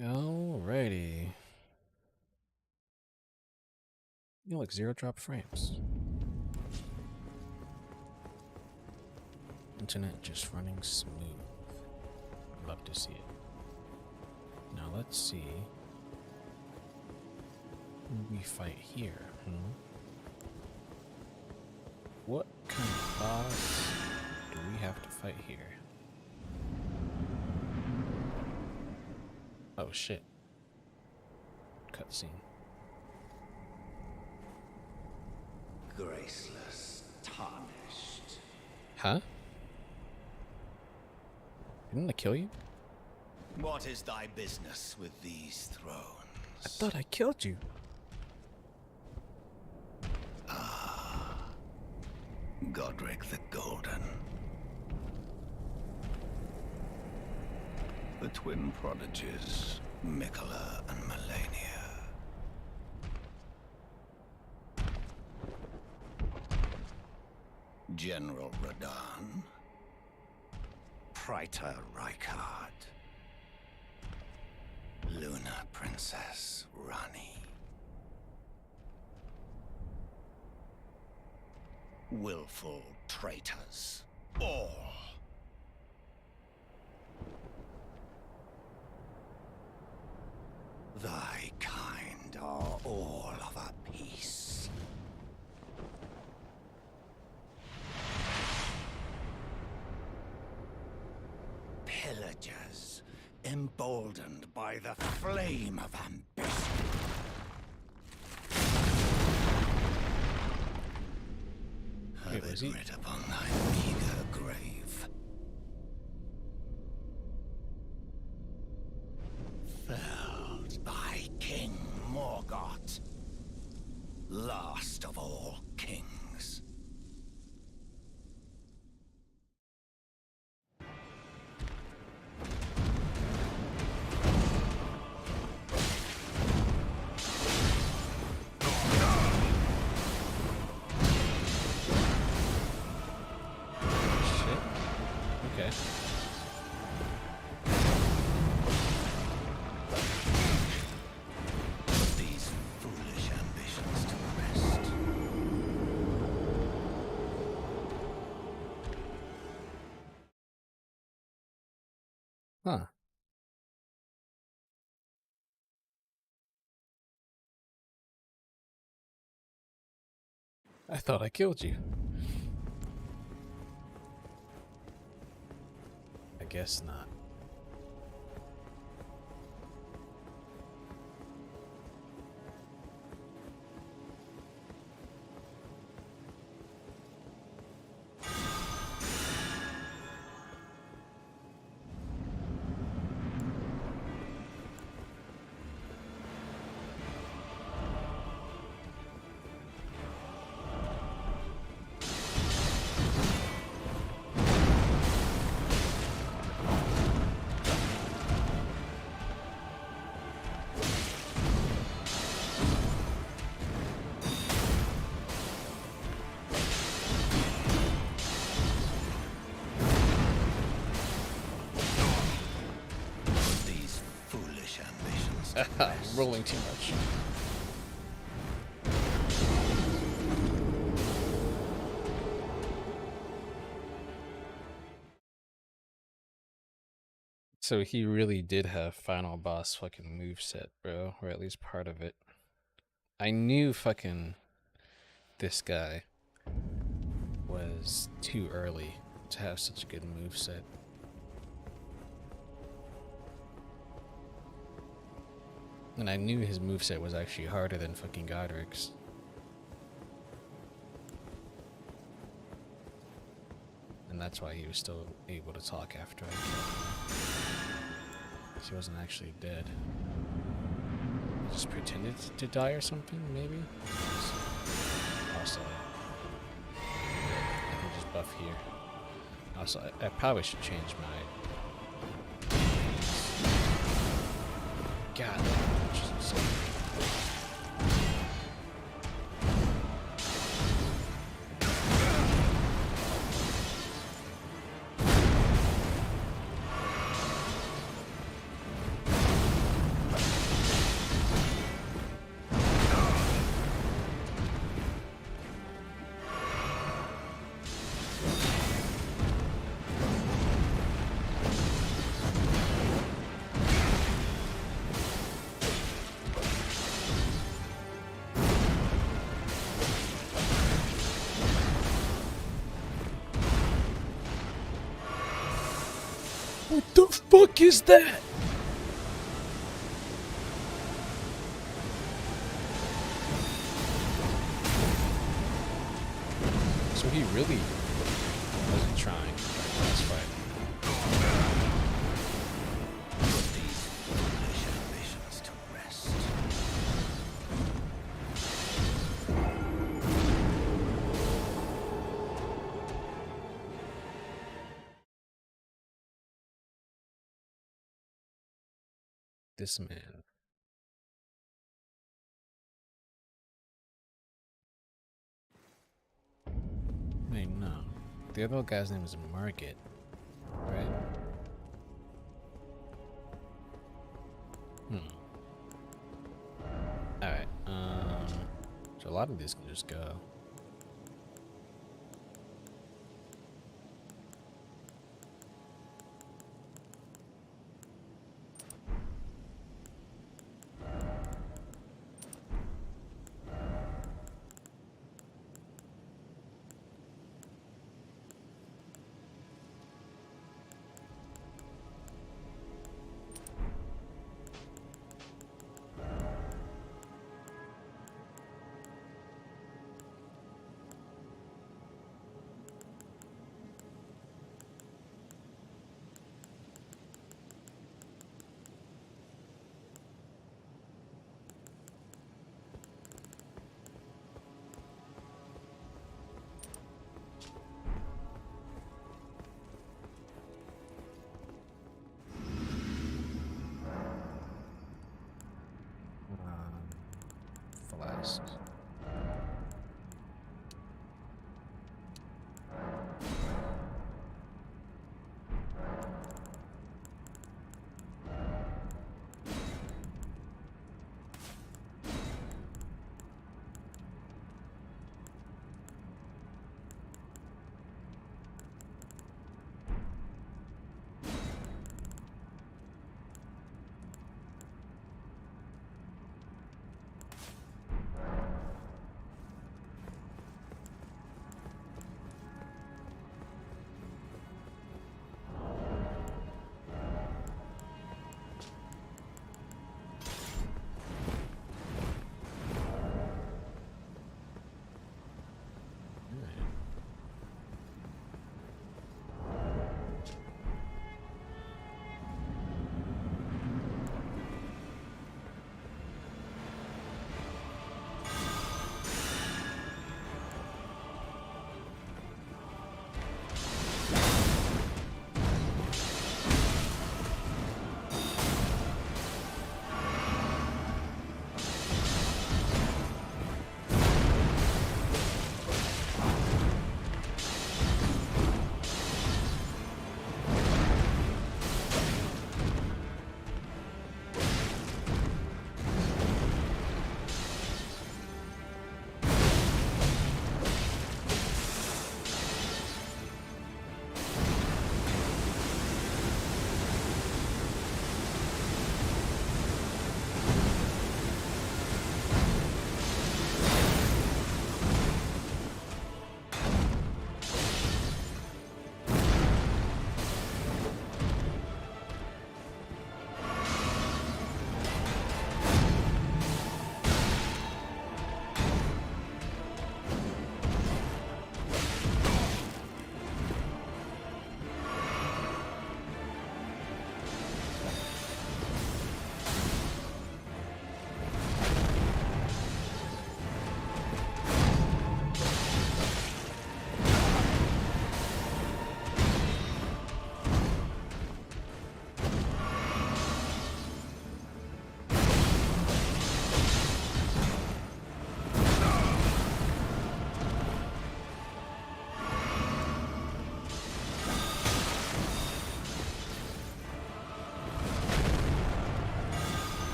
Alrighty. You look 0 drop frames. Internet just running smooth. Love to see it. Now let's see who we fight here. What kind of boss do we have to fight here? Oh shit. Cutscene. Graceless, tarnished. Huh? Didn't I kill you? What is thy business with these thrones? I thought I killed you. Godric the Golden. The twin prodigies, Mikola and Melania. General Radahn. Praetor Rykard. Luna Princess Rani. Willful traitors, all. Thy kind are all of a piece. Pillagers, emboldened by the flame of ambition. Wait, was he? Writ upon thy meager grave. Felled by King Morgoth, last of all kings. Shit. Okay. Put these foolish ambitions to rest. Huh. I thought I killed you. I guess not. Put these foolish ambitions to rest. Rolling too much. So he really did have final boss fucking moveset, bro, or at least part of it. I knew fucking this guy was too early to have such a good moveset. And I knew his moveset was actually harder than fucking Godric's. And that's why he was still able to talk after I killed him. He wasn't actually dead. He just pretended to die or something, maybe? Also, I can just buff here. Also, I probably should change my... God, which is insane. What the fuck is that? So he really wasn't trying last fight. Ambitions to rest. This man. Wait, no. The other guy's name is Margit, right? Alright, so a lot of these can just go. Flasks.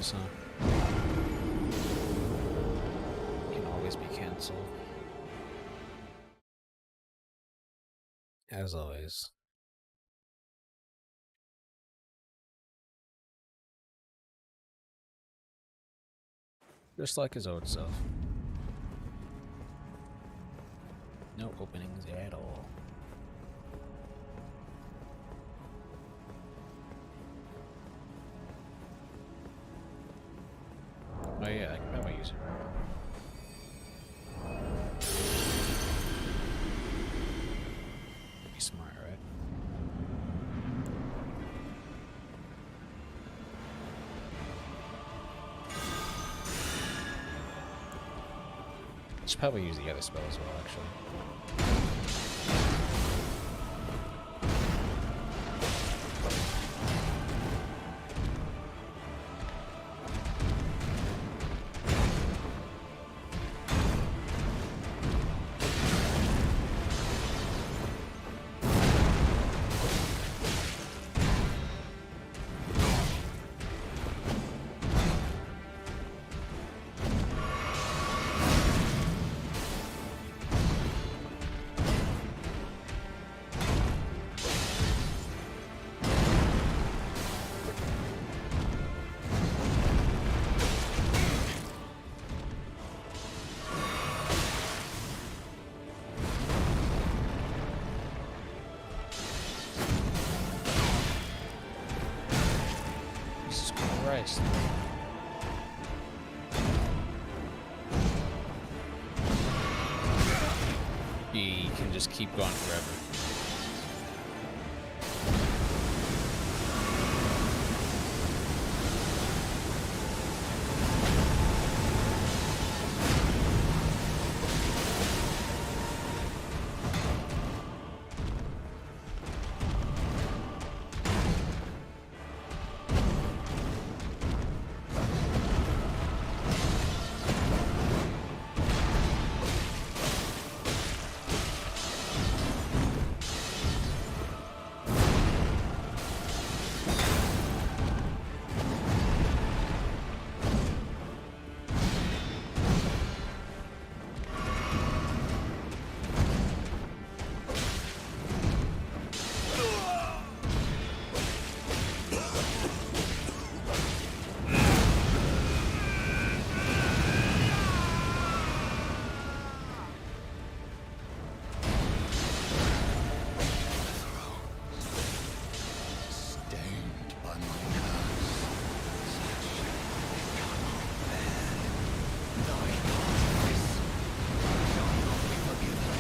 So can always be canceled. As always. Just like his old self. No openings at all. Oh yeah, I can probably use it. Be smart, right? Should probably use the other spell as well, actually. Jesus Christ. He can just keep going forever. Stained by my curse, such cannot bear. Thy darkness shall not be forgiven.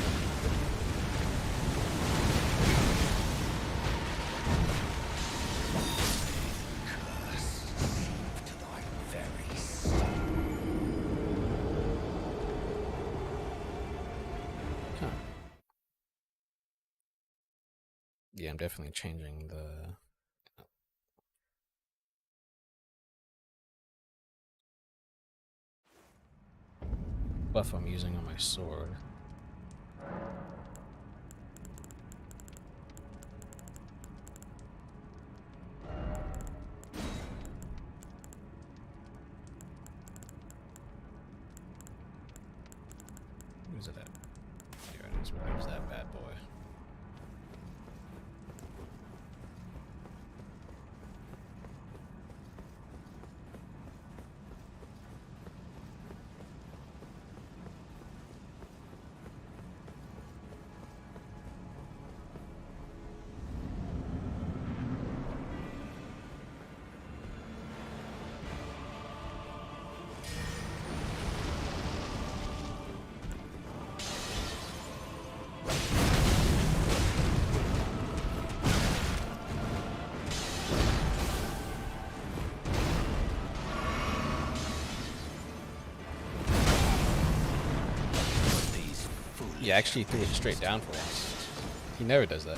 Curse seep to thy very soul. Huh. Yeah, I'm definitely changing the buff I'm using on my sword. Where's it at? Here it is. Where's that bad boy? Yeah, actually he threw it straight down for once. He never does that.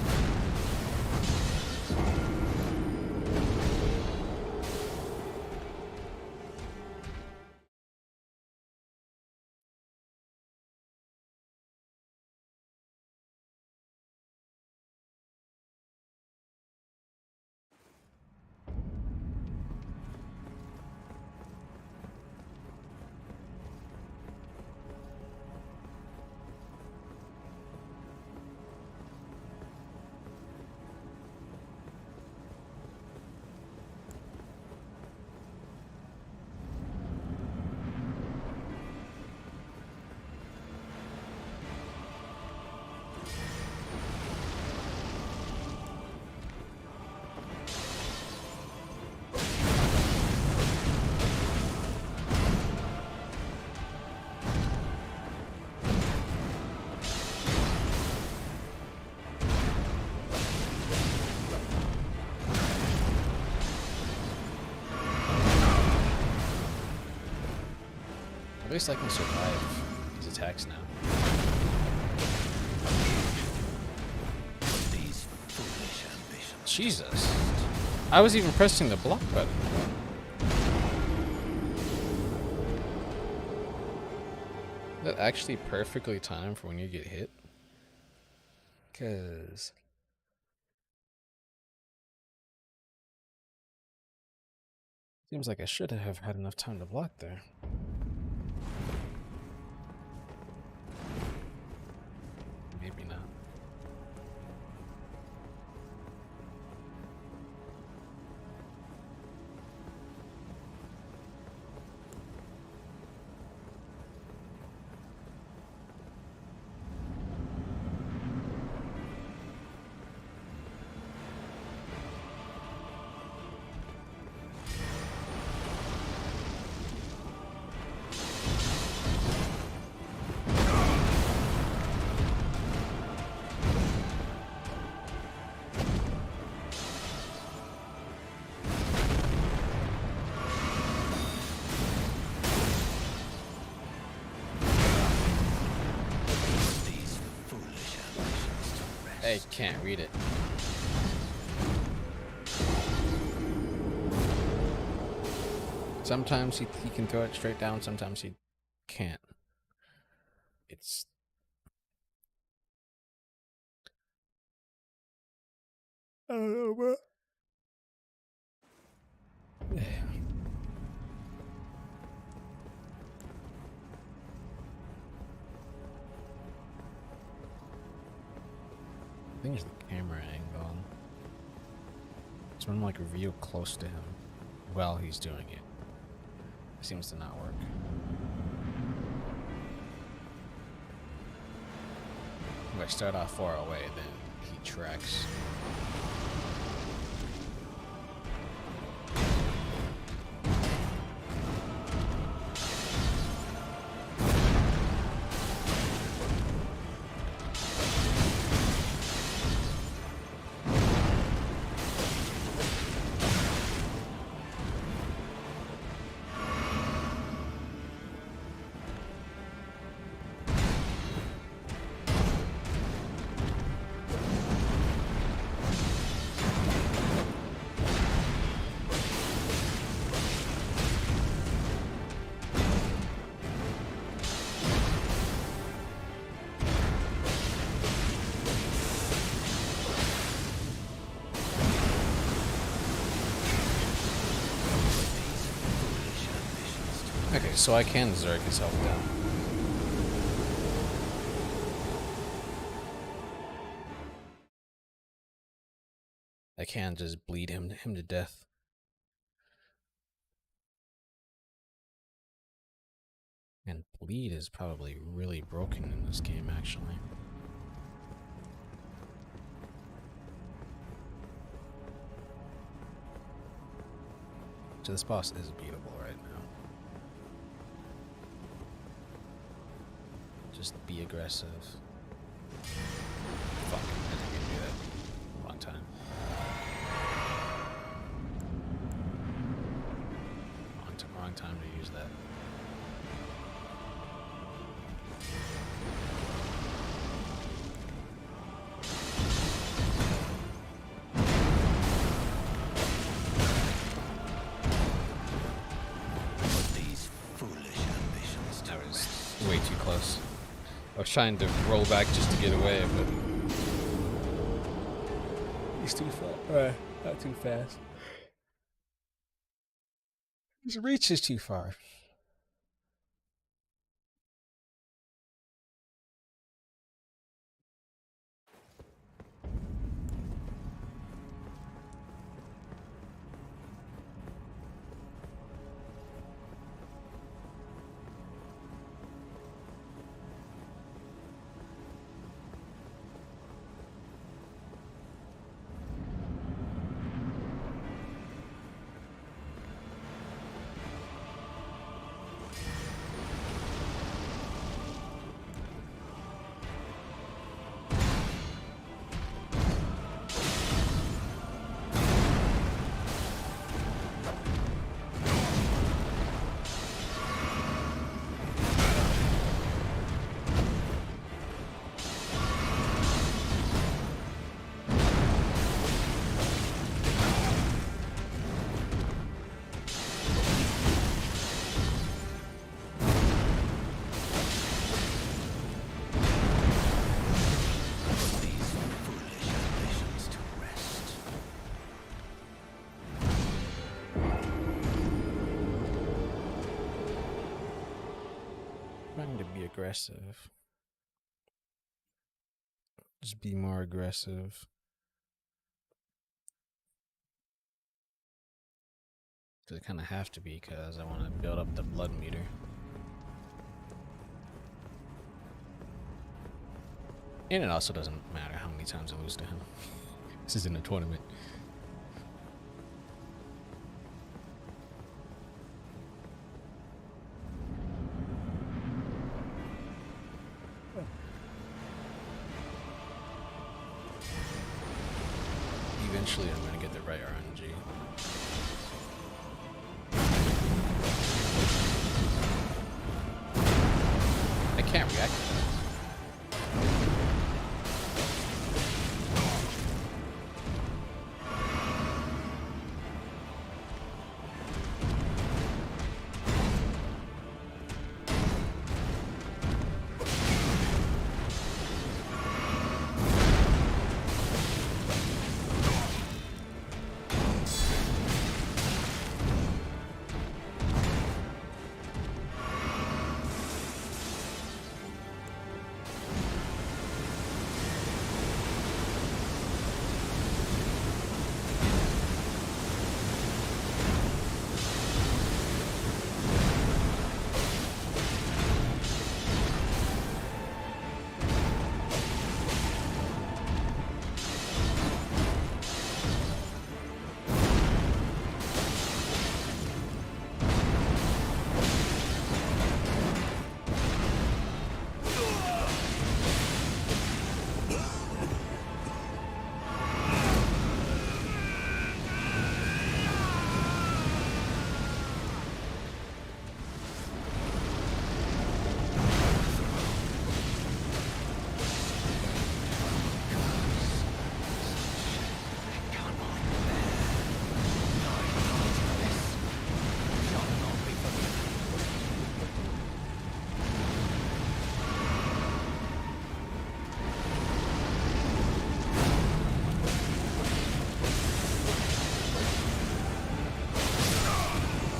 least I can survive these attacks now. These foolish ambitions. Jesus. I was even pressing the block button. Is that actually perfectly timed for when you get hit? Because... seems like I should have had enough time to block there. Maybe not. I can't read it. Sometimes he can throw it straight down, sometimes he can't. It's... I don't know, bro. I think it's the camera angle. So I'm like real close to him while he's doing it. It seems to not work. If I start off far away, then he tracks. Okay, so I can Zerg himself down. I can just bleed him to death. And bleed is probably really broken in this game, actually. So this boss is beatable right now. Just be aggressive. Fuck, I didn't do that. Wrong time. Wrong time to use that. These foolish ambitions. That was way too close. I was trying to roll back just to get away, but he's too far. Not too fast. His reach is too far. trying to be aggressive. Just be more aggressive. Because I kind of have to be, because I want to build up the blood meter. And it also doesn't matter how many times I lose to him. This isn't a tournament. Eventually I'm gonna get the right RNG. I can't react to that.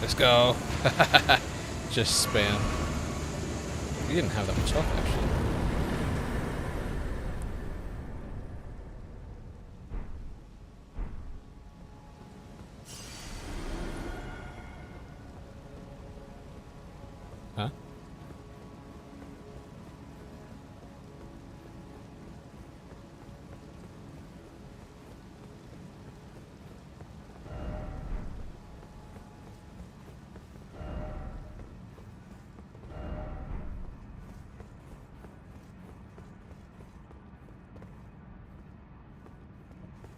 Let's go. Just spam. We didn't have that much health actually. Huh?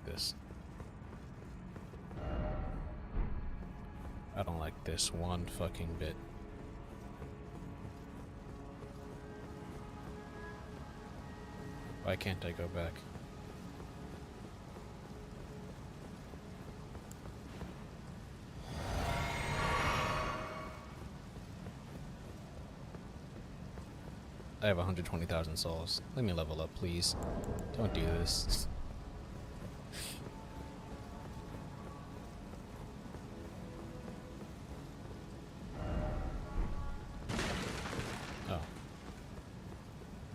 This. I don't like this one fucking bit. Why can't I go back? I have 120,000 souls. Let me level up, please. Don't do this. Oh.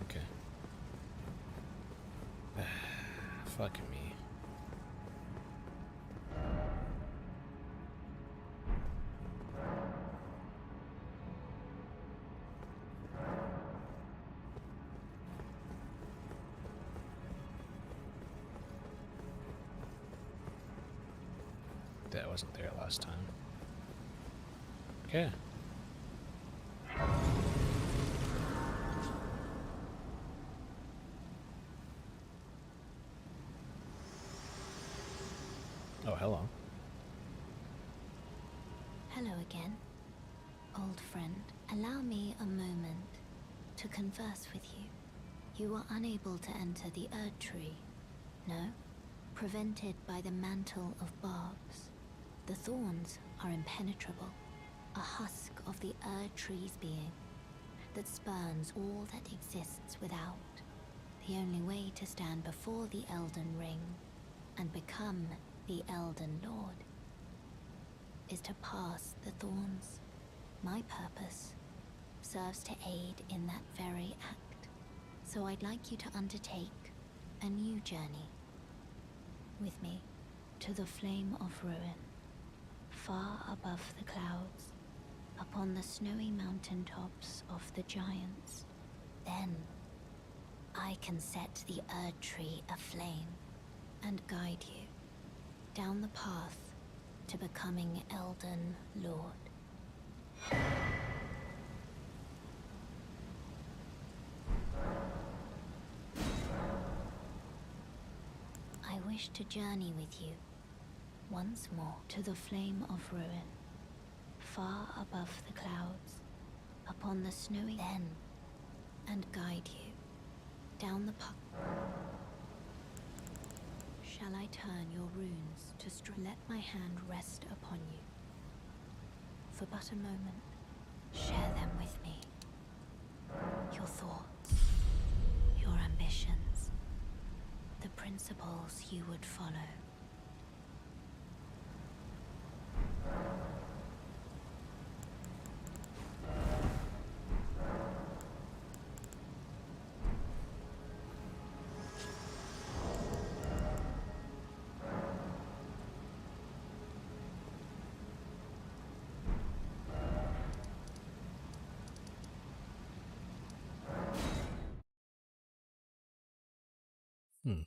Okay. Fuck me. That wasn't there last time. Okay. Oh, hello. Hello again. Old friend, allow me a moment to converse with you. You were unable to enter the Erd Tree, no? Prevented by the mantle of barbs. The thorns are impenetrable, a husk of the Erd Tree's being that spurns all that exists without. The only way to stand before the Elden Ring and become the Elden Lord is to pass the thorns. My purpose, serves to aid in that very act. So I'd like you to undertake a new journey with me to the Flame of Ruin, far above the clouds, upon the snowy mountain tops of the giants. Then I can set the Erd Tree aflame and guide you down the path to becoming Elden Lord. I wish to journey with you once more to the Flame of Ruin, far above the clouds, upon the snowy then, and guide you down the path. Shall I turn your runes to let my hand rest upon you? For but a moment, share them with me. Your thoughts, your ambitions, the principles you would follow. Hmm.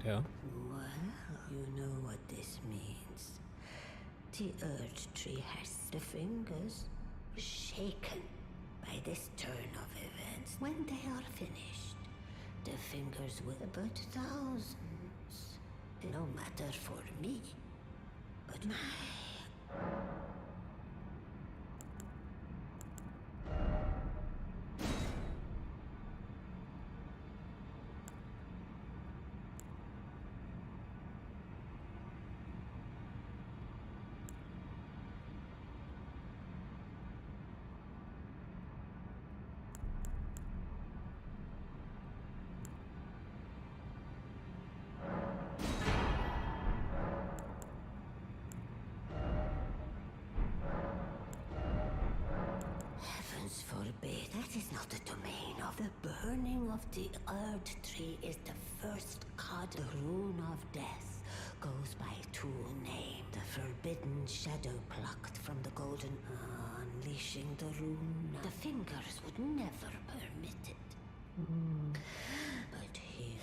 Yeah. Well, you know what this means. The Erd Tree has the fingers shaken by this turn of events. When they are finished, the fingers will but thousands. No matter for me, but my... Heavens forbid, that is not the domain of the burning of the Erd Tree is the first card. The rune of death goes by two names. The forbidden shadow plucked from the golden, unleashing the rune. The fingers would never permit it. But here,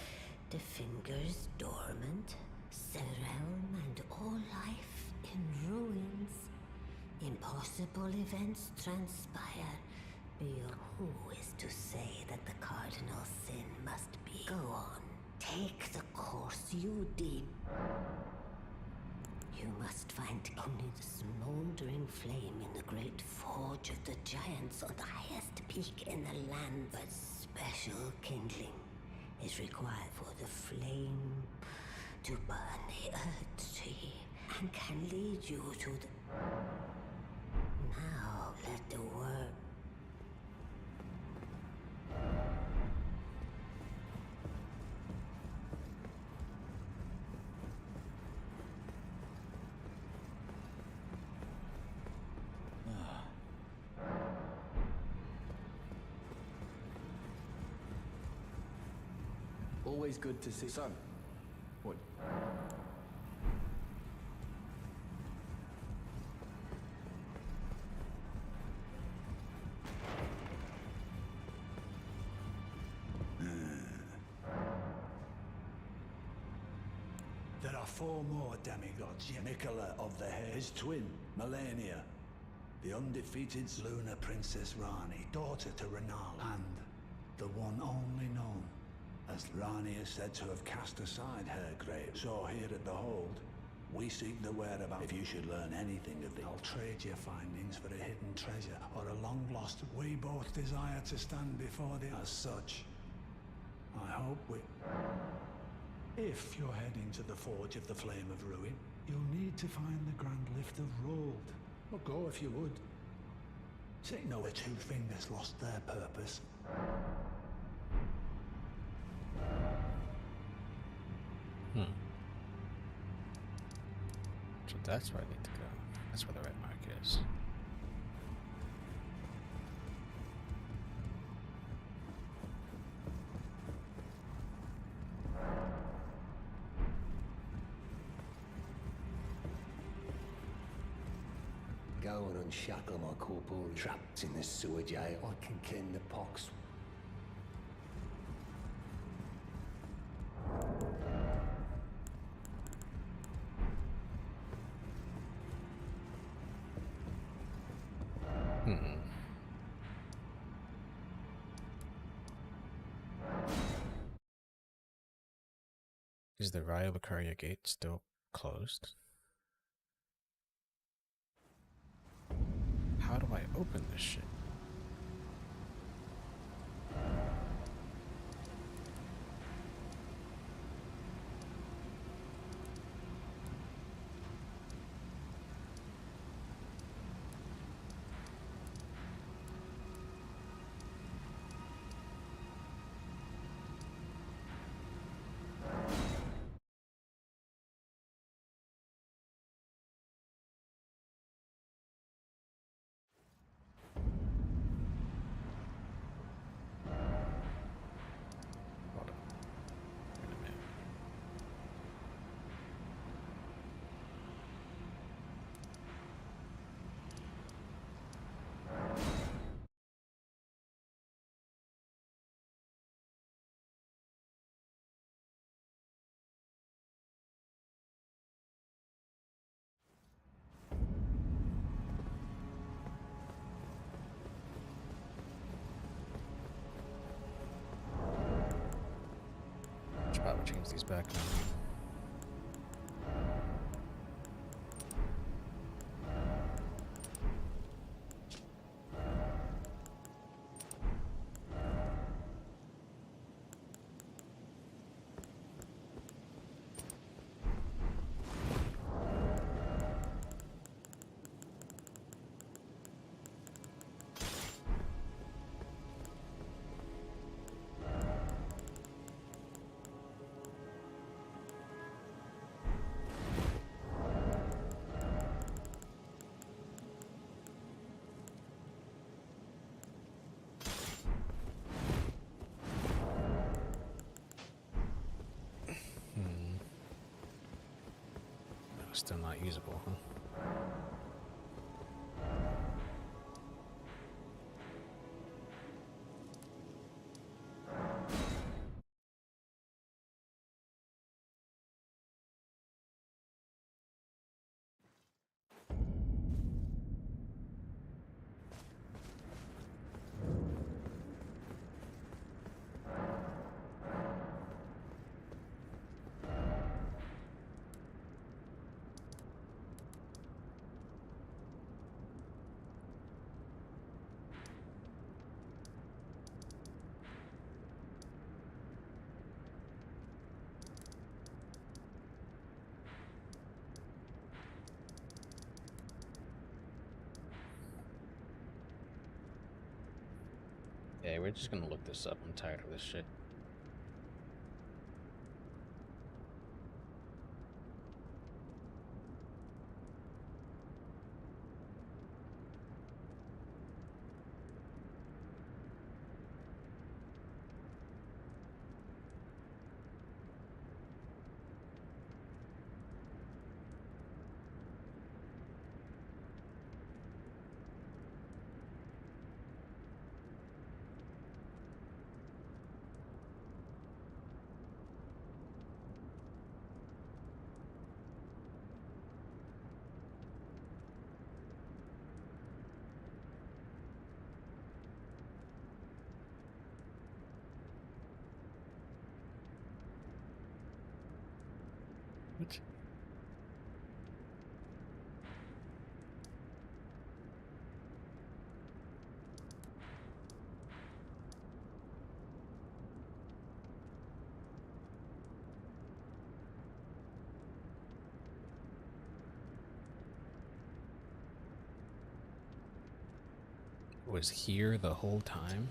the fingers dormant, the realm and all life in ruins. Impossible events transpire. Who is to say that the cardinal sin must be? Go on, take the course you deem. You must find only the smoldering flame in the great forge of the giants on the highest peak in the land. But special kindling is required for the flame to burn the Earth Tree and can lead you to the... Now let the word... Always good to see. Son, what? There are 4 more demigods yet. Nicola of the Hair, his twin, Melania, the undefeated Lunar Princess Rani, daughter to Renal, and the one only known as Rani is said to have cast aside her grave. So here at the Hold, we seek the whereabouts. If you should learn anything of it, I'll trade your findings for a hidden treasure or a long lost. We both desire to stand before the... As such, I hope we... If you're heading to the Forge of the Flame of Ruin, you'll need to find the Grand Lift of Rold. Or go if you would. Say no, the 2 fingers lost their purpose. So that's where I need to go. That's where the red mark is. Go and unshackle my corporeal trapped in the sewer jail. I can ken the pox. Is the Ryobacaria gate still closed? How do I open this shit? Hold on. Wait a minute. Should probably change these back now. No, still not usable, huh? Yeah, we're just gonna look this up. I'm tired of this shit. What? Was here the whole time?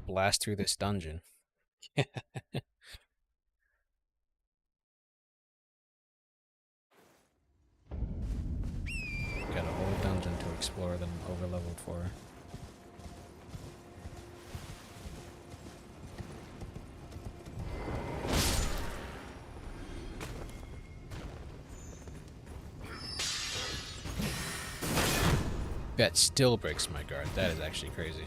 blast through this dungeon. Got a whole dungeon to explore that I'm overleveled for. That still breaks my guard. That is actually crazy.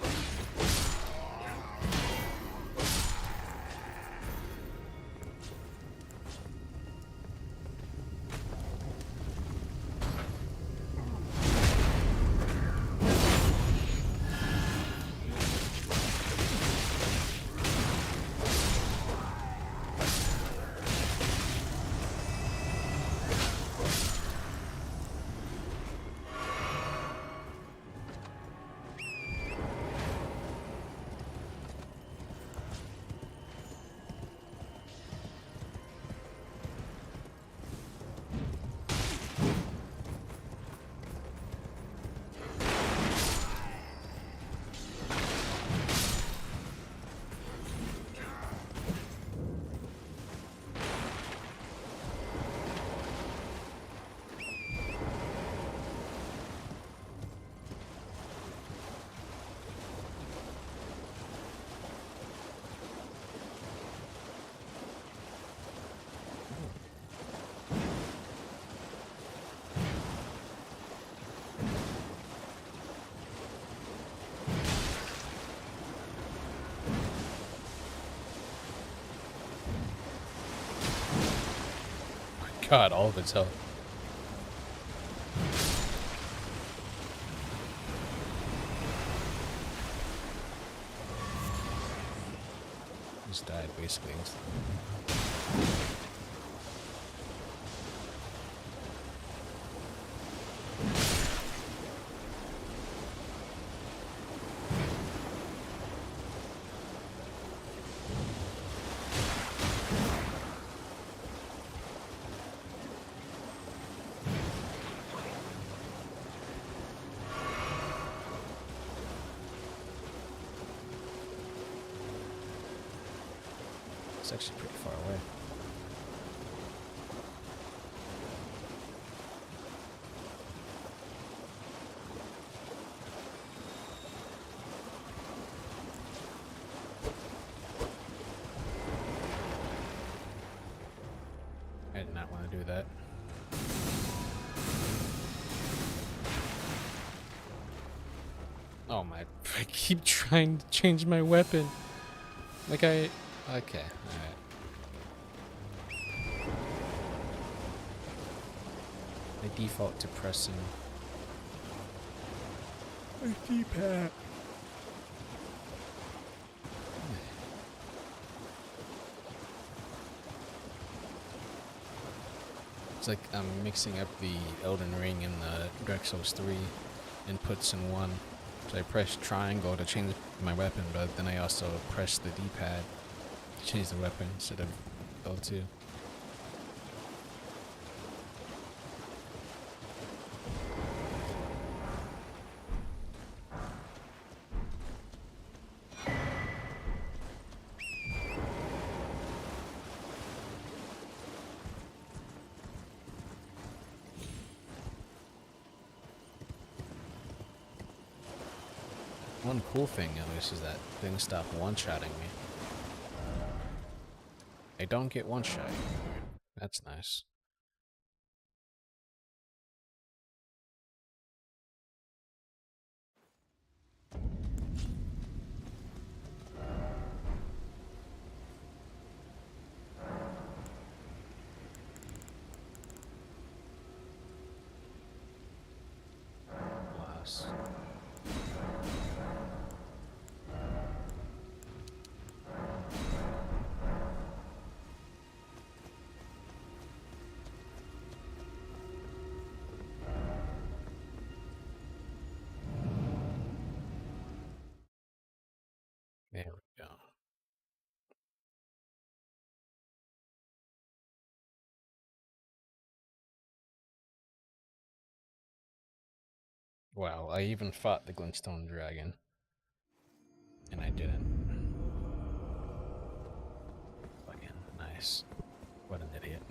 God, all of its health. Just died basically instantly. It's actually pretty far away. I did not want to do that. Oh my, I keep trying to change my weapon. Like okay, alright. I default to pressing my D-pad. It's like I'm mixing up the Elden Ring and the Dark Souls 3 inputs in one. So I press triangle to change my weapon, but then I also press the D-pad to change the weapon instead of L2. One cool thing, at least, is that things stop one-shotting me. I don't get one-shot. That's nice. Blast. There we go. Wow, I even fought the Glintstone Dragon. And I didn't. Nice. What an idiot.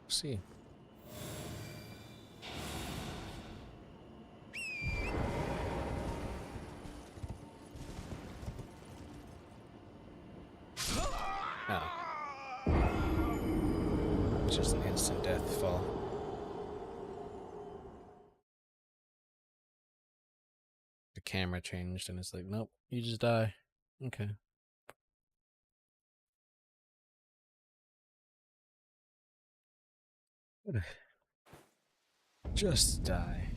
See. Oh. Just an instant death fall. The camera changed and it's like, nope, you just die. Okay. Just die.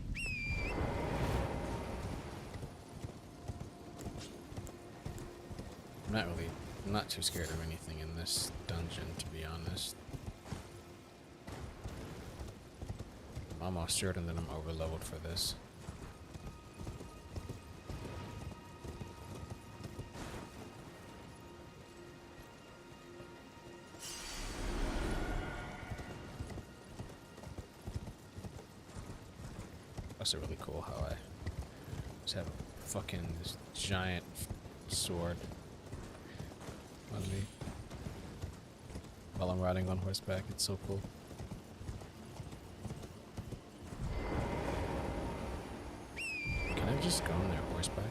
I'm not too scared of anything in this dungeon, to be honest. I'm almost certain that I'm overleveled for this. That's really cool how I just have a fucking this giant sword on me while I'm riding on horseback. It's so cool. Can I just go on their horseback?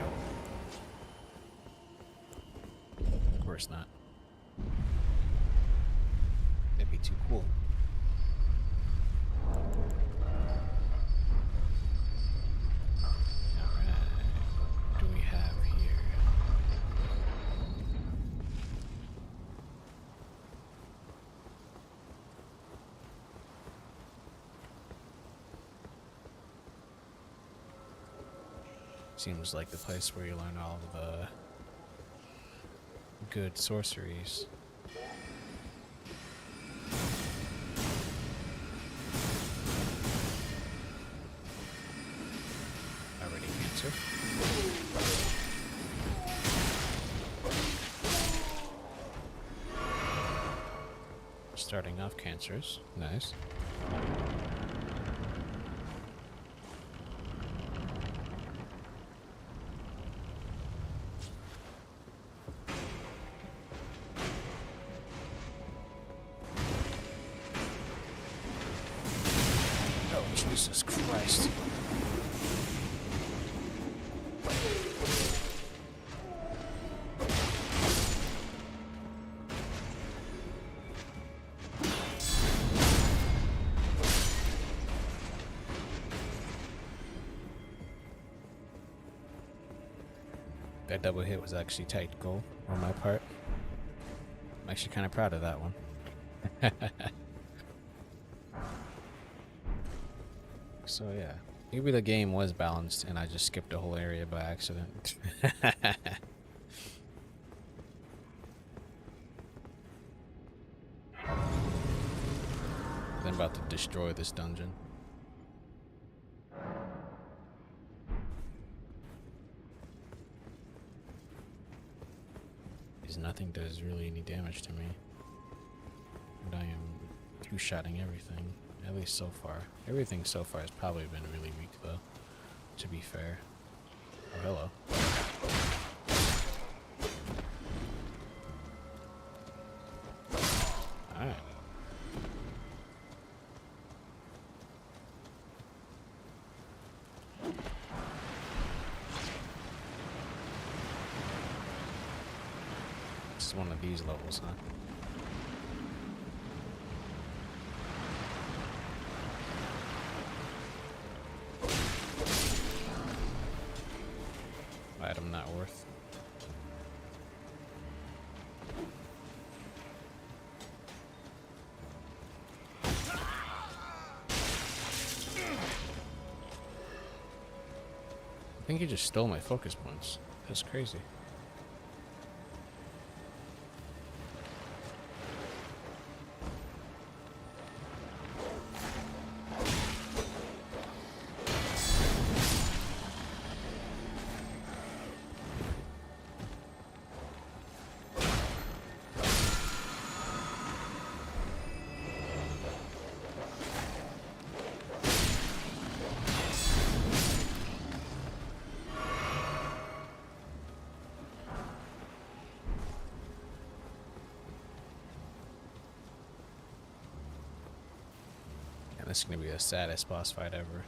Nope. Of course not. That'd be too cool. Seems like the place where you learn all of the good sorceries. Already cancer. Starting off cancers. Nice. Jesus Christ. That double hit was actually tight goal on my part. I'm actually kind of proud of that one. So yeah, maybe the game was balanced and I just skipped a whole area by accident. I'm about to destroy this dungeon. Because nothing does really any damage to me. But I am two-shotting everything. At least so far. Everything so far has probably been really weak, though, to be fair. Oh, hello. Alright. This is one of these levels, huh? Item not worth. think he just stole my focus points. That's crazy. This is gonna be the saddest boss fight ever.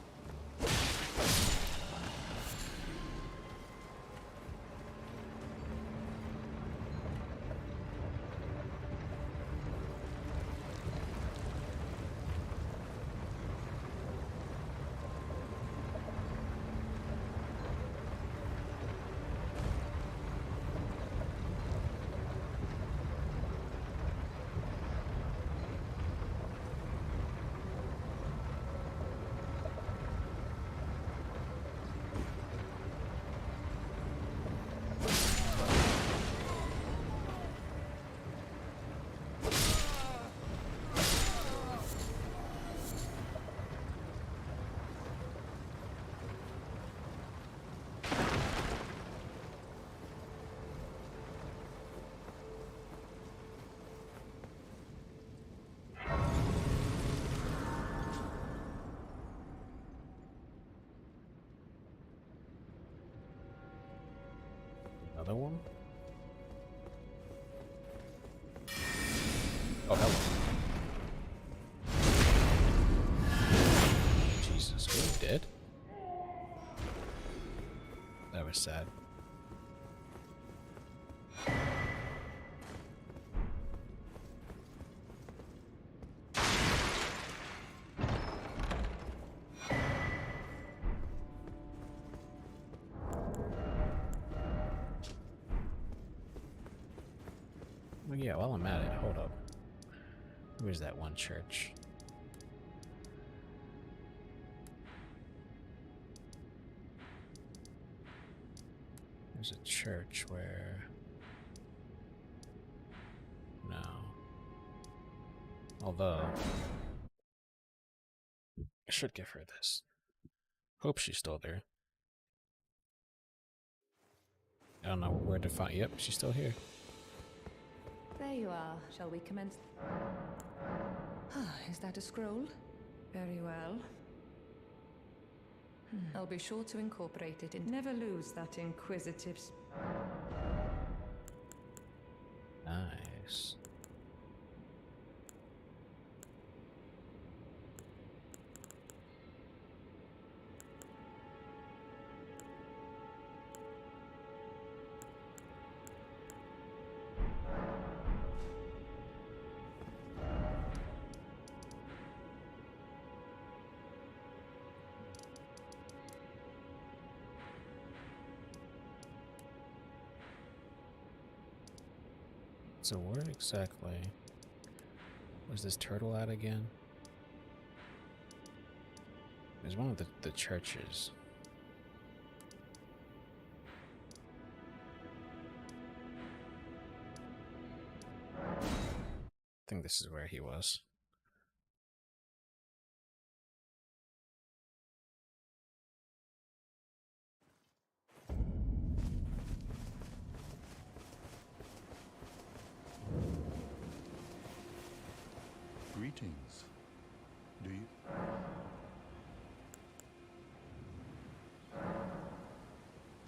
Another one? Oh, hello. Jesus, are you dead? That was sad. Oh yeah, while I'm at it, hold up. Where's that one church? There's a church where... No. Although... I should give her this. Hope she's still there. I don't know where to find... Yep, she's still here. There you are. Shall we commence? Is that a scroll? Very well. I'll be sure to incorporate it in. Never lose that inquisitive. Nice. So where exactly was this turtle at again? There's one of the churches. I think this is where he was. Greetings. Do you...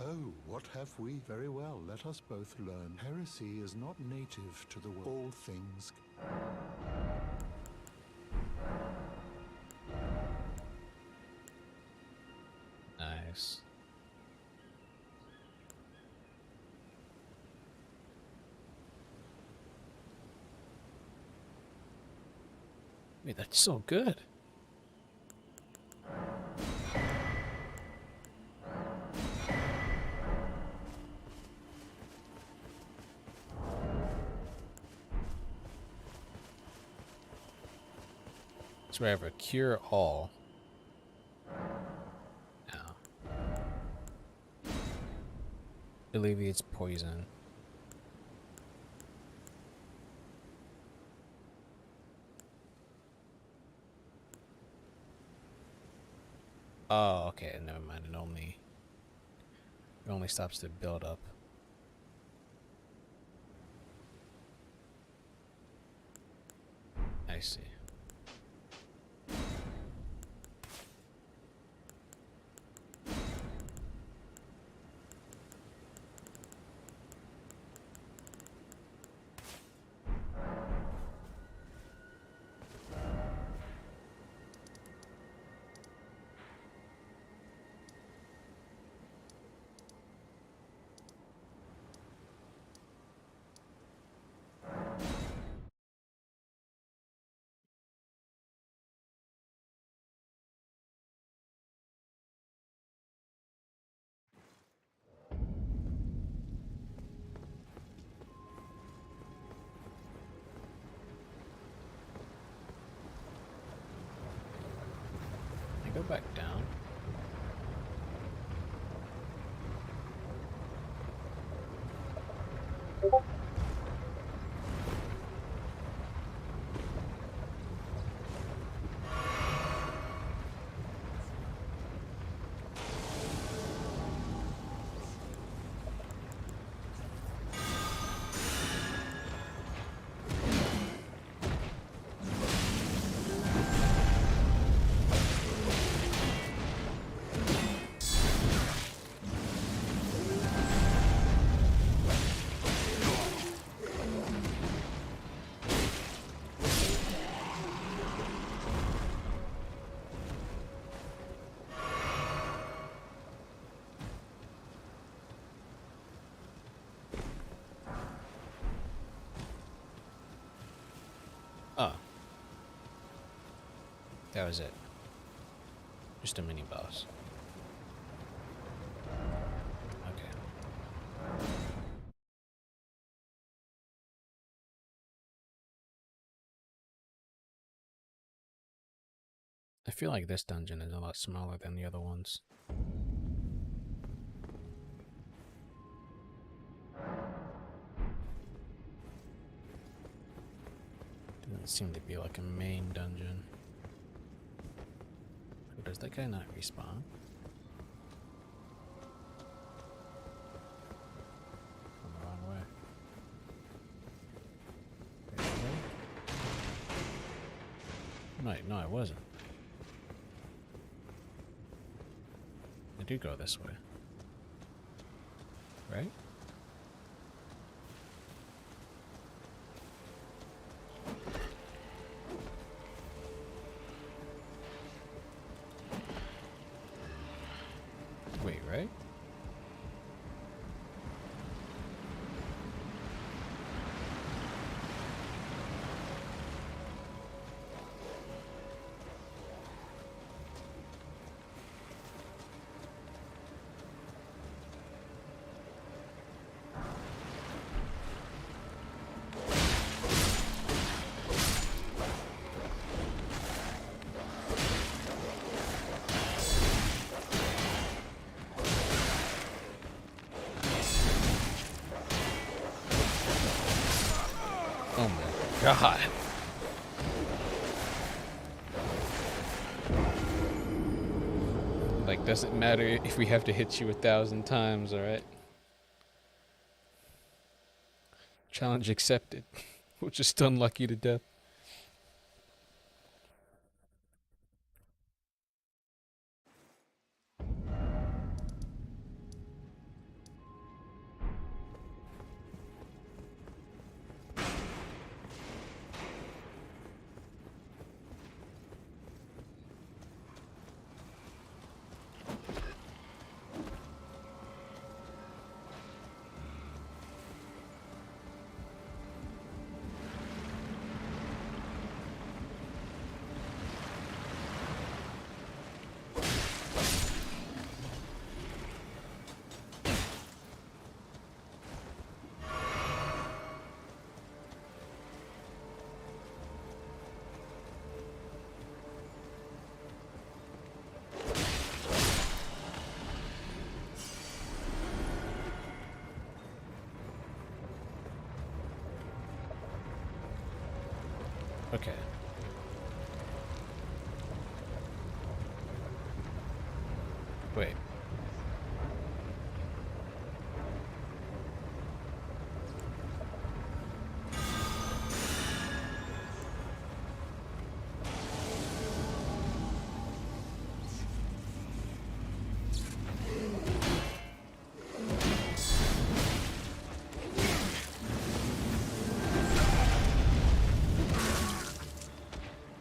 Oh, what have we? Very well, let us both learn. Heresy is not native to the world. All things... Nice. Wait, that's so good. So we have a cure all. Now. Alleviates poison. Oh, okay, never mind. It only stops the build up. I see. I go back down. Oh. That was it. Just a mini boss. Okay. I feel like this dungeon is a lot smaller than the other ones. Doesn't seem to be like a main dungeon. Oh, does that guy not respawn? Going the wrong way. Wait, no, it wasn't. I do go this way. Right? Wait, right? Oh my god. Like, doesn't matter if we have to hit you 1,000 times, alright? Challenge accepted. We're just unlucky to death. Okay. Wait.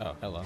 Oh, hello.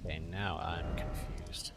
Okay, now I'm confused.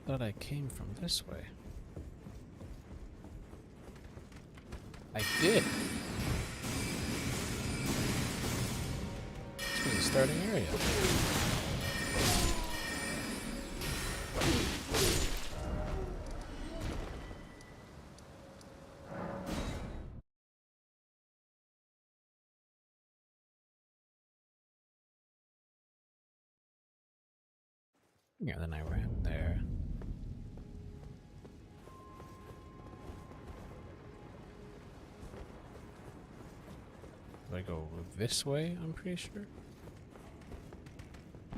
Thought I came from this way. I did. This was the starting area. Yeah, then I ran there. Do I go this way, I'm pretty sure?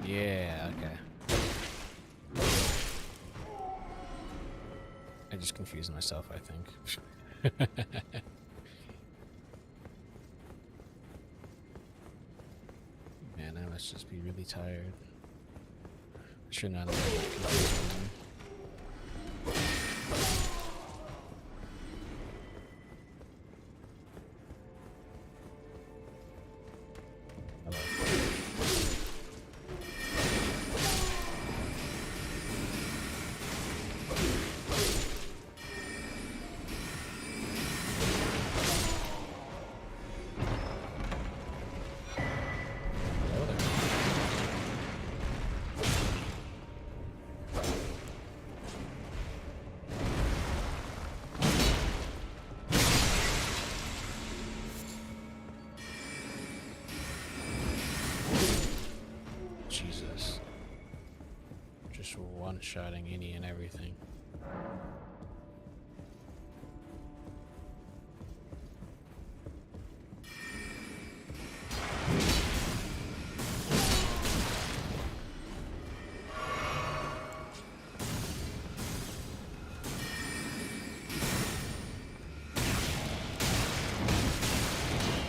Yeah, okay. I just confused myself, I think. Man, I must just be really tired. I should not have been confused. Jesus. Just one-shotting any and everything.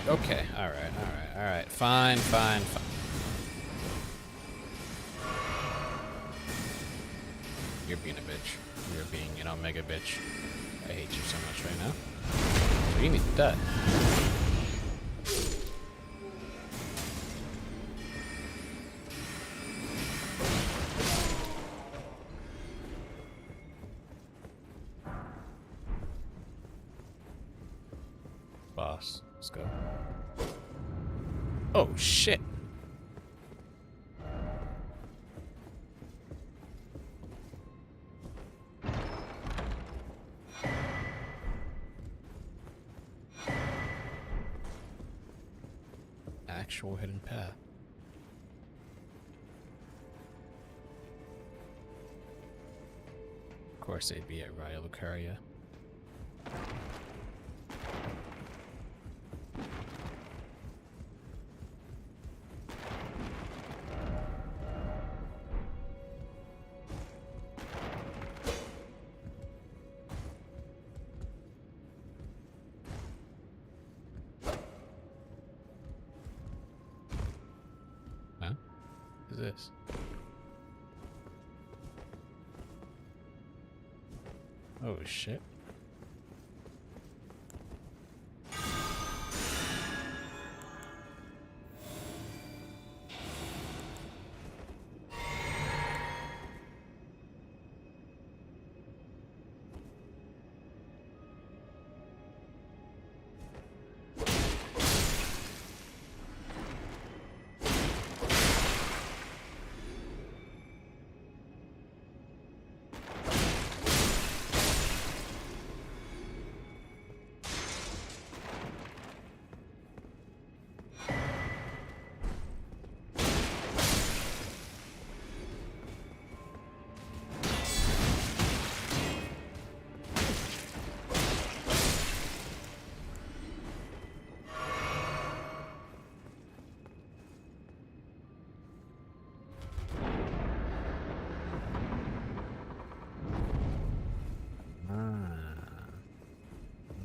Okay, alright. Fine. You're being a bitch. You're being an omega bitch. I hate you so much right now. So you need to die. Boss, let's go. Oh shit. actual hidden path. Of course, they'd be at Raya Lucaria. Huh? What is this? Oh shit.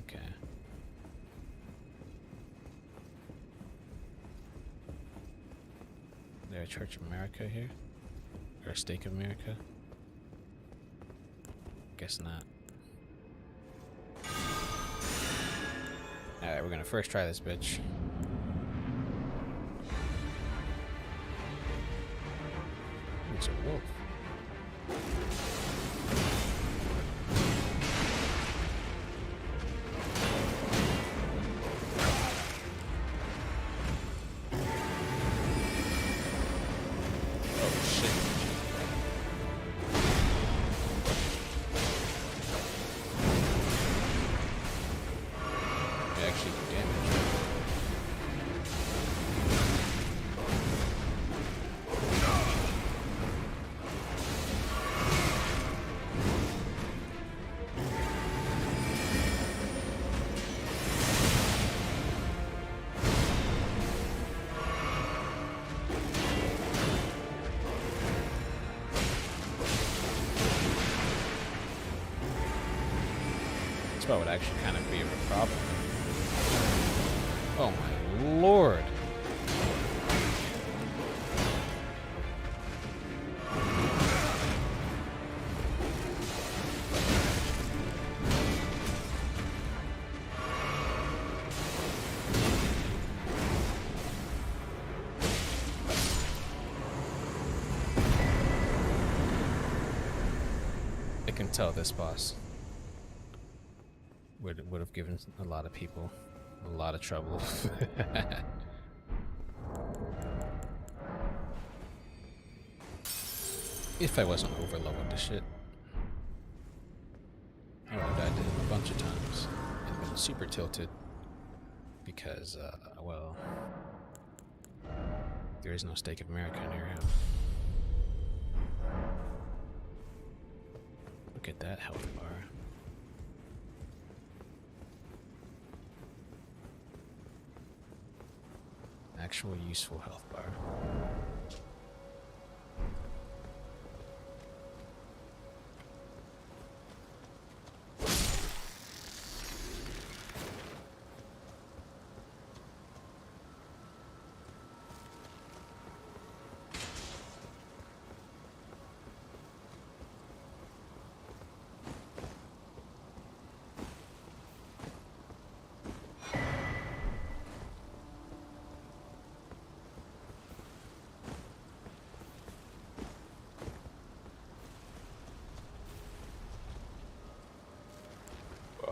Okay. Is there a Church of America here? Or a Stake of America? Guess not. Alright, we're gonna first try this bitch. It's a wolf. That would actually kind of be a problem. Oh my lord. I can tell this boss would have given a lot of people a lot of trouble. If I wasn't overloading the shit, I would have died to him a bunch of times and been super tilted because, well, there is no Stake of America near him. Look at that health bar. Actual useful health bar.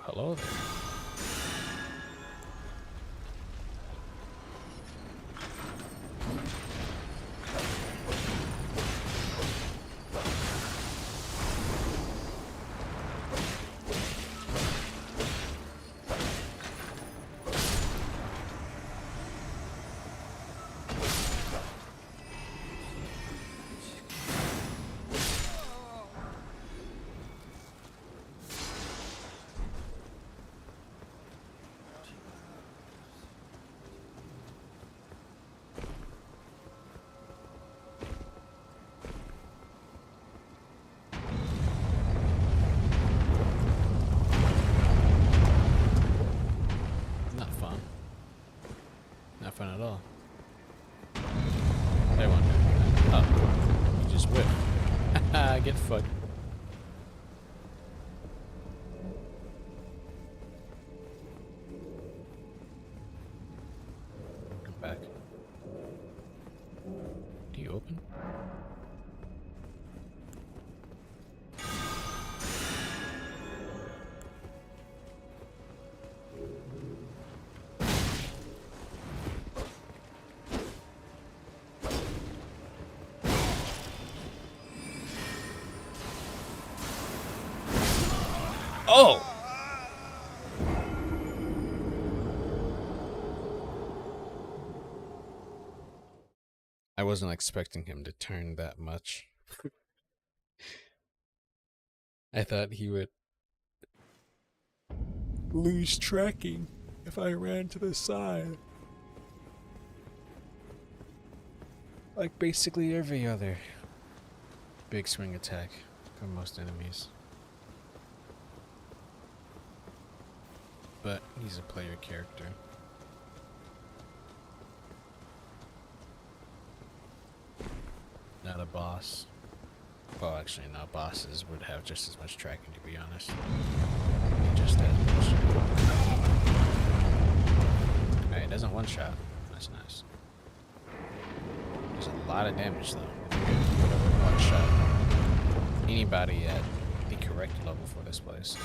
Hello there. fun at all. I wonder. Oh, you just whip. Get fucked. Come back. Do you open? Oh! I wasn't expecting him to turn that much. I thought he would lose tracking if I ran to the side. Like basically every other big swing attack from most enemies. But he's a player character. Not a boss. Well, actually, no, bosses would have just as much tracking, to be honest. Just that much. Alright, it doesn't one-shot. That's nice. There's a lot of damage, though. One-shot anybody at the correct level for this place.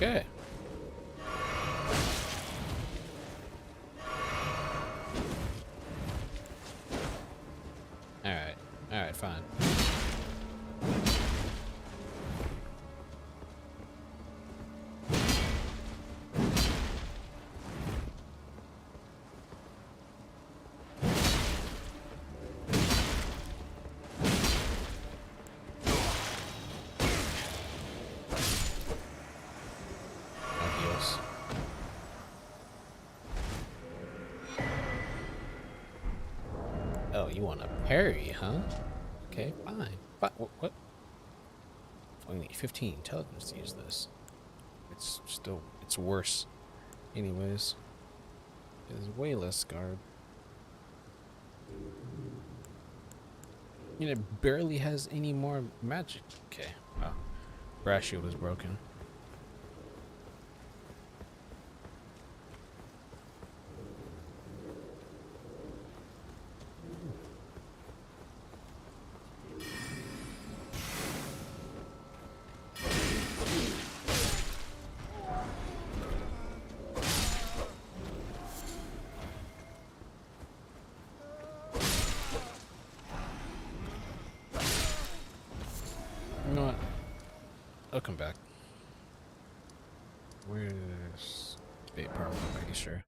Okay. Alright. Alright, fine. Oh, you want a parry, huh? Okay, fine. But what? Oh, you need 15 intelligence to use this. It's still, it's worse. Anyways, it's way less guard. You know, it barely has any more magic. Okay, wow. Brass shield is broken. You know what? I'll come back. Where's Bait Pearl? I'm pretty sure.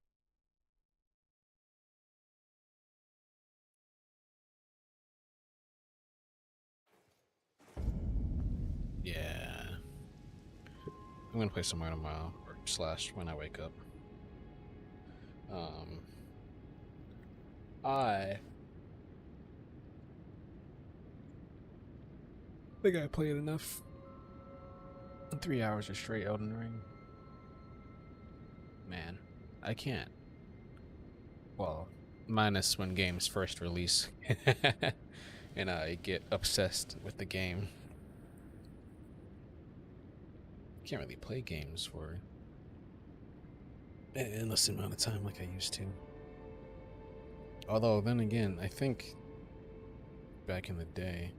Yeah. I'm gonna play somewhere tomorrow, or slash when I wake up. I think I played enough. 3 hours of straight Elden Ring. Man, I can't. Well, minus when games first release, and I get obsessed with the game. Can't really play games for an endless amount of time like I used to. Although then again, I think back in the day,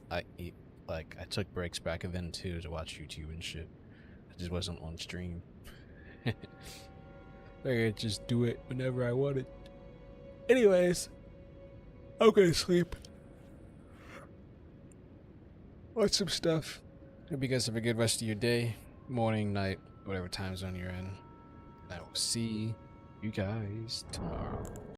I took breaks back then too to watch YouTube and shit. I just wasn't on stream. I could just do it whenever I wanted. Anyways, I'm gonna sleep. Watch some stuff. Hope you guys have a good rest of your day, morning, night, whatever time zone you're in. I will see you guys tomorrow.